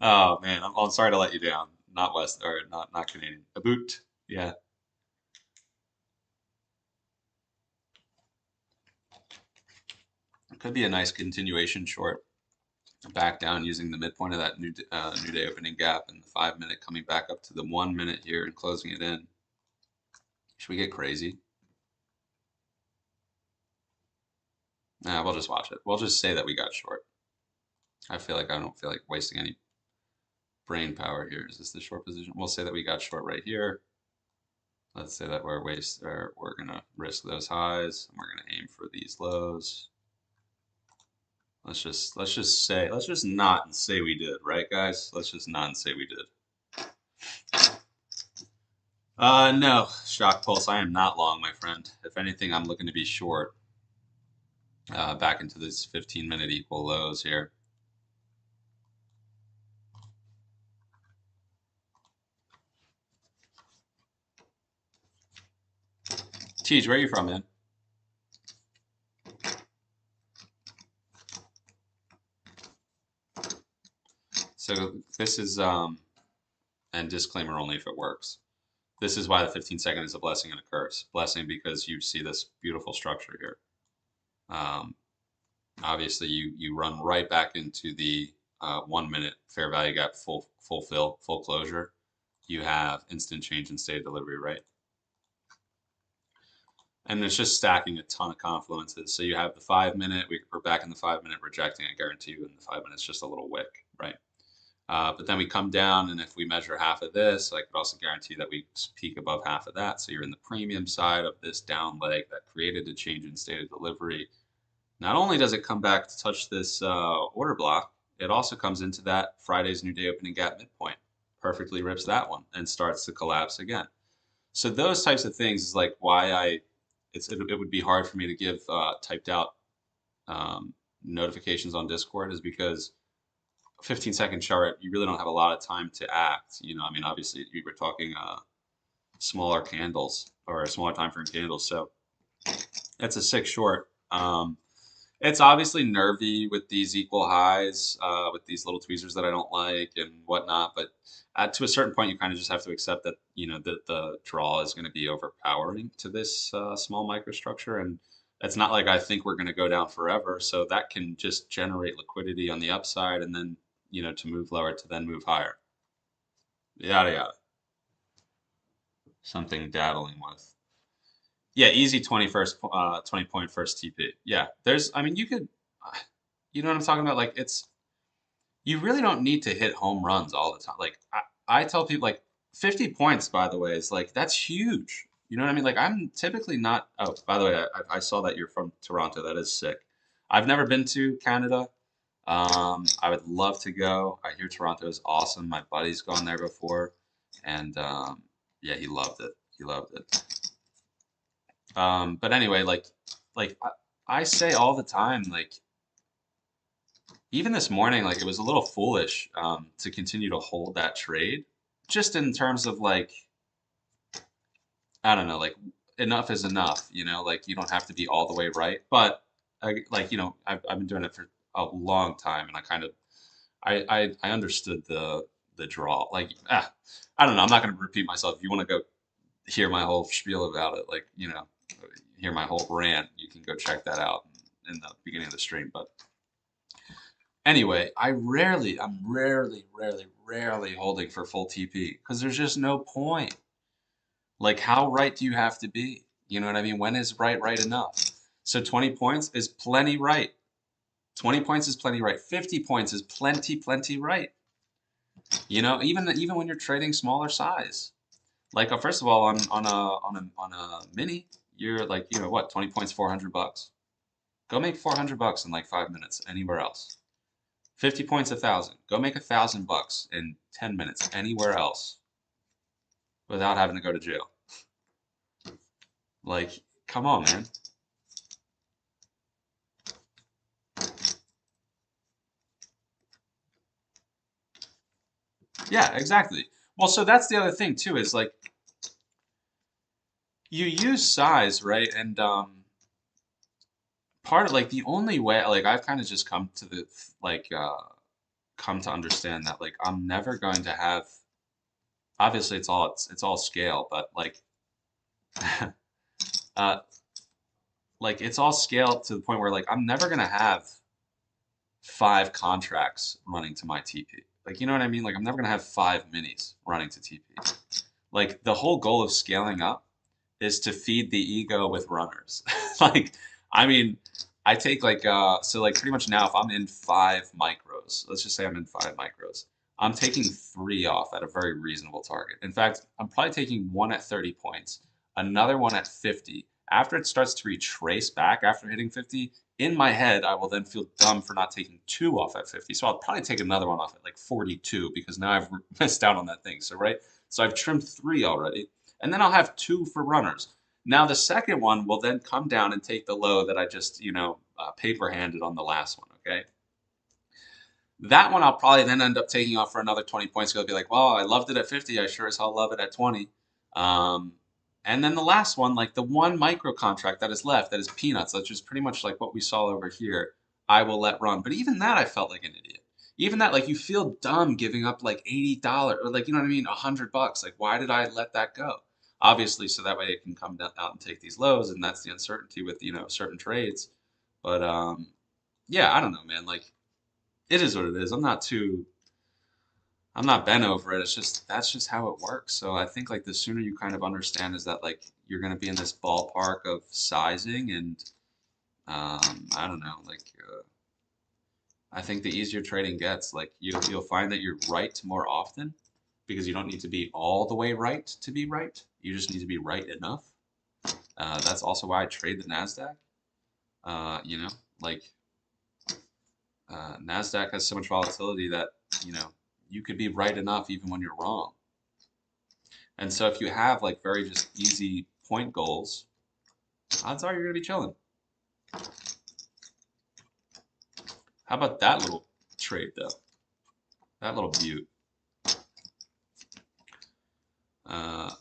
Oh man, I'm sorry to let you down. Not West or not Canadian. A boot. Yeah. It could be a nice continuation short. Back down using the midpoint of that new day opening gap and the 5 minute coming back up to the 1 minute here and closing it in. Should we get crazy? Nah, we'll just watch it. We'll just say that we got short. I don't feel like wasting any brain power here. Is this the short position? We'll say that we got short right here. Let's say that we're gonna risk those highs and we're gonna aim for these lows. Let's just not say we did, right guys? Let's just not say we did. No, shock pulse. I am not long, my friend. If anything, I'm looking to be short. Back into this 15-minute equal lows here. Teej, where are you from, man? So this is and disclaimer only if it works. This is why the 15-second is a blessing and a curse. Blessing because you see this beautiful structure here. Obviously, you run right back into the 1 minute fair value gap full fill, full closure. You have instant change in state of delivery, right? And it's just stacking a ton of confluences. So you have the 5 minute, we're back in the 5 minute rejecting, I guarantee you, in the 5 minutes, just a little wick, right? But then we come down, and if we measure half of this, I could also guarantee that we peak above half of that. So you're in the premium side of this down leg that created a change in state of delivery. Not only does it come back to touch this order block, it also comes into that Friday's new day opening gap midpoint. Perfectly rips that one and starts to collapse again. So those types of things is like why it would be hard for me to give typed out notifications on Discord, is because 15-second chart, you really don't have a lot of time to act. I mean, obviously we were talking smaller candles or a smaller time frame candles. So it's a 6 short. It's obviously nervy with these equal highs, with these little tweezers that I don't like and whatnot. But to a certain point, you kind of just have to accept that the draw is going to be overpowering to this small microstructure, and it's not like I think we're going to go down forever. So that can just generate liquidity on the upside, and then to move lower to then move higher. Yada yada. Something daddling with. Yeah, easy 20 point first TP. Yeah, I mean, you know what I'm talking about? Like, you really don't need to hit home runs all the time. Like, I tell people, like, 50 points, by the way, is like, that's huge. You know what I mean? Like, I'm typically not, oh, by the way, I saw that you're from Toronto. That is sick. I've never been to Canada. I would love to go. I hear Toronto is awesome. My buddy's gone there before, and yeah, he loved it. He loved it. But anyway, like I say all the time, like even this morning, like it was a little foolish to continue to hold that trade, just in terms of like I don't know, like enough is enough, like you don't have to be all the way right. But I've been doing it for a long time, and I kind of I understood the draw. Like I don't know, I'm not going to repeat myself. If you want to go hear my whole spiel about it, like hear my whole rant, you can go check that out in the beginning of the stream. But Anyway, I'm rarely holding for full TP because there's just no point. Like, how right do you have to be? You know what I mean? When is right enough? So 20 points is plenty right. 20 points is plenty right. 50 points is plenty right. You know, even when you're trading smaller size. Like, first of all, on a mini, you're like, you know what, 20 points, $400. Go make $400 in like 5 minutes anywhere else. 50 points, 1,000. Go make $1,000 in 10 minutes anywhere else without having to go to jail. Like, come on, man. Yeah, exactly. Well, so that's the other thing too, is like you use size, right? And part of like the only way, like I've kind of just come to the like come to understand that like I'm never going to have, obviously it's all scale, but uh like it's all scale to the point where like I'm never gonna have 5 contracts running to my TP. Like, you know what I mean? Like, I'm never gonna have 5 minis running to TP. Like, the whole goal of scaling up is to feed the ego with runners. Like, I mean, I take like so like pretty much now if I'm in 5 micros, let's just say I'm in 5 micros, I'm taking 3 off at a very reasonable target. In fact, I'm probably taking one at 30 points, another one at 50. After it starts to retrace back after hitting 50, in my head, I will then feel dumb for not taking 2 off at 50. So I'll probably take another one off at like 42 because now I've missed out on that thing. So, right? So I've trimmed 3 already. And then I'll have 2 for runners. Now the second one will then come down and take the low that I just, paper handed on the last one, okay? That one I'll probably then end up taking off for another 20 points. Because I'll be like, well, I loved it at 50. I sure as hell love it at 20. Um, and then the last one, like the one micro contract that is left, that is peanuts, which is pretty much like what we saw over here, I will let run. But even that, I felt like an idiot. Even that, like you feel dumb giving up like $80 or like, you know what I mean, $100. Like, why did I let that go? Obviously, so that way it can come out and take these lows, and that's the uncertainty with, certain trades. But yeah, I don't know, man. Like, it is what it is. I'm not bent over it. It's just that's just how it works. So I think like the sooner you kind of understand is that like you're gonna be in this ballpark of sizing and I don't know, like I think the easier trading gets, like you'll find that you're right more often because you don't need to be all the way right to be right. You just need to be right enough. That's also why I trade the Nasdaq. You know, like Nasdaq has so much volatility that you could be right enough even when you're wrong. And so if you have like very just easy point goals, odds are you're gonna be chilling. How about that little trade though? That little beaut.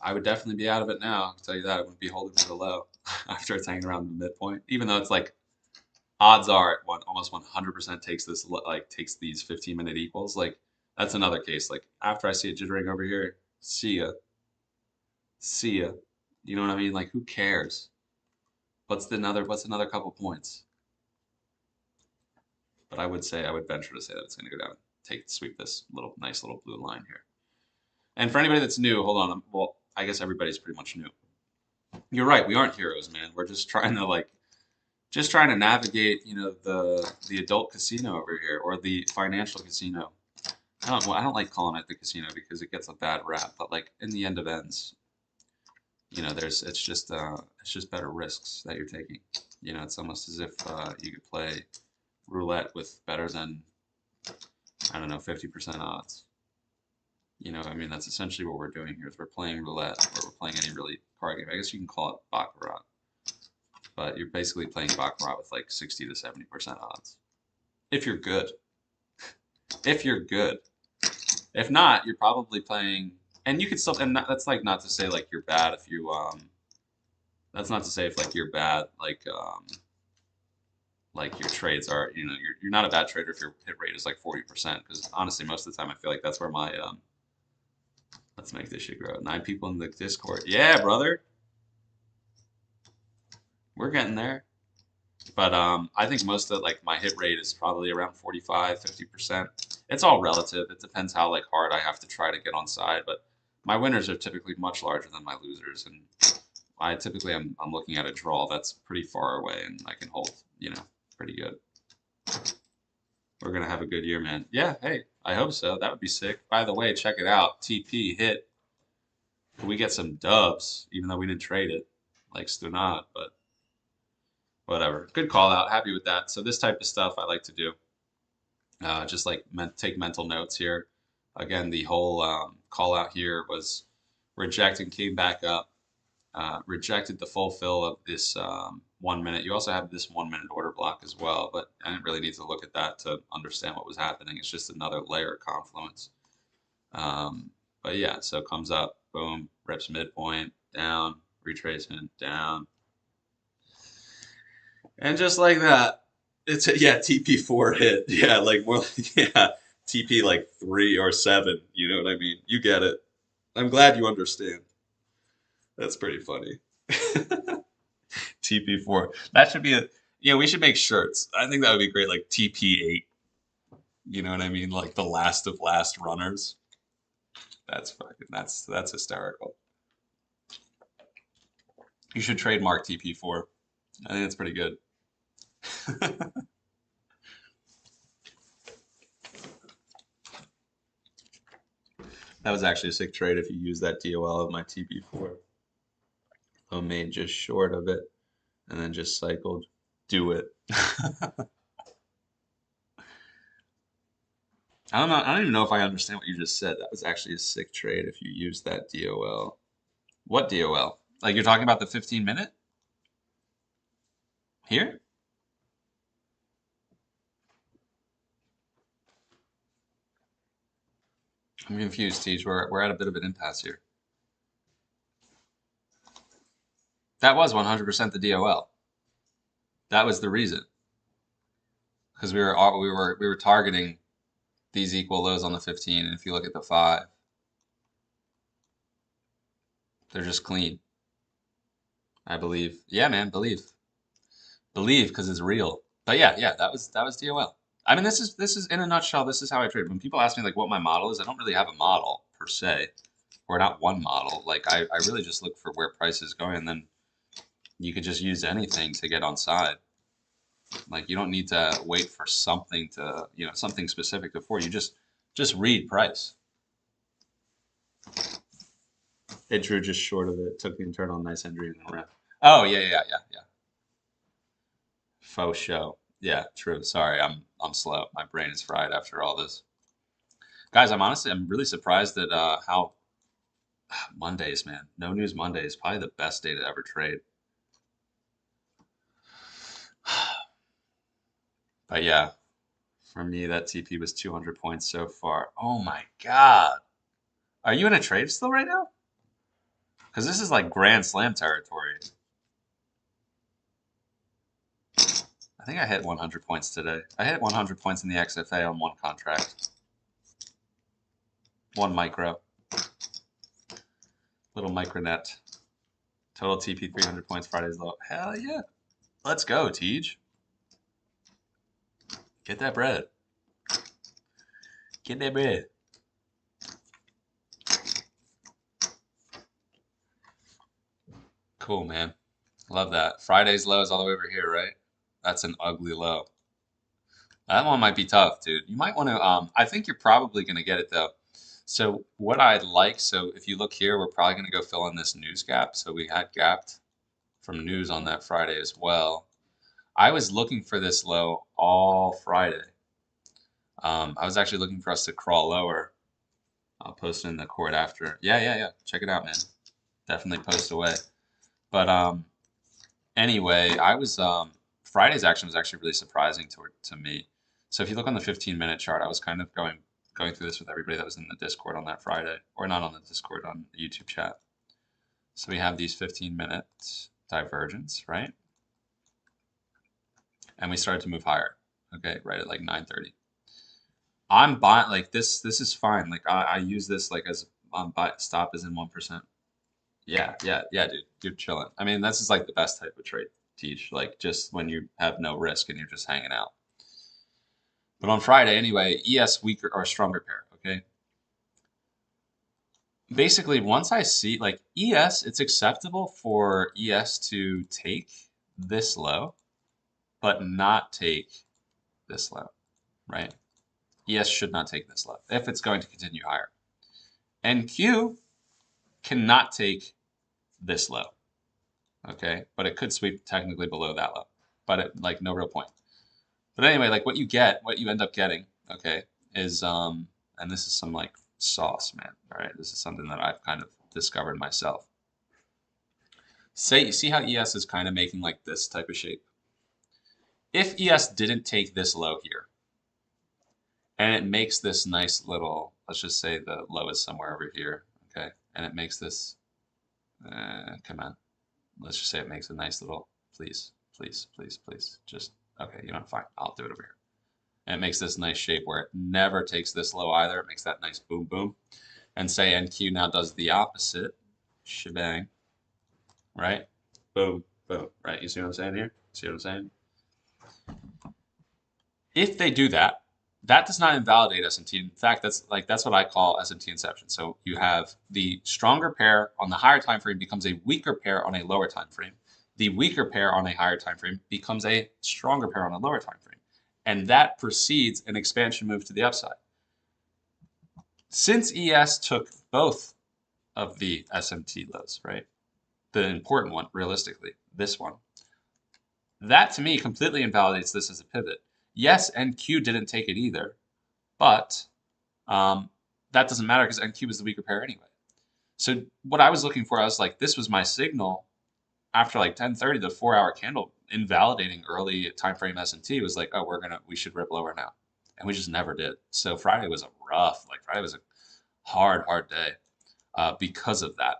I would definitely be out of it now. I'll tell you that. I wouldn't be holding for the low after it's hanging around the midpoint. Even though it's like odds are almost 100% takes these 15-minute equals. Like that's another case. Like after I see it jittering over here, see ya, see ya. You know what I mean? Like who cares? What's another couple points? But I would venture to say that it's going to go down, sweep this nice little blue line here. And for anybody that's new, hold on. Well, I guess everybody's pretty much new. You're right. We aren't heroes, man. We're just trying to navigate, the adult casino over here or the financial casino. I don't like calling it the casino because it gets a bad rap. But like in the end of ends, it's just better risks that you're taking. It's almost as if you could play roulette with better than, I don't know, 50% odds. I mean, that's essentially what we're doing here is we're playing roulette or we're playing any really card game. I guess you can call it baccarat, but you're basically playing baccarat with like 60 to 70% odds. If you're good. If you're good. If not, you're probably playing, and you could still, and that's like not to say like you're bad if you, that's not to say if like you're bad, like your trades are, you're not a bad trader if your hit rate is like 40%, because honestly, most of the time I feel like that's where my, let's make this shit grow. 9 people in the Discord. Yeah, brother. We're getting there. But I think most of like my hit rate is probably around 45, 50%. It's all relative. It depends how like hard I have to try to get on side, but my winners are typically much larger than my losers, and I typically I'm looking at a draw that's pretty far away, and I can hold, pretty good. We're gonna have a good year, man. Yeah, hey, I hope so. That would be sick. By the way, check it out. TP hit. We get some dubs, even though we didn't trade it, like Stunad, but whatever. Good call out. Happy with that. So this type of stuff I like to do. Just like take mental notes here. Again, the whole call out here was reject and came back up. Rejected the full fill of this 1 minute. You also have this 1 minute order block as well, but I didn't really need to look at that to understand what was happening. It's just another layer of confluence. But yeah, so it comes up, boom, rips midpoint, down, retracement, down. And just like that, it's a, yeah, TP4 hit. Yeah, like more like, yeah, TP like 3 or 7. You know what I mean? You get it. I'm glad you understand. That's pretty funny. TP4. That should be we should make shirts. I think that would be great, like TP8. You know what I mean? Like the last of last runners. That's hysterical. You should trademark TP4. I think that's pretty good. That was actually a sick trade if you use that DOL of my TP4. I made just short of it and then just cycled. Do it. I don't know. I don't even know if I understand what you just said. That was actually a sick trade if you use that DOL. What DOL? Like you're talking about the 15-minute? Here? I'm confused, Teach. We're at a bit of an impasse here. That was 100% the DOL. That was the reason. Because we were targeting these equal lows on the 15, and if you look at the 5, they're just clean. I believe. Yeah, man, believe. Believe because it's real. But yeah, that was DOL. I mean, this is in a nutshell. This is how I trade. When people ask me like what my model is, I don't really have a model per se, or not one model. Like I really just look for where price is going, and then you could just use anything to get on side. Like you don't need to wait for something to something specific before you just read price. It drew just short of it. Took the internal nice entry in the rep. Oh yeah. Faux show. Yeah, true. Sorry, I'm slow. My brain is fried after all this. Guys, I'm really surprised at how Mondays, man. No News Monday is probably the best day to ever trade. But yeah, for me, that TP was 200 points so far. Oh my God. Are you in a trade still right now? Because this is like Grand Slam territory. I think I hit 100 points today. I hit 100 points in the XFA on one contract. One micro. Little micronet. Total TP 300 points, Friday's low. Hell yeah. Let's go, Tej. Get that bread. Get that bread. Cool, man. Love that. Friday's low is all the way over here, right? That's an ugly low. That one might be tough, dude. You might want to, I think you're probably going to get it though. So what I'd like, so if you look here, we're probably going to go fill in this news gap. So we had gapped from news on that Friday as well. I was looking for this low all Friday. I was actually looking for us to crawl lower. I'll post it in the court after. Yeah. Check it out, man. Definitely post away. But anyway, I was Friday's action was actually really surprising to me. So if you look on the 15-minute chart, I was kind of going through this with everybody that was in the Discord on that Friday, or not on the Discord, on the YouTube chat. So we have these 15-minute divergence, right? And we started to move higher. Okay, right at like 9:30. I'm buying like this is fine. Like I use this like as stop is in 1%. Yeah, dude. You're chilling. I mean, this is like the best type of trade. teach, like just when you have no risk and you're just hanging out. But on Friday, anyway, ES weaker or stronger pair, okay? Basically, once I see, like ES, it's acceptable for ES to take this low, but not take this low, right? ES should not take this low if it's going to continue higher. And Q cannot take this low, okay? But it could sweep technically below that low, but it, like no real point. But anyway, like what you end up getting, okay, is and this is some like sauce, man. All right, this is something that I've kind of discovered myself. Say, you see how ES is kind of making like this type of shape? If ES didn't take this low here, and it makes this nice little, let's just say the low is somewhere over here, okay, and it makes this, come on, let's just say it makes a nice little, please, please, please, please, just, okay, you know, fine, I'll do it over here. And it makes this nice shape where it never takes this low either. It makes that nice boom boom. And say NQ now does the opposite, shebang, right? Boom, boom, right? You see what I'm saying here? See what I'm saying? If they do that, that does not invalidate SMT. In fact, that's what I call SMT inception. So you have the stronger pair on the higher time frame becomes a weaker pair on a lower time frame. The weaker pair on a higher time frame becomes a stronger pair on a lower time frame. And that precedes an expansion move to the upside. Since ES took both of the SMT lows, right? The important one, realistically, this one. That to me completely invalidates this as a pivot. Yes, NQ didn't take it either, but that doesn't matter because NQ was the weaker pair anyway. So what I was looking for, I was like, this was my signal after like 10:30, the 4-hour candle invalidating early time frame S&T was like, oh, we should rip lower now, and we just never did. So Friday was Friday was a hard day because of that.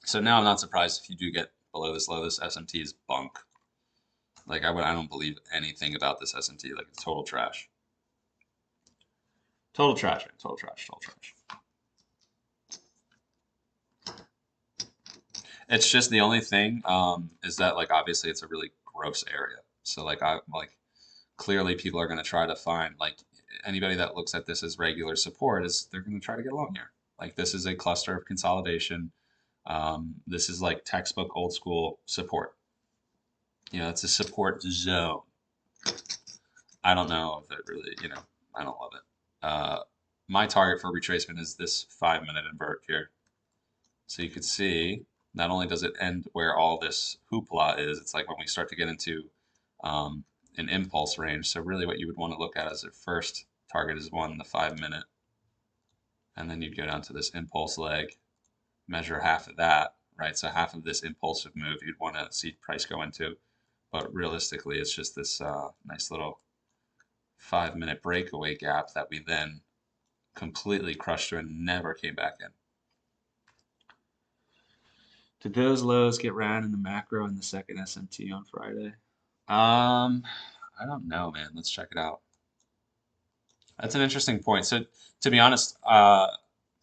So now I'm not surprised if you do get below this low. This S&T is bunk. Like I don't believe anything about this S&T. Like it's total trash. Total trash, man. Total trash. Total trash. It's just the only thing is that like obviously it's a really gross area. So like clearly people are going to try to find like anybody that looks at this as regular support they're going to try to get along here. Like this is a cluster of consolidation. This is like textbook old school support. You know, it's a support zone. I don't know if it really, you know, I don't love it. My target for retracement is this 5-minute invert here. So you can see not only does it end where all this hoopla is, it's like when we start to get into an impulse range. So really what you would want to look at as your first target is the 5-minute. And then you'd go down to this impulse leg, measure half of that, right? So half of this impulsive move you'd want to see price go into. But realistically, it's just this nice little 5-minute breakaway gap that we then completely crushed through and never came back in. Did those lows get ran in the macro in the second SMT on Friday? I don't know, man. Let's check it out. That's an interesting point. So to be honest, to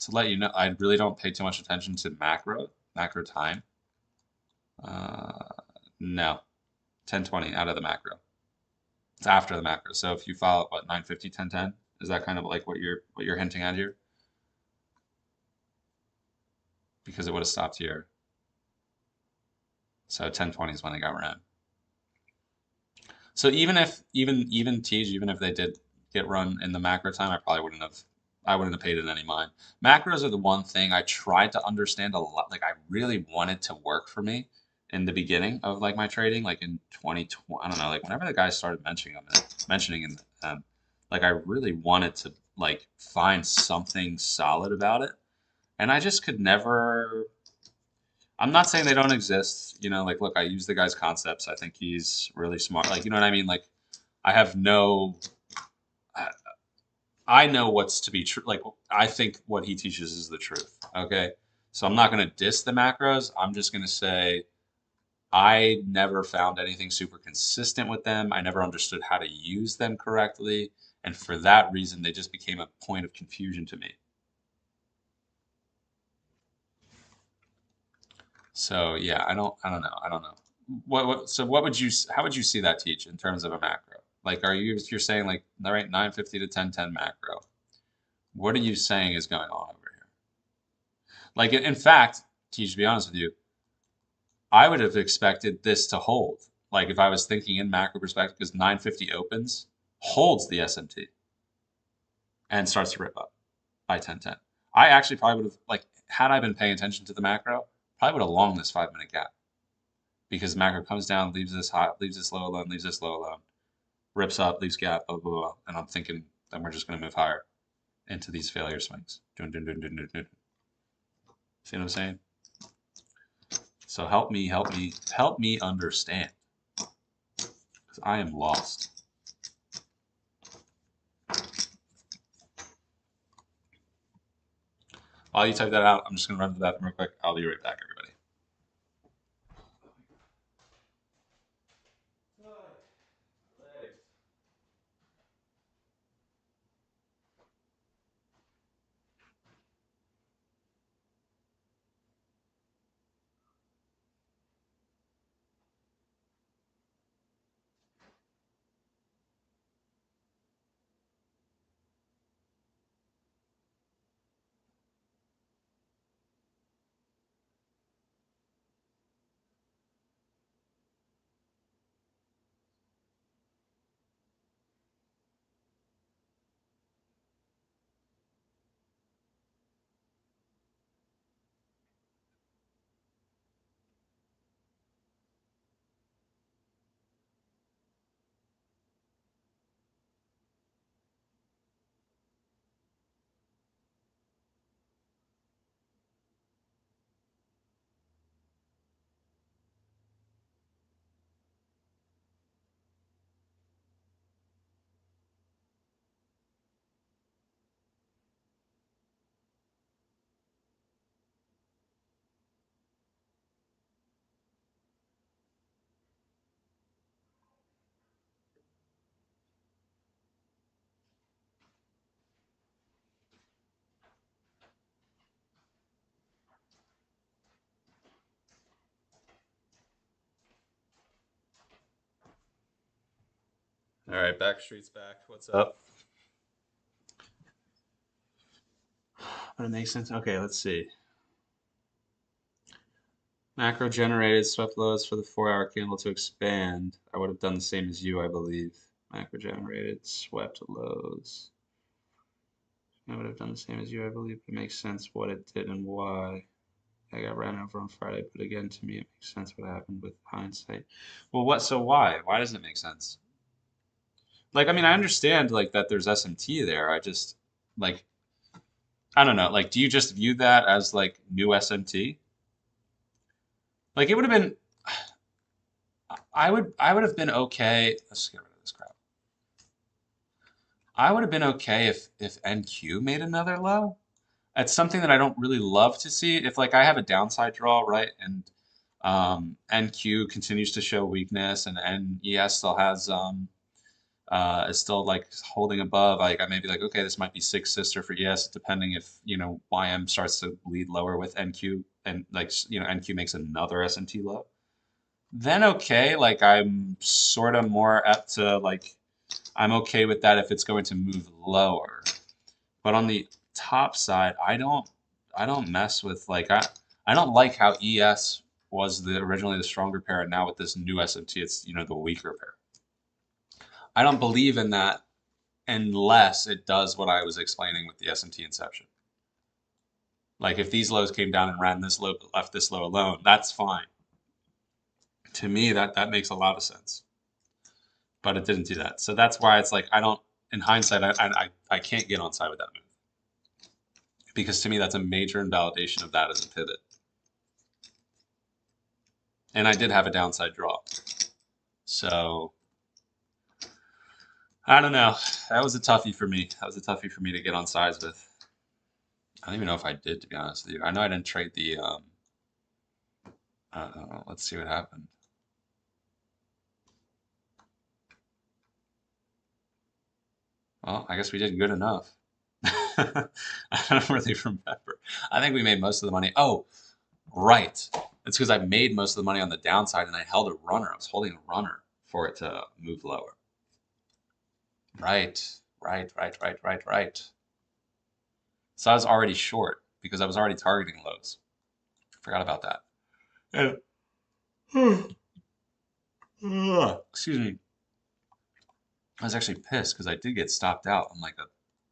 let you know, I really don't pay too much attention to macro time. No, 10:20 out of the macro. It's after the macro. So if you follow what 9:50, 10:10, is that kind of like what you're hinting at here? Because it would have stopped here. So 10:20 is when they got ran. So even if they did get run in the macro time, I wouldn't have paid it any mind. Macros are the one thing I tried to understand a lot. Like I really wanted to work for me in the beginning of like my trading, like in 2020. I don't know, like whenever the guys started mentioning them, like I really wanted to like find something solid about it, and I just could never. I'm not saying they don't exist, you know, like look, I use the guy's concepts. I think he's really smart. Like, you know what I mean? Like I have no I know what's to be true. Like I think what he teaches is the truth. Okay. So I'm not going to diss the macros. I'm just going to say I never found anything super consistent with them. I never understood how to use them correctly. And for that reason, they just became a point of confusion to me. So yeah, I don't know. so what would you, how would you see that teach in terms of a macro? Like, you're saying like, all right, 950 to 1010 macro. What are you saying is going on over here? Like, in fact, to be honest with you, I would have expected this to hold. Like, if I was thinking in macro perspective, because 950 opens, holds the SMT and starts to rip up by 1010. I actually probably would have, like, had I been paying attention to the macro, probably would have longed this 5-minute gap, because macro comes down, leaves this high, leaves this low alone, leaves this low alone, rips up, leaves gap, blah, blah, blah. And I'm thinking then we're just going to move higher into these failure swings. Dun, dun, dun, dun, dun, dun. See what I'm saying? So help me understand, because I am lost. While you type that out, I'm just going to run to the bathroom real quick. I'll be right back, everybody. All right, Backstreet's back. What's up? Would it make sense? Okay, let's see. Macro generated swept lows for the 4-hour candle to expand. I would have done the same as you, I believe. Macro generated swept lows. I would have done the same as you, I believe. It makes sense what it did and why. I got ran over on Friday, but again, to me, it makes sense what happened with hindsight. Well, what? So why? Why does it make sense? Like, I mean, I understand like that there's SMT there. I just like, I don't know. Like, do you just view that as like new SMT? Like, it would have been. I would have been okay. Let's get rid of this crap. I would have been okay if NQ made another low. It's something that I don't really love to see. If like I have a downside draw, right, and NQ continues to show weakness, and NES still has is still like holding above. Like I may be like, okay, this might be six sister for ES, depending if YM starts to lead lower with NQ, and like NQ makes another SMT low. Then okay, like I'm sort of more apt to like I'm okay with that if it's going to move lower. But on the top side, I don't mess with like I don't like how ES was originally the stronger pair, and now with this new SMT it's the weaker pair. I don't believe in that unless it does what I was explaining with the SMT inception. Like if these lows came down and ran this low but left this low alone, that's fine. To me that makes a lot of sense. But it didn't do that. So that's why it's like I don't, in hindsight, I can't get on side with that move. Because to me that's a major invalidation of that as a pivot. And I did have a downside draw. So I don't know. That was a toughie for me. That was a toughie for me to get on sides with. I don't even know if I did, to be honest with you. I know I didn't trade the let's see what happened. Well, I guess we did good enough. I don't really remember. I think we made most of the money. Oh, right. It's because I made most of the money on the downside and I held a runner. I was holding a runner for it to move lower. Right. So I was already short because I was already targeting lows. Forgot about that. And excuse me. I was actually pissed because I did get stopped out on like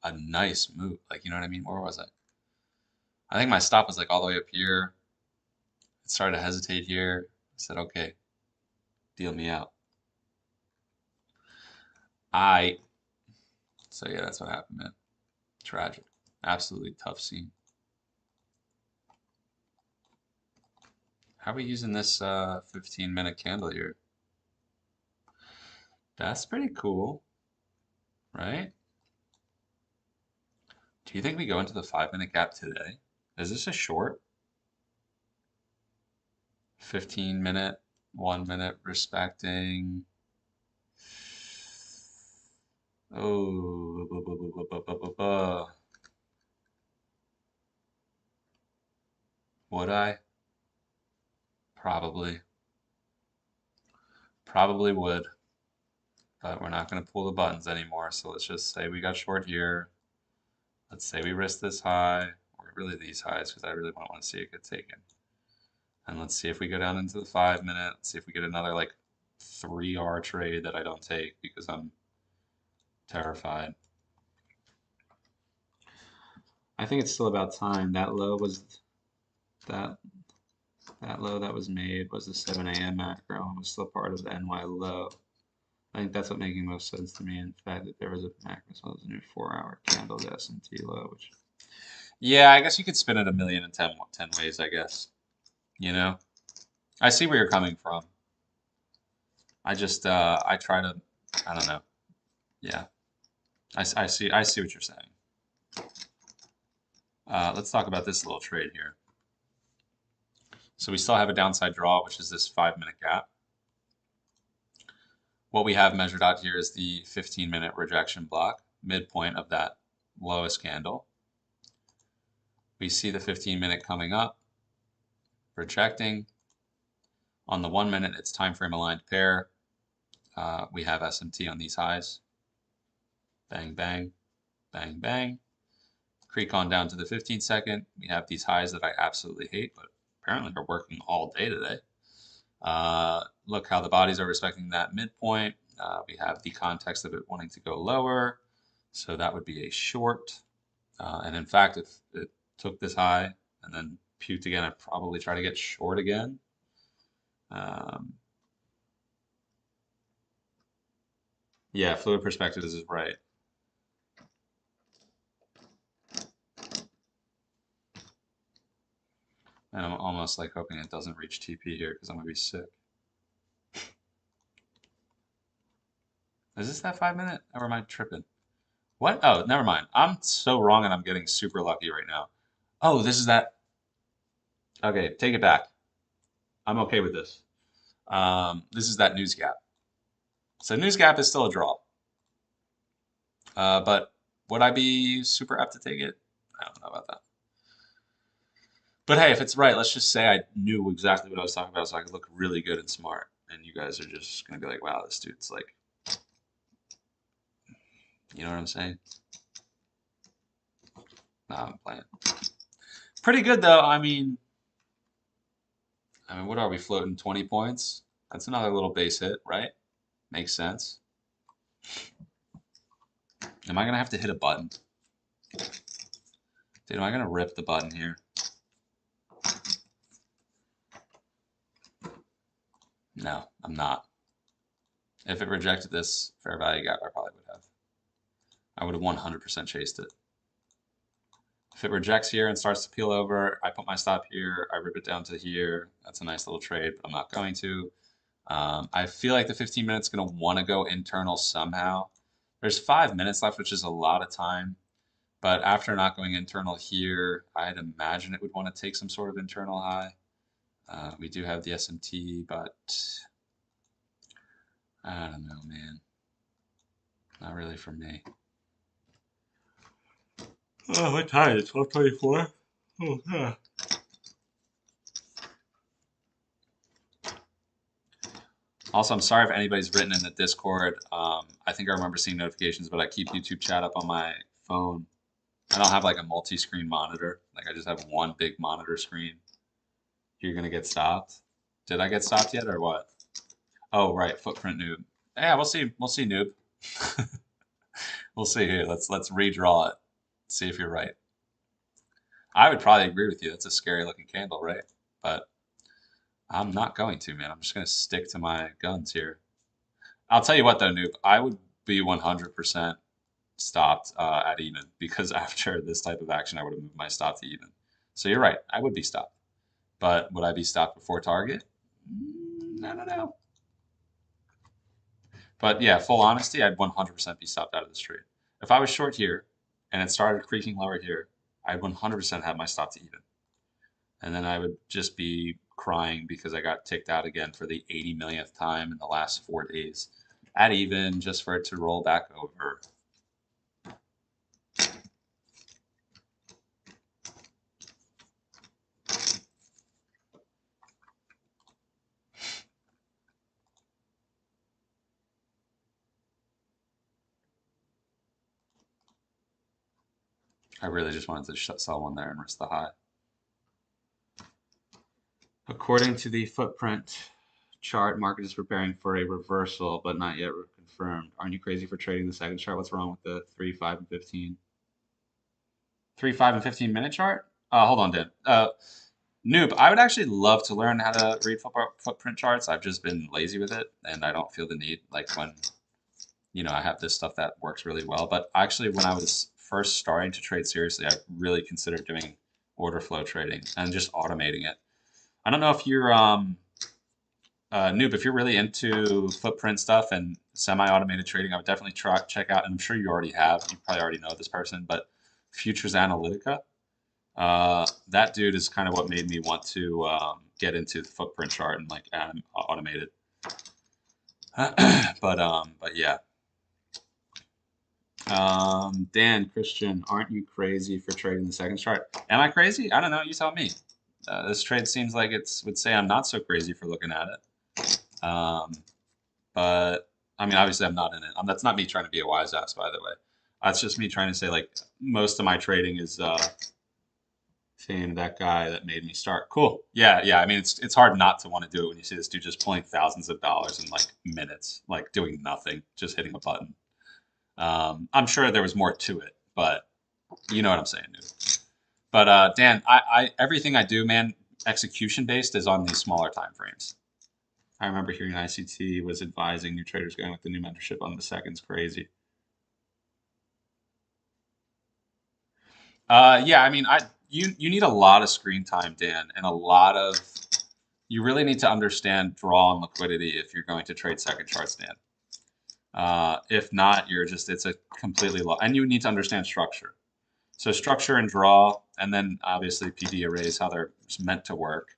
a nice move. Like, you know what I mean? Where was I? I think my stop was like all the way up here. It started to hesitate here. I said, okay, deal me out. So yeah, that's what happened, man. Tragic. Absolutely tough scene. How are we using this 15-minute candle here? That's pretty cool, right? Do you think we go into the 5-minute gap today? Is this a short? 15-minute, 1 minute respecting. Oh, would I? Probably. Probably would, but we're not going to pull the buttons anymore. So let's just say we got short here. Let's say we risk this high, or really these highs, because I really don't want to see it get taken. And let's see if we go down into the 5-minute. Let's see if we get another like 3R trade that I don't take because I'm terrified. I think it's still about time. That low was that low that was made was the 7 a.m. macro and was still part of the NY low. I think that's what making most sense to me. In fact, that there was a macro, so it was a new 4-hour candle, the S&T low, which yeah, I guess you could spin it 1,010 ways, I guess. You know, I see where you're coming from. I just I try to, I don't know. Yeah, I see what you're saying. Let's talk about this little trade here. So we still have a downside draw, which is this 5-minute gap. What we have measured out here is the 15-minute rejection block, midpoint of that lowest candle. We see the 15-minute coming up, rejecting. On the 1 minute, it's time frame aligned pair. We have SMT on these highs. Bang, bang, bang, bang. Creek on down to the 15-second. We have these highs that I absolutely hate, but apparently are working all day today. Look how the bodies are respecting that midpoint. We have the context of it wanting to go lower, so that would be a short. And in fact, if it took this high and then puked again, I'd probably try to get short again. Yeah, fluid perspective is right. And I'm almost like hoping it doesn't reach TP here because I'm gonna be sick. Is this that 5-minute? Or am I tripping? What? Oh, never mind. I'm so wrong and I'm getting super lucky right now. Oh, this is that. Okay, take it back. I'm okay with this. This is that news gap. So news gap is still a draw. But would I be super apt to take it? I don't know about that. But hey, if it's right, let's just say I knew exactly what I was talking about so I could look really good and smart. And you guys are just going to be like, wow, this dude's like, you know what I'm saying? Nah, I'm playing. Pretty good though. I mean, what are we floating? 20 points? That's another little base hit, right? Makes sense. Am I going to have to hit a button? Dude, am I going to rip the button here? No, I'm not. If it rejected this fair value gap, I probably would have. I would have 100% chased it. If it rejects here and starts to peel over, I put my stop here, I rip it down to here. That's a nice little trade, but I'm not going to. I feel like the 15 minutes is going to want to go internal somehow. There's 5 minutes left, which is a lot of time. But after not going internal here, I'd imagine it would want to take some sort of internal high. We do have the SMT, but I don't know, man. Not really for me. Oh, what time is it? 12:24? Oh, yeah. Also, I'm sorry if anybody's written in the Discord. I think I remember seeing notifications, but I keep YouTube chat up on my phone. I don't have like a multi-screen monitor. Like I just have one big monitor screen. You're gonna get stopped. Did I get stopped yet or what? Oh, right, footprint noob. Yeah, we'll see. We'll see, noob. We'll see here. Let's redraw it. See if you're right. I would probably agree with you. That's a scary looking candle, right? But I'm not going to, man. I'm just gonna stick to my guns here. I'll tell you what, though, noob. I would be 100% stopped at even because after this type of action, I would have moved my stop to even. So you're right. I would be stopped. But would I be stopped before target? I don't know. But yeah, full honesty, I'd 100% be stopped out of this trade. If I was short here and it started creaking lower here, I'd 100% have my stop to even. And then I would just be crying because I got ticked out again for the 80 millionth time in the last 4 days. At even, just for it to roll back over. I really just wanted to sell one there and risk the high. According to the footprint chart, market is preparing for a reversal, but not yet confirmed. Aren't you crazy for trading the second chart? What's wrong with the 3, 5, and 15? 3, 5, and 15-minute chart? Hold on, Dan. Noob, I would actually love to learn how to read footprint charts. I've just been lazy with it, and I don't feel the need. Like when, I have this stuff that works really well. But actually, when I was first starting to trade seriously, I really considered doing order flow trading and just automating it. I don't know if you're noob, if you're really into footprint stuff and semi-automated trading, I would definitely check out, and I'm sure you already have, you probably already know this person, but Futures Analytica. That dude is kind of what made me want to get into the footprint chart and like automate it. But yeah. Dan, Christian, aren't you crazy for trading the second chart? Am I crazy? I don't know. You tell me. This trade seems like it would say I'm not so crazy for looking at it. But I mean, obviously, I'm not in it. That's not me trying to be a wise ass, by the way. That's just me trying to say like most of my trading is saying that guy that made me start. Cool. Yeah. I mean, it's hard not to want to do it when you see this dude just pulling thousands of dollars in like minutes, like doing nothing, just hitting a button. I'm sure there was more to it, but you know what I'm saying, dude. But Dan, I everything I do, man, execution based is on these smaller time frames. I remember hearing ICT was advising new traders going with the new mentorship on the seconds. Crazy. Yeah, I mean, you need a lot of screen time, Dan, and a lot of you really need to understand draw and liquidity if you're going to trade second charts, Dan. If not, it's a completely and you need to understand structure. So structure and draw, and then obviously PD arrays, how they're meant to work.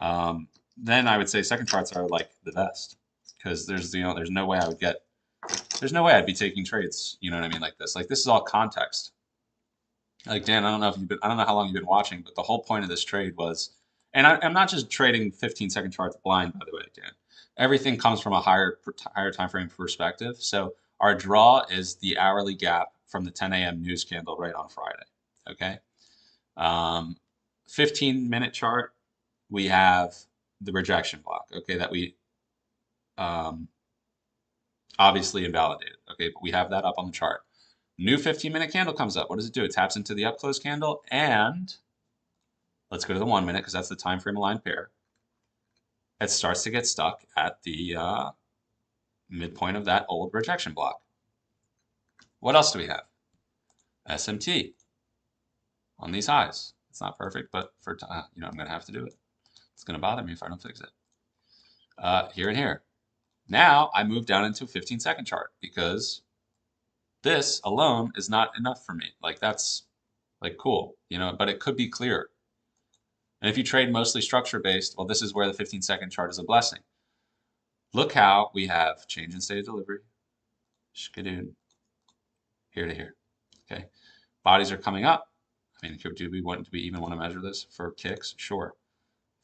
Then I would say second charts are like the best because there's no way I'd be taking trades. You know what I mean? Like this is all context. Like Dan, I don't know how long you've been watching, but the whole point of this trade was, and I'm not just trading 15-second charts blind, by the way, Dan. Everything comes from a higher time frame perspective. So our draw is the hourly gap from the 10 a.m. news candle right on Friday. Okay. 15-minute chart, we have the rejection block. Okay, that we obviously invalidated. Okay, but we have that up on the chart. New 15-minute candle comes up. What does it do? It taps into the up close candle, and let's go to the 1 minute because that's the time frame aligned pair. It starts to get stuck at the midpoint of that old rejection block. What else do we have? SMT on these highs. It's not perfect, but for I'm going to have to do it. It's going to bother me if I don't fix it. Here and here. Now I move down into a 15-second chart because this alone is not enough for me. Like that's like cool, but it could be clearer. And if you trade mostly structure based, well, this is where the 15-second chart is a blessing. Look how we have change in state of delivery, shkadoon, here to here. Okay, bodies are coming up. I mean, do we even want to measure this for kicks? Sure.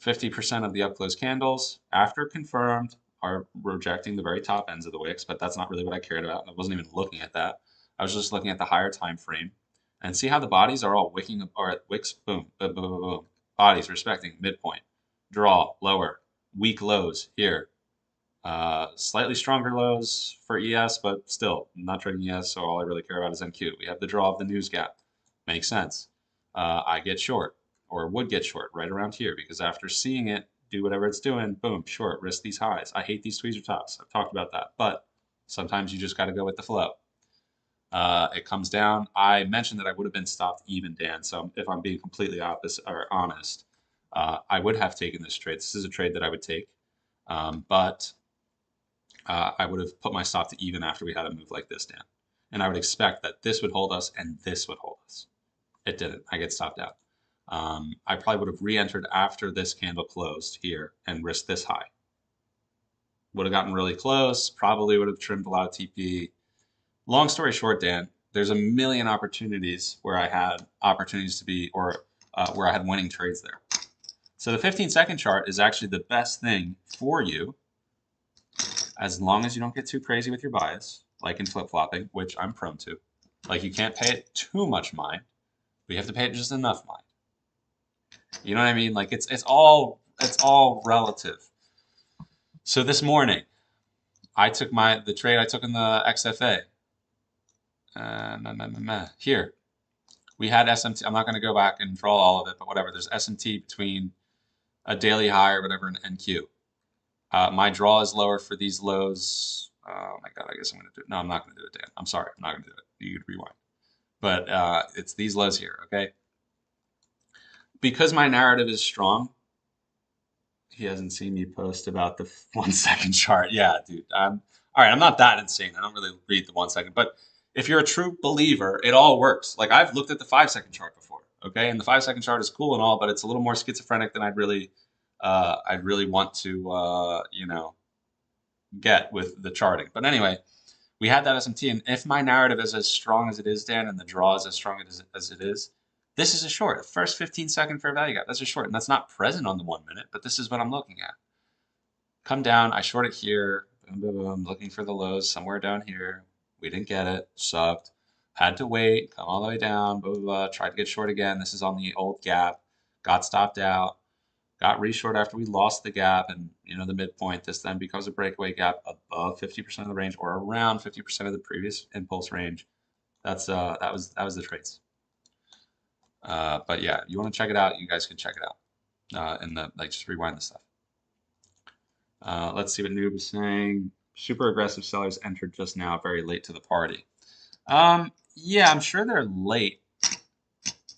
50% of the up close candles after confirmed are rejecting the very top ends of the wicks, but that's not really what I cared about. I wasn't even looking at that. I was just looking at the higher time frame and see how the bodies are all wicking or at wicks, boom, boom, boom, boom, boom. Bodies respecting midpoint, draw, lower, weak lows here. Slightly stronger lows for ES, but still, I'm not trading ES, so all I really care about is NQ. We have the draw of the news gap. Makes sense. I get short, or would get short right around here, because after seeing it do whatever it's doing, boom, short, risk these highs. I hate these tweezer tops. I've talked about that, but sometimes you just got to go with the flow. It comes down. I mentioned that I would have been stopped even, Dan, so if I'm being completely opposite or honest, I would have taken this trade. This is a trade that I would take, but I would have put my stop to even after we had a move like this, Dan. And I would expect that this would hold us and this would hold us. It didn't. I get stopped out. I probably would have re-entered after this candle closed here and risked this high. Would have gotten really close, probably would have trimmed a lot of TP. Long story short, Dan, there's a million opportunities where I had opportunities to be, or where I had winning trades there. So the 15-second chart is actually the best thing for you, as long as you don't get too crazy with your bias, like in flip-flopping, which I'm prone to. Like, you can't pay it too much mind, but you have to pay it just enough mind. You know what I mean? Like, it's all relative. So this morning, I took the trade I took in the XFA. Here, we had SMT. I'm not going to go back and draw all of it, but whatever. There's SMT between a daily high or whatever and NQ. My draw is lower for these lows. Oh my God, I guess I'm going to do it. No, I'm not going to do it, Dan. I'm sorry. I'm not going to do it. You could rewind. But it's these lows here, okay? Because my narrative is strong, he hasn't seen me post about the 1 second chart. Yeah, dude. All right, I'm not that insane. I don't really read the 1 second. But if you're a true believer, it all works. Like, I've looked at the 5 second chart before, okay? And the 5 second chart is cool and all, but it's a little more schizophrenic than I'd really want to, you know, get with the charting. But anyway, we had that SMT, and if my narrative is as strong as it is, Dan, and the draw is as strong as it is, this is a short. The first 15-second fair value gap, that's a short, and that's not present on the 1 minute, but this is what I'm looking at. Come down, I short it here, boom, boom, boom, looking for the lows somewhere down here. We didn't get it, sucked. Had to wait, come all the way down, blah, blah, blah. Tried to get short again. This is on the old gap, got stopped out. Got reshort after we lost the gap and, you know, the midpoint. This then becomes a breakaway gap above 50% of the range, or around 50% of the previous impulse range. That's that was the trades. But yeah, you want to check it out, you guys can check it out. Just rewind the stuff. Let's see what Noob is saying. Super aggressive sellers entered just now, very late to the party. Yeah, I'm sure they're late,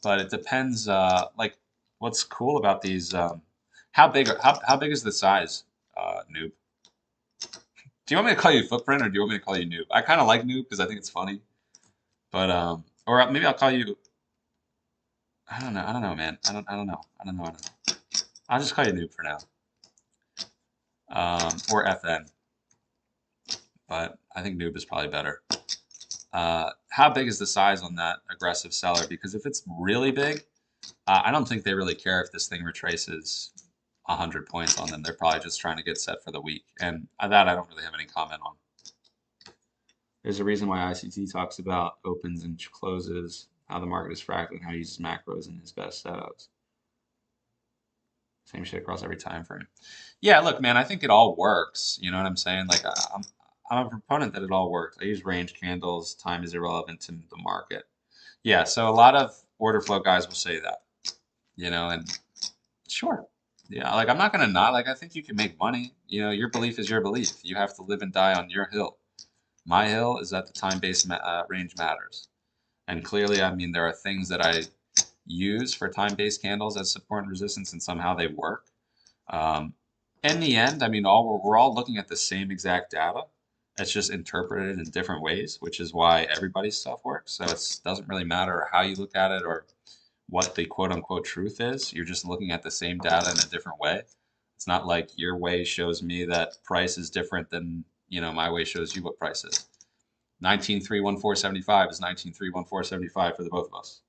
but it depends. Like, what's cool about these? How big is the size, Noob? Do you want me to call you Footprint, or do you want me to call you Noob? I kind of like Noob because I think it's funny, but or maybe I'll call you. I don't know, man. I don't know. I'll just call you Noob for now, or FN. But I think Noob is probably better. How big is the size on that aggressive seller? Because if it's really big, I don't think they really care if this thing retraces 100 points on them. They're probably just trying to get set for the week. And that I don't really have any comment on. There's a reason why ICT talks about opens and closes, how the market is fractal, and how he uses macros in his best setups. Same shit across every time frame. Yeah, look, man, I think it all works. You know what I'm saying? Like, I'm a proponent that it all works. I use range candles. Time is irrelevant to the market. Yeah, so a lot of order flow guys will say that. You know, and sure. Yeah, like, I'm not going to not. Like, I think you can make money. You know, your belief is your belief. You have to live and die on your hill. My hill is that the time-based range matters. And clearly, I mean, there are things that I use for time-based candles as support and resistance, and somehow they work. In the end, I mean, we're all looking at the same exact data. It's just interpreted in different ways, which is why everybody's stuff works. So it doesn't really matter how you look at it or what the quote-unquote truth is. You're just looking at the same data in a different way. It's not like your way shows me that price is different than, you know, my way shows you what price is. 19.31475 is 19.31475 for the both of us.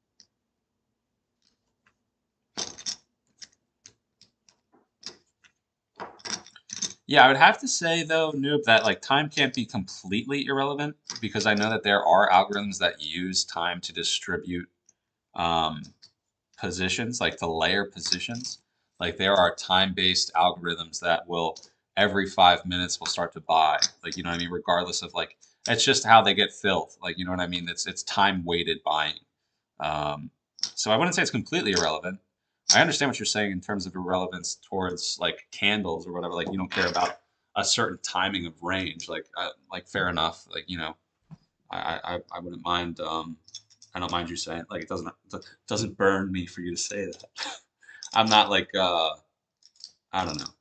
Yeah, I would have to say though, Noob, that like time can't be completely irrelevant because I know that there are algorithms that use time to distribute um, positions, like to layer positions. Like there are time-based algorithms that will every 5 minutes will start to buy. Like you know what I mean, regardless of like it's just how they get filled. Like you know what I mean? It's time weighted buying. Um, so I wouldn't say it's completely irrelevant. I understand what you're saying in terms of irrelevance towards like candles or whatever. Like you don't care about a certain timing of range. Like fair enough. Like you know, I wouldn't mind. I don't mind you saying like it doesn't burn me for you to say that. I'm not like I don't know.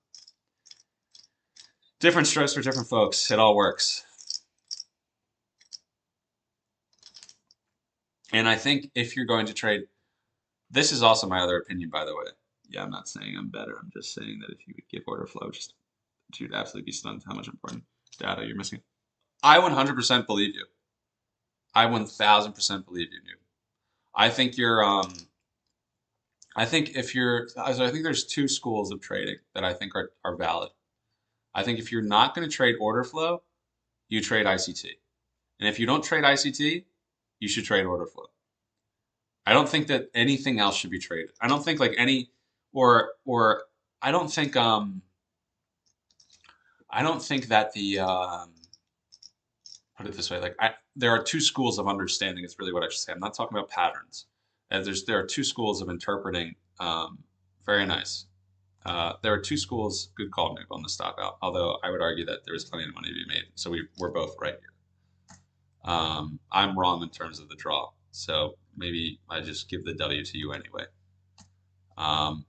Different strokes for different folks. It all works. And I think if you're going to trade, this is also my other opinion, by the way. Yeah, I'm not saying I'm better. I'm just saying that if you would give order flow, just you'd absolutely be stunned how much important data you're missing. I 100% believe you. I 1000% believe you, Noob. I think you're I think if you're so I think there's two schools of trading that I think are valid. I think if you're not going to trade order flow, you trade ICT. And if you don't trade ICT, you should trade order flow. I don't think that anything else should be traded. I don't think like any or I don't think I don't think that the put it this way, like there are two schools of understanding. It's really what I should say. I'm not talking about patterns. There are two schools of interpreting. Very nice. There are two schools. Good call, Nick, on the stop out. Although I would argue that there is plenty of money to be made. So we're both right here. I'm wrong in terms of the draw. So maybe I just give the W to you anyway. Um,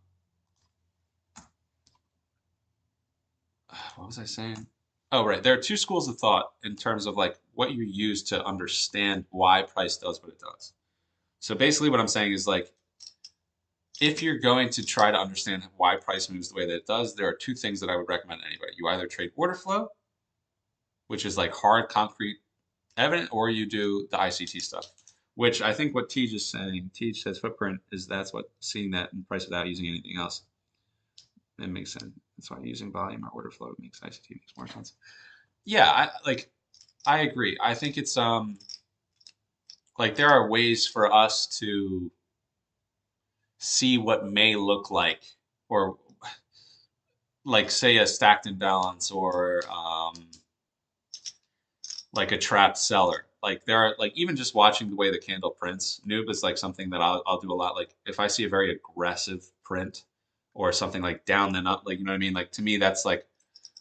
what was I saying? Oh, right. There are two schools of thought in terms of like what you use to understand why price does what it does. So basically what I'm saying is like if you're going to try to understand why price moves the way that it does, there are two things that I would recommend to anybody. You either trade order flow, which is like hard, concrete, evident, or you do the ICT stuff, which I think what Tej is saying, Tej says footprint is that's what seeing that in price without using anything else. It makes sense. That's why using volume or order flow makes ICT makes more sense. Yeah, I agree. I think it's like there are ways for us to see what may look like or like say a stacked imbalance or like a trapped seller. Like there are like even just watching the way the candle prints, noob is like something that I'll do a lot. Like if I see a very aggressive print or something like down then up, like you know what I mean? Like to me that's like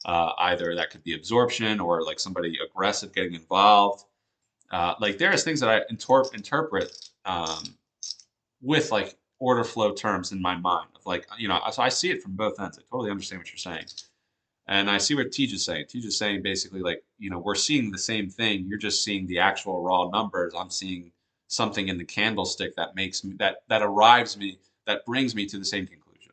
either that could be absorption or like somebody aggressive getting involved. Like there's things that I interpret with like order flow terms in my mind of like you know so I see it from both ends. I totally understand what you're saying. And I see what Tej is saying. Tej is saying basically like, you know, we're seeing the same thing. You're just seeing the actual raw numbers. I'm seeing something in the candlestick that makes me that arrives me that brings me to the same conclusion.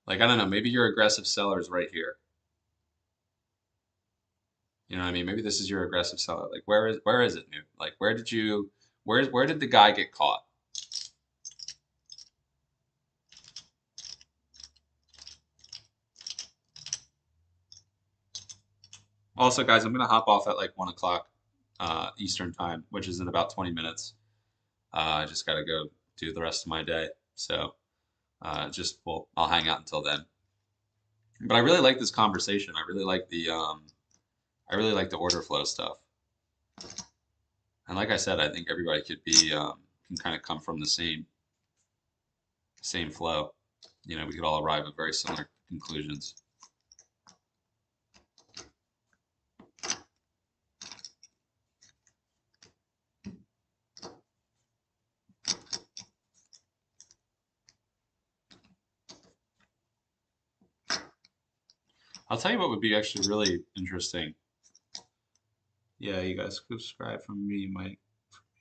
Like I don't know, maybe your aggressive seller is right here. You know what I mean? Maybe this is your aggressive seller. Like where is it, Noob? Like where did the guy get caught? Also, guys, I'm gonna hop off at like 1 o'clock Eastern time, which is in about 20 minutes. I just gotta go do the rest of my day. So well, I'll hang out until then. But I really like this conversation. I really like the order flow stuff. And like I said, I think everybody could be can kind of come from the same flow. You know, we could all arrive at very similar conclusions. I'll tell you what would be actually really interesting. Yeah, you guys subscribe from me might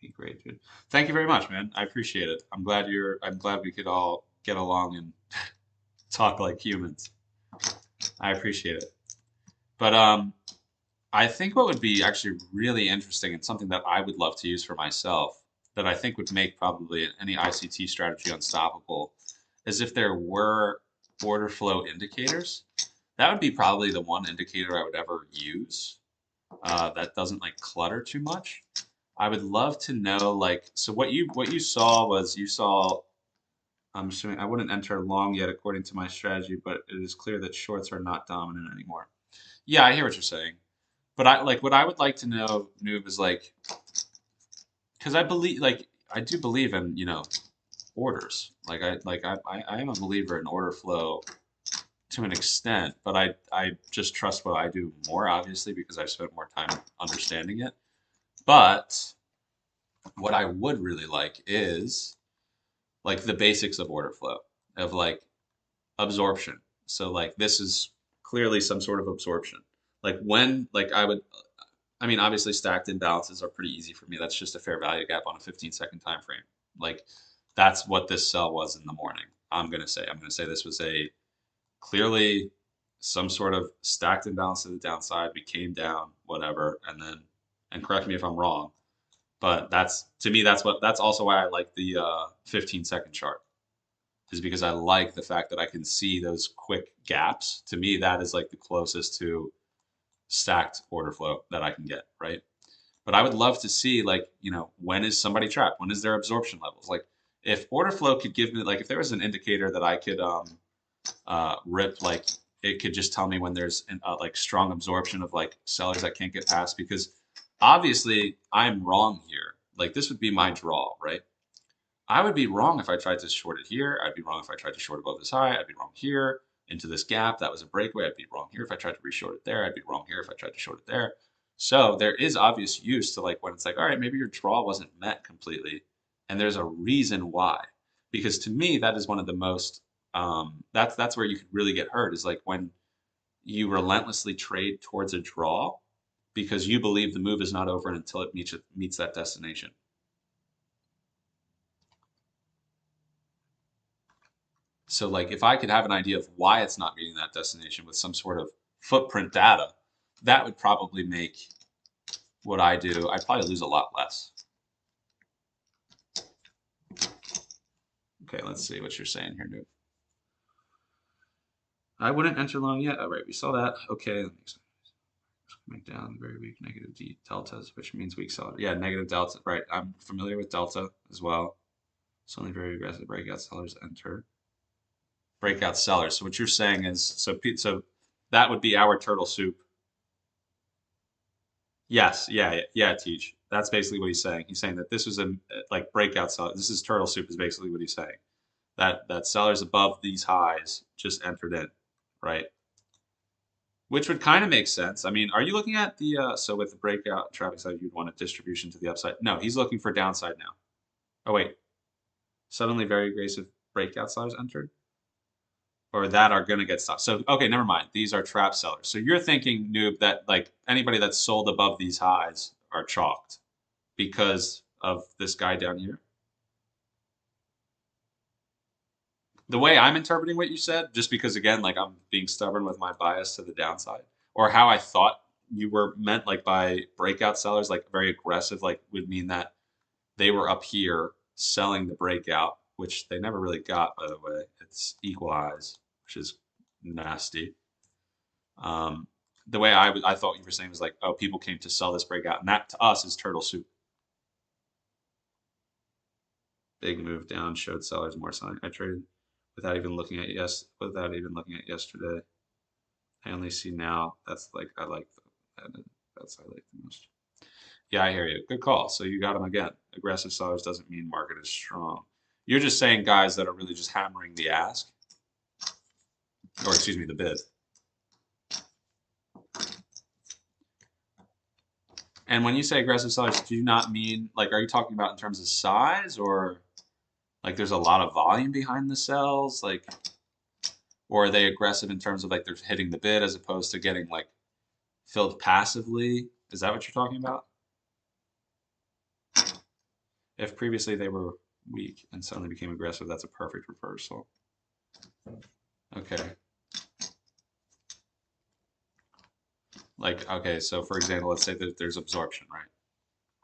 be great, dude. Thank you very much, man. I appreciate it. I'm glad we could all get along and talk like humans. I appreciate it. But I think what would be actually really interesting and something that I would love to use for myself that I think would make probably any ICT strategy unstoppable is if there were order flow indicators. That would be probably the one indicator I would ever use that doesn't like clutter too much. I would love to know like, so what you saw was you saw, I'm assuming I wouldn't enter long yet according to my strategy, but it is clear that shorts are not dominant anymore. Yeah, I hear what you're saying. But I like what I would like to know, Noob, is like, because I believe like I do believe in, orders. I am a believer in order flow to an extent, but I just trust what I do more, obviously, because I've spent more time understanding it. But what I would really like is like the basics of order flow, of like absorption. So like this is clearly some sort of absorption. Like when like I mean obviously stacked imbalances are pretty easy for me. That's just a fair value gap on a 15-second time frame. Like that's what this sell was in the morning. I'm gonna say this was a clearly some sort of stacked imbalance to the downside. We came down, whatever, and then, and correct me if I'm wrong, but that's to me that's also why I like the 15-second chart, is because I like the fact that I can see those quick gaps. To me, that is like the closest to stacked order flow that I can get, right? But I would love to see like, when is somebody trapped? When is their absorption levels? Like if order flow could give me like if there was an indicator that I could rip, like it could just tell me when there's like strong absorption of like sellers that can't get past, because obviously I'm wrong here. Like this would be my draw, right? I would be wrong if I tried to short it here. I'd be wrong if I tried to short above this high. I'd be wrong here into this gap. That was a breakaway. I'd be wrong here if I tried to reshort it there. I'd be wrong here if I tried to short it there. So there is obvious use to like when it's like, all right, maybe your draw wasn't met completely, and there's a reason why. Because to me, that is one of the most that's where you could really get hurt, is like when you relentlessly trade towards a draw because you believe the move is not over until it meets that destination. So like if I could have an idea of why it's not meeting that destination with some sort of footprint data, that would probably make what I do, I'd probably lose a lot less. Okay, let's see what you're saying here, Noob. I wouldn't enter long yet. All right, we saw that. Okay, coming down, very weak negative deltas, which means weak seller. Yeah, negative delta. Right, I'm familiar with delta as well. It's only very aggressive breakout sellers enter. Breakout sellers. So what you're saying is, so that would be our turtle soup. Yes, yeah, Teach. That's basically what he's saying. He's saying that this was a like breakout seller. This is turtle soup is basically what he's saying. That sellers above these highs just entered in, right? Which would kind of make sense. I mean, are you looking at the so with the breakout traffic side, you'd want a distribution to the upside? No, he's looking for downside now. Oh wait, suddenly very aggressive breakout sellers entered, or that are going to get stopped. So okay, never mind. These are trap sellers. So you're thinking, Noob, that like anybody that's sold above these highs are chalked because of this guy down here. The way I'm interpreting what you said, just because again, like I'm being stubborn with my bias to the downside, or how I thought you were meant, like by breakout sellers, like very aggressive, like would mean that they were up here selling the breakout, which they never really got, by the way. It's equalize, which is nasty. Um, the way I thought you were saying was like, oh, people came to sell this breakout, and that to us is turtle soup. Big move down showed sellers more selling. I traded without even looking at yesterday. I only see now. That's like I like that's I like the most. Yeah, I hear you. Good call. So you got them again. Aggressive sellers doesn't mean market is strong. You're just saying guys that are really just hammering the ask, or excuse me, the bid. And when you say aggressive sellers, do you not mean like, are you talking about in terms of size, or like there's a lot of volume behind the sells, like, or are they aggressive in terms of like they're hitting the bid as opposed to getting like filled passively? Is that what you're talking about? If previously they were weak and suddenly became aggressive, that's a perfect reversal. Okay. Like, okay, so for example, let's say that there's absorption, right?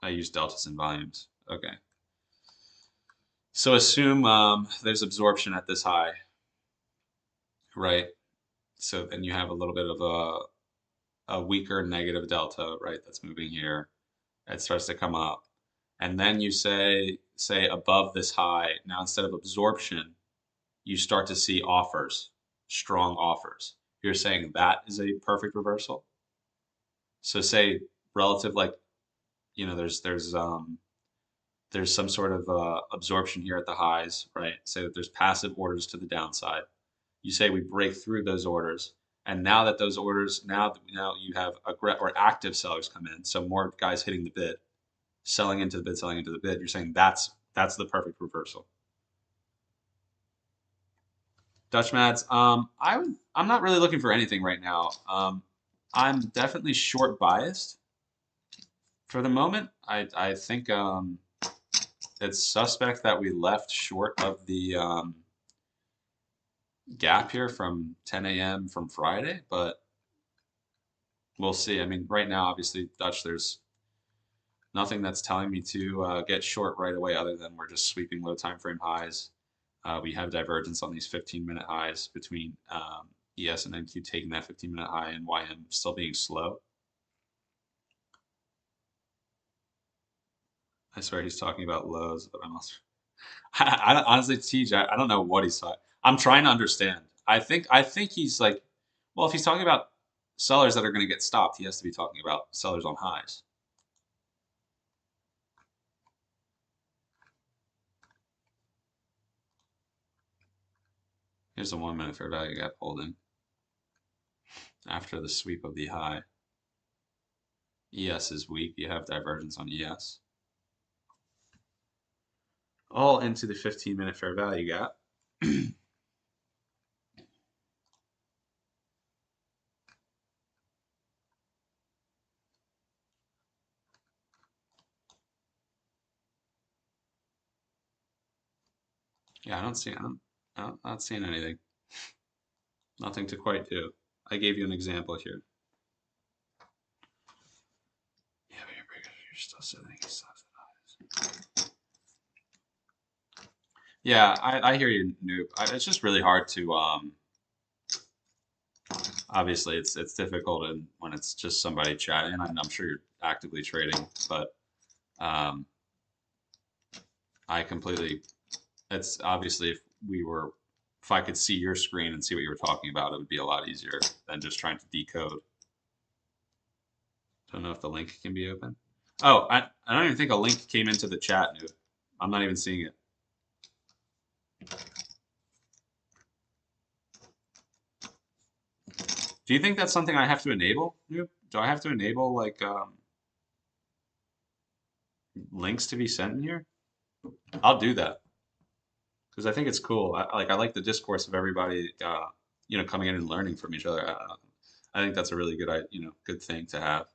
I use deltas and volumes. Okay. So assume there's absorption at this high, right? So then you have a little bit of a weaker negative delta, right? That's moving here. It starts to come up. And then you say above this high, now instead of absorption, you start to see offers, strong offers. You're saying that is a perfect reversal. So say relative, like, you know, there's some sort of absorption here at the highs, right? Say that there's passive orders to the downside. You say we break through those orders, and now that those orders, now you have or active sellers come in, so more guys hitting the bid, selling into the bid, selling into the bid. You're saying that's the perfect reversal. Dutch Mads, I'm not really looking for anything right now. I'm definitely short biased for the moment. I think it's suspect that we left short of the gap here from 10 a.m. from Friday, but we'll see. I mean, right now, obviously, Dutch, there's nothing that's telling me to get short right away other than we're just sweeping low time frame highs. We have divergence on these 15-minute highs between ES and NQ taking that 15-minute high and YM still being slow. I swear he's talking about lows, but I don't, honestly, TJ, I don't know what he's talking. I'm trying to understand. I think he's like, well, if he's talking about sellers that are going to get stopped, he has to be talking about sellers on highs. Here's the 1 minute fair value gap holding after the sweep of the high. ES is weak. You have divergence on ES. All into the 15-minute fair value gap. Yeah, I'm not seeing anything. Nothing to quite do. I gave you an example here. Yeah, but you're still sitting. Yeah, I hear you, Noob. It's just really hard to obviously it's difficult when it's just somebody chatting. I'm sure you're actively trading, but um, I completely. It's obviously if I could see your screen and see what you were talking about, it would be a lot easier than just trying to decode. Don't know if the link can be open. Oh, I don't even think a link came into the chat, Noob. I'm not even seeing it. Do you think that's something I have to enable, Noob? Do I have to enable like links to be sent in here? I'll do that because I think it's cool. I like the discourse of everybody, you know, coming in and learning from each other. I think that's a really good, good thing to have.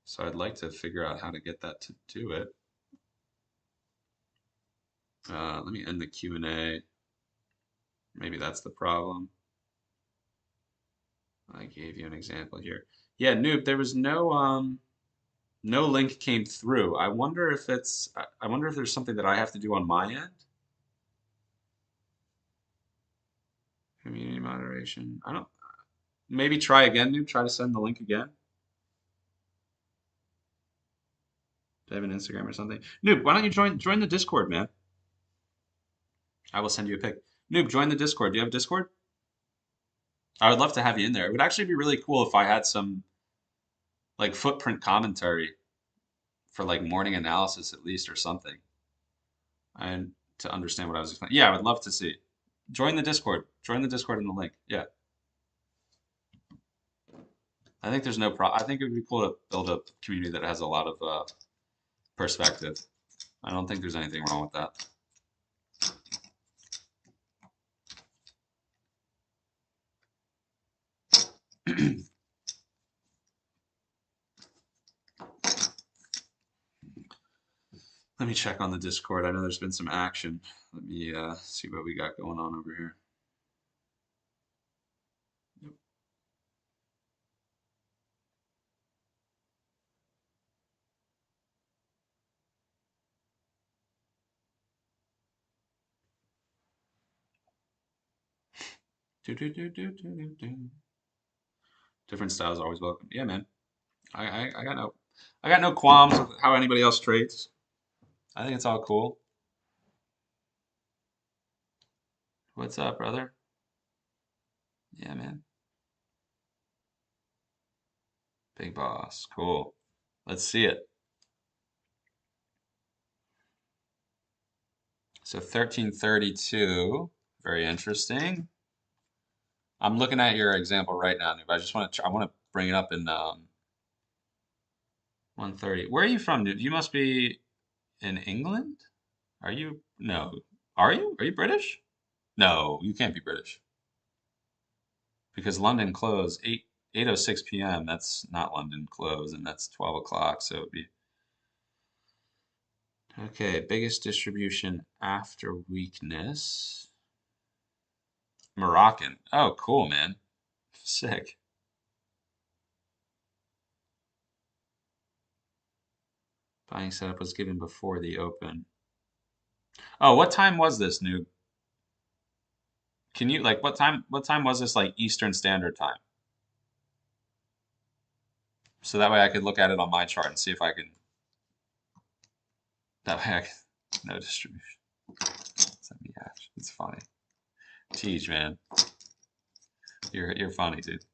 So I'd like to figure out how to get that to do it. Let me end the Q&A. Maybe that's the problem. I gave you an example here. Yeah, Noob, there was no link came through. I wonder if I wonder if there's something that I have to do on my end. Community moderation. I don't. Maybe try again, Noob. Try to send the link again. Do I have an Instagram or something? Noob, why don't you join the Discord, man? I will send you a pic. Noob, join the Discord. Do you have Discord? I would love to have you in there. It would actually be really cool if I had some like footprint commentary for like morning analysis at least or something. And to understand what I was explaining. Yeah, I would love to see. Join the Discord. Join the Discord in the link. Yeah. I think there's no problem. I think it would be cool to build a community that has a lot of perspective. I don't think there's anything wrong with that. Let me check on the Discord. I know there's been some action. Let me see what we got going on over here. Do, do, do, do, do, do, do. Different styles are always welcome. Yeah, man. I got no qualms with how anybody else trades. I think it's all cool. What's up, brother? Yeah, man. Big boss. Cool. Let's see it. So 1332. Very interesting. I'm looking at your example right now, Noob. I just want to I want to bring it up in 130. Where are you from, dude? You must be in England? Are you? No. Are you? Are you British? No, you can't be British. Because London closed 8:06 p.m. That's not London close, and that's 12 o'clock, so it'd be okay. Biggest distribution after weakness. Moroccan. Oh, cool, man. Sick. Buying setup was given before the open. Oh, what time was this, Noob? Can you like what time was this like Eastern Standard Time? So that way I could look at it on my chart and see if I can that way I can no distribution. Send me action. It's funny. Teach, man. You're funny, dude.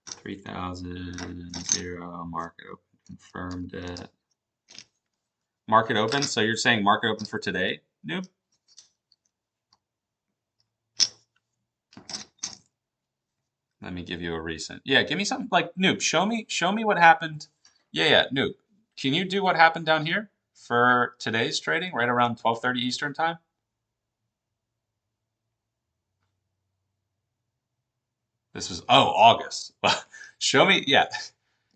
3,000 0 market open confirmed it. Market open? So you're saying market open for today, Noob? Let me give you a recent. Yeah, give me something like Noob. Show me what happened. Yeah, Noob. Can you do what happened down here for today's trading right around 12:30 Eastern time? This was August. Show me, yeah.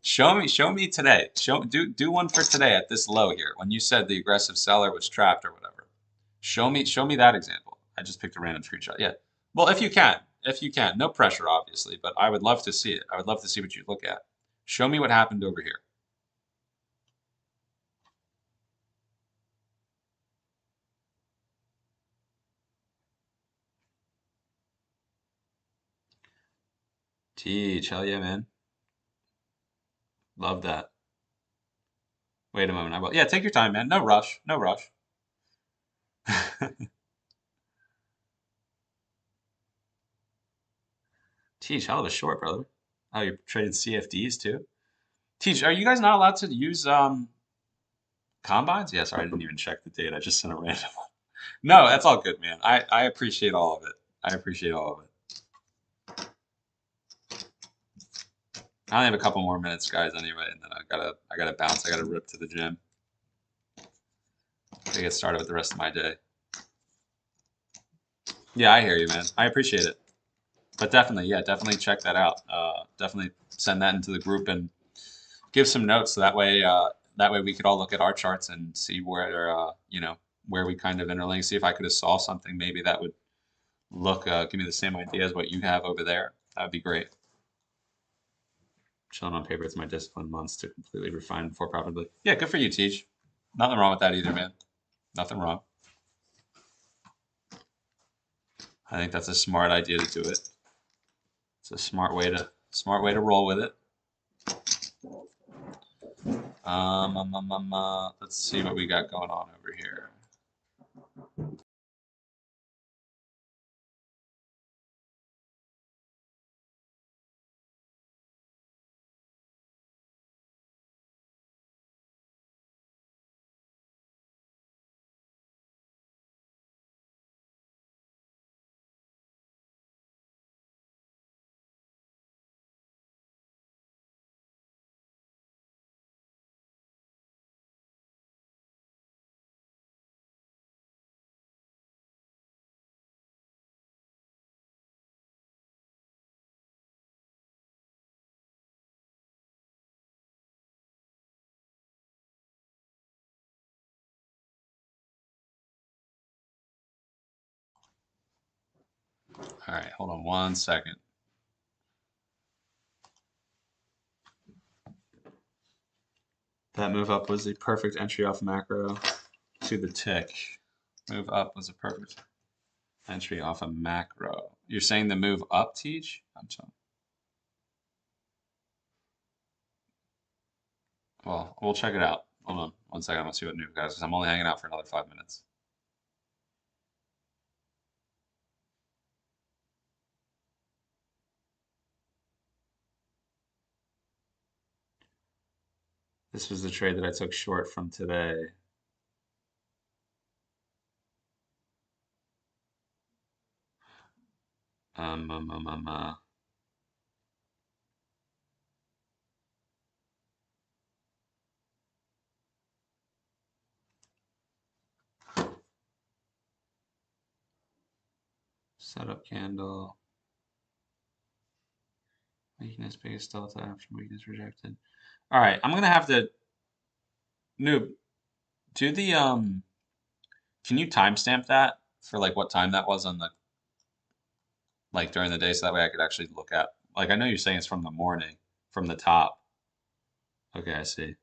Show me today. Do one for today at this low here when you said the aggressive seller was trapped or whatever. Show me that example. I just picked a random screenshot. Yeah. Well, if you can, no pressure obviously, but I would love to see it. I would love to see what you look at. Show me what happened over here. Teach, hell yeah, man. Love that. Wait a moment, I will. Yeah, take your time, man. No rush. No rush. Teach, hell of a short, brother. Oh, you're trading CFDs too? Teach, are you guys not allowed to use combines? Yeah, sorry, I didn't even check the date. I just sent a random one. No, that's all good, man. I appreciate all of it. I appreciate all of it. I only have a couple more minutes, guys, anyway, and then I gotta bounce. I gotta rip to the gym to get started with the rest of my day. Yeah, I hear you, man. I appreciate it. But definitely, yeah, definitely check that out. Definitely send that into the group and give some notes so that way we could all look at our charts and see where you know where we kind of interlink. See if I could have solved something maybe that would look give me the same idea as what you have over there. That would be great. Chilling on paper, it's my discipline months to completely refine before profitably. Yeah, good for you, Teach. Nothing wrong with that either, man. Nothing wrong. I think that's a smart idea to do it. It's a smart way to roll with it. Let's see what we got going on over here. All right, hold on one second. That move up was the perfect entry off macro to the tick. Move up was a perfect. Entry off a macro. You're saying the move up, Teach? I'm sorry. Well, we'll check it out. Hold on 1 second. I'm gonna see what new guys, because I'm only hanging out for another 5 minutes. This was the trade that I took short from today. Um, um, um, um, uh. Setup candle. Weakness, biggest delta after weakness rejected. All right, I'm gonna have to noob. Do the can you timestamp that for like what time that was on the like during the day so that way I could actually look at like I know you're saying it's from the morning, from the top. Okay, I see.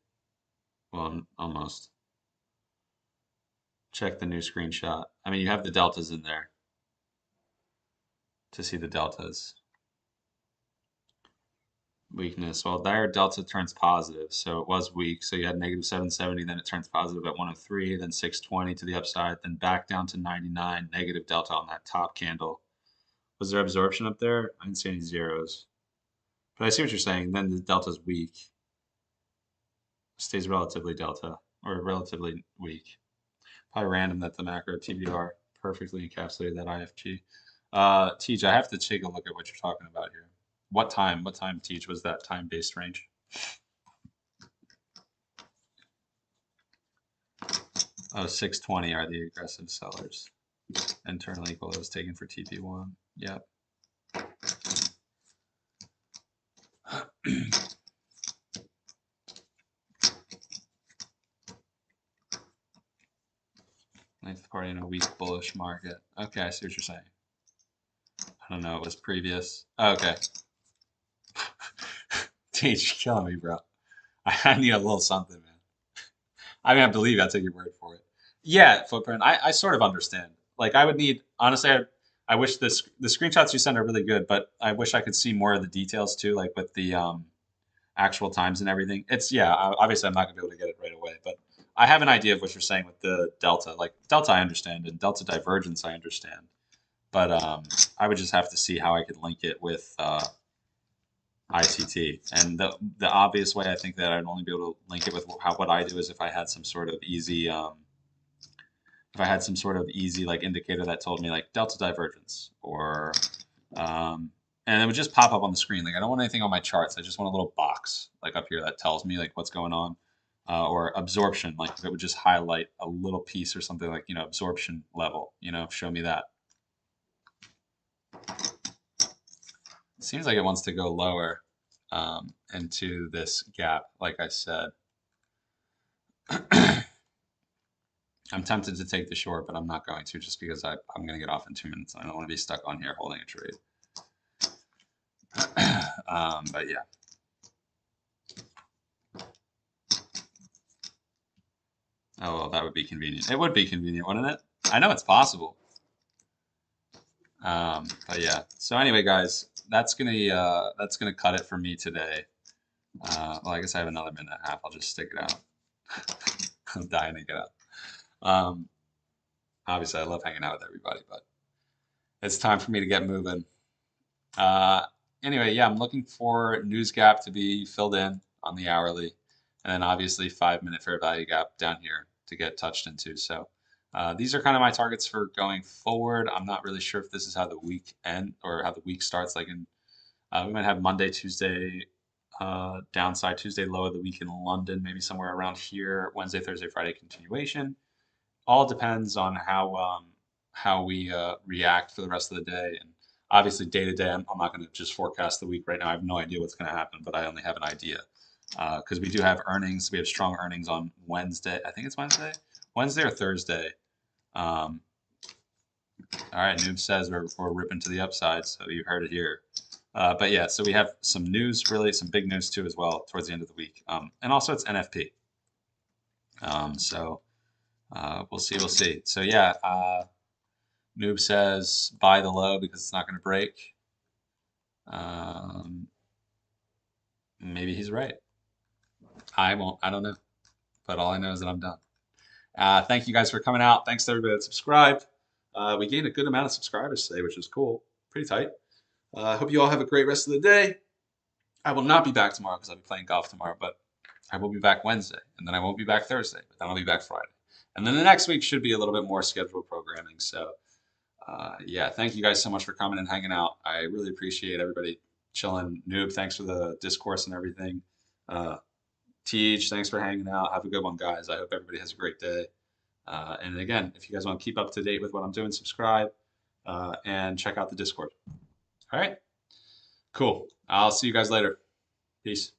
Well, almost. Check the new screenshot. I mean, you have the deltas in there to see the deltas. Weakness. Well, there delta turns positive, so it was weak. So you had negative 770, then it turns positive at 103, then 620 to the upside, then back down to 99, negative delta on that top candle. Was there absorption up there? I didn't see any zeros. But I see what you're saying. Then the delta's weak. Stays relatively delta, or relatively weak. Probably random that the macro TBR perfectly encapsulated that IFG. Teach, I have to take a look at what you're talking about here. What time, Teach, was that time-based range? Oh, 620 are the aggressive sellers. Internal equal that was taken for TP1. Yep. Ninth party in a weak bullish market. Okay, I see what you're saying. I don't know, it was previous. Oh, okay. Teach, you're killing me, bro. I need a little something, man. I mean, I believe I'll take your word for it. Yeah, footprint. I sort of understand. Like, I would need, honestly, I wish the screenshots you send are really good, but I wish I could see more of the details too, like with the actual times and everything. It's, yeah, obviously I'm not gonna be able to get it right away, but I have an idea of what you're saying with the delta. Like, delta I understand, and delta divergence I understand. But I would just have to see how I could link it with ICT. And the obvious way I think that I'd only be able to link it with what I do is if I had some sort of easy like indicator that told me like delta divergence or and it would just pop up on the screen. Like I don't want anything on my charts. I just want a little box like up here that tells me like what's going on. Or absorption, like if it would just highlight a little piece or something like, absorption level, show me that. Seems like it wants to go lower into this gap, like I said. I'm tempted to take the short, but I'm not going to just because I'm going to get off in 2 minutes. And I don't want to be stuck on here holding a trade. But yeah. Oh, well, that would be convenient. It would be convenient, wouldn't it? I know it's possible. But yeah. So anyway, guys, that's gonna cut it for me today. Well, I guess I have another minute and a half. I'll just stick it out. I'm dying to get out. Obviously, I love hanging out with everybody, but it's time for me to get moving. Anyway, yeah, I'm looking for news gap to be filled in on the hourly, and then obviously 5-minute fair value gap down here to get touched into. So these are kind of my targets for going forward. I'm not really sure if this is how the week end or how the week starts. Like we might have Monday, Tuesday downside, Tuesday low of the week in London, maybe somewhere around here. Wednesday, Thursday, Friday continuation. All depends on how we react for the rest of the day. And obviously, day to day, I'm not going to just forecast the week right now. I have no idea what's going to happen, but I only have an idea because we do have earnings. We have strong earnings on Wednesday. I think it's Wednesday or Thursday. All right, Noob says we're ripping to the upside, so you heard it here. But yeah, so we have some news, really some big news too as well towards the end of the week, and also it's NFP. So we'll see. So yeah, Noob says buy the low because it's not going to break. Maybe he's right. I don't know. But all I know is that I'm done. Thank you guys for coming out. Thanks to everybody that subscribed. We gained a good amount of subscribers today, which is cool. Pretty tight. I hope you all have a great rest of the day. I will not be back tomorrow because I'll be playing golf tomorrow, but I will be back Wednesday, and then I won't be back Thursday, but then I'll be back Friday. And then the next week should be a little bit more scheduled programming. So, yeah, thank you guys so much for coming and hanging out. I really appreciate everybody chilling. Noob, thanks for the discourse and everything. Teach, thanks for hanging out. Have a good one, guys. I hope everybody has a great day. And again, if you guys want to keep up to date with what I'm doing, subscribe and check out the Discord. All right, cool. I'll see you guys later. Peace.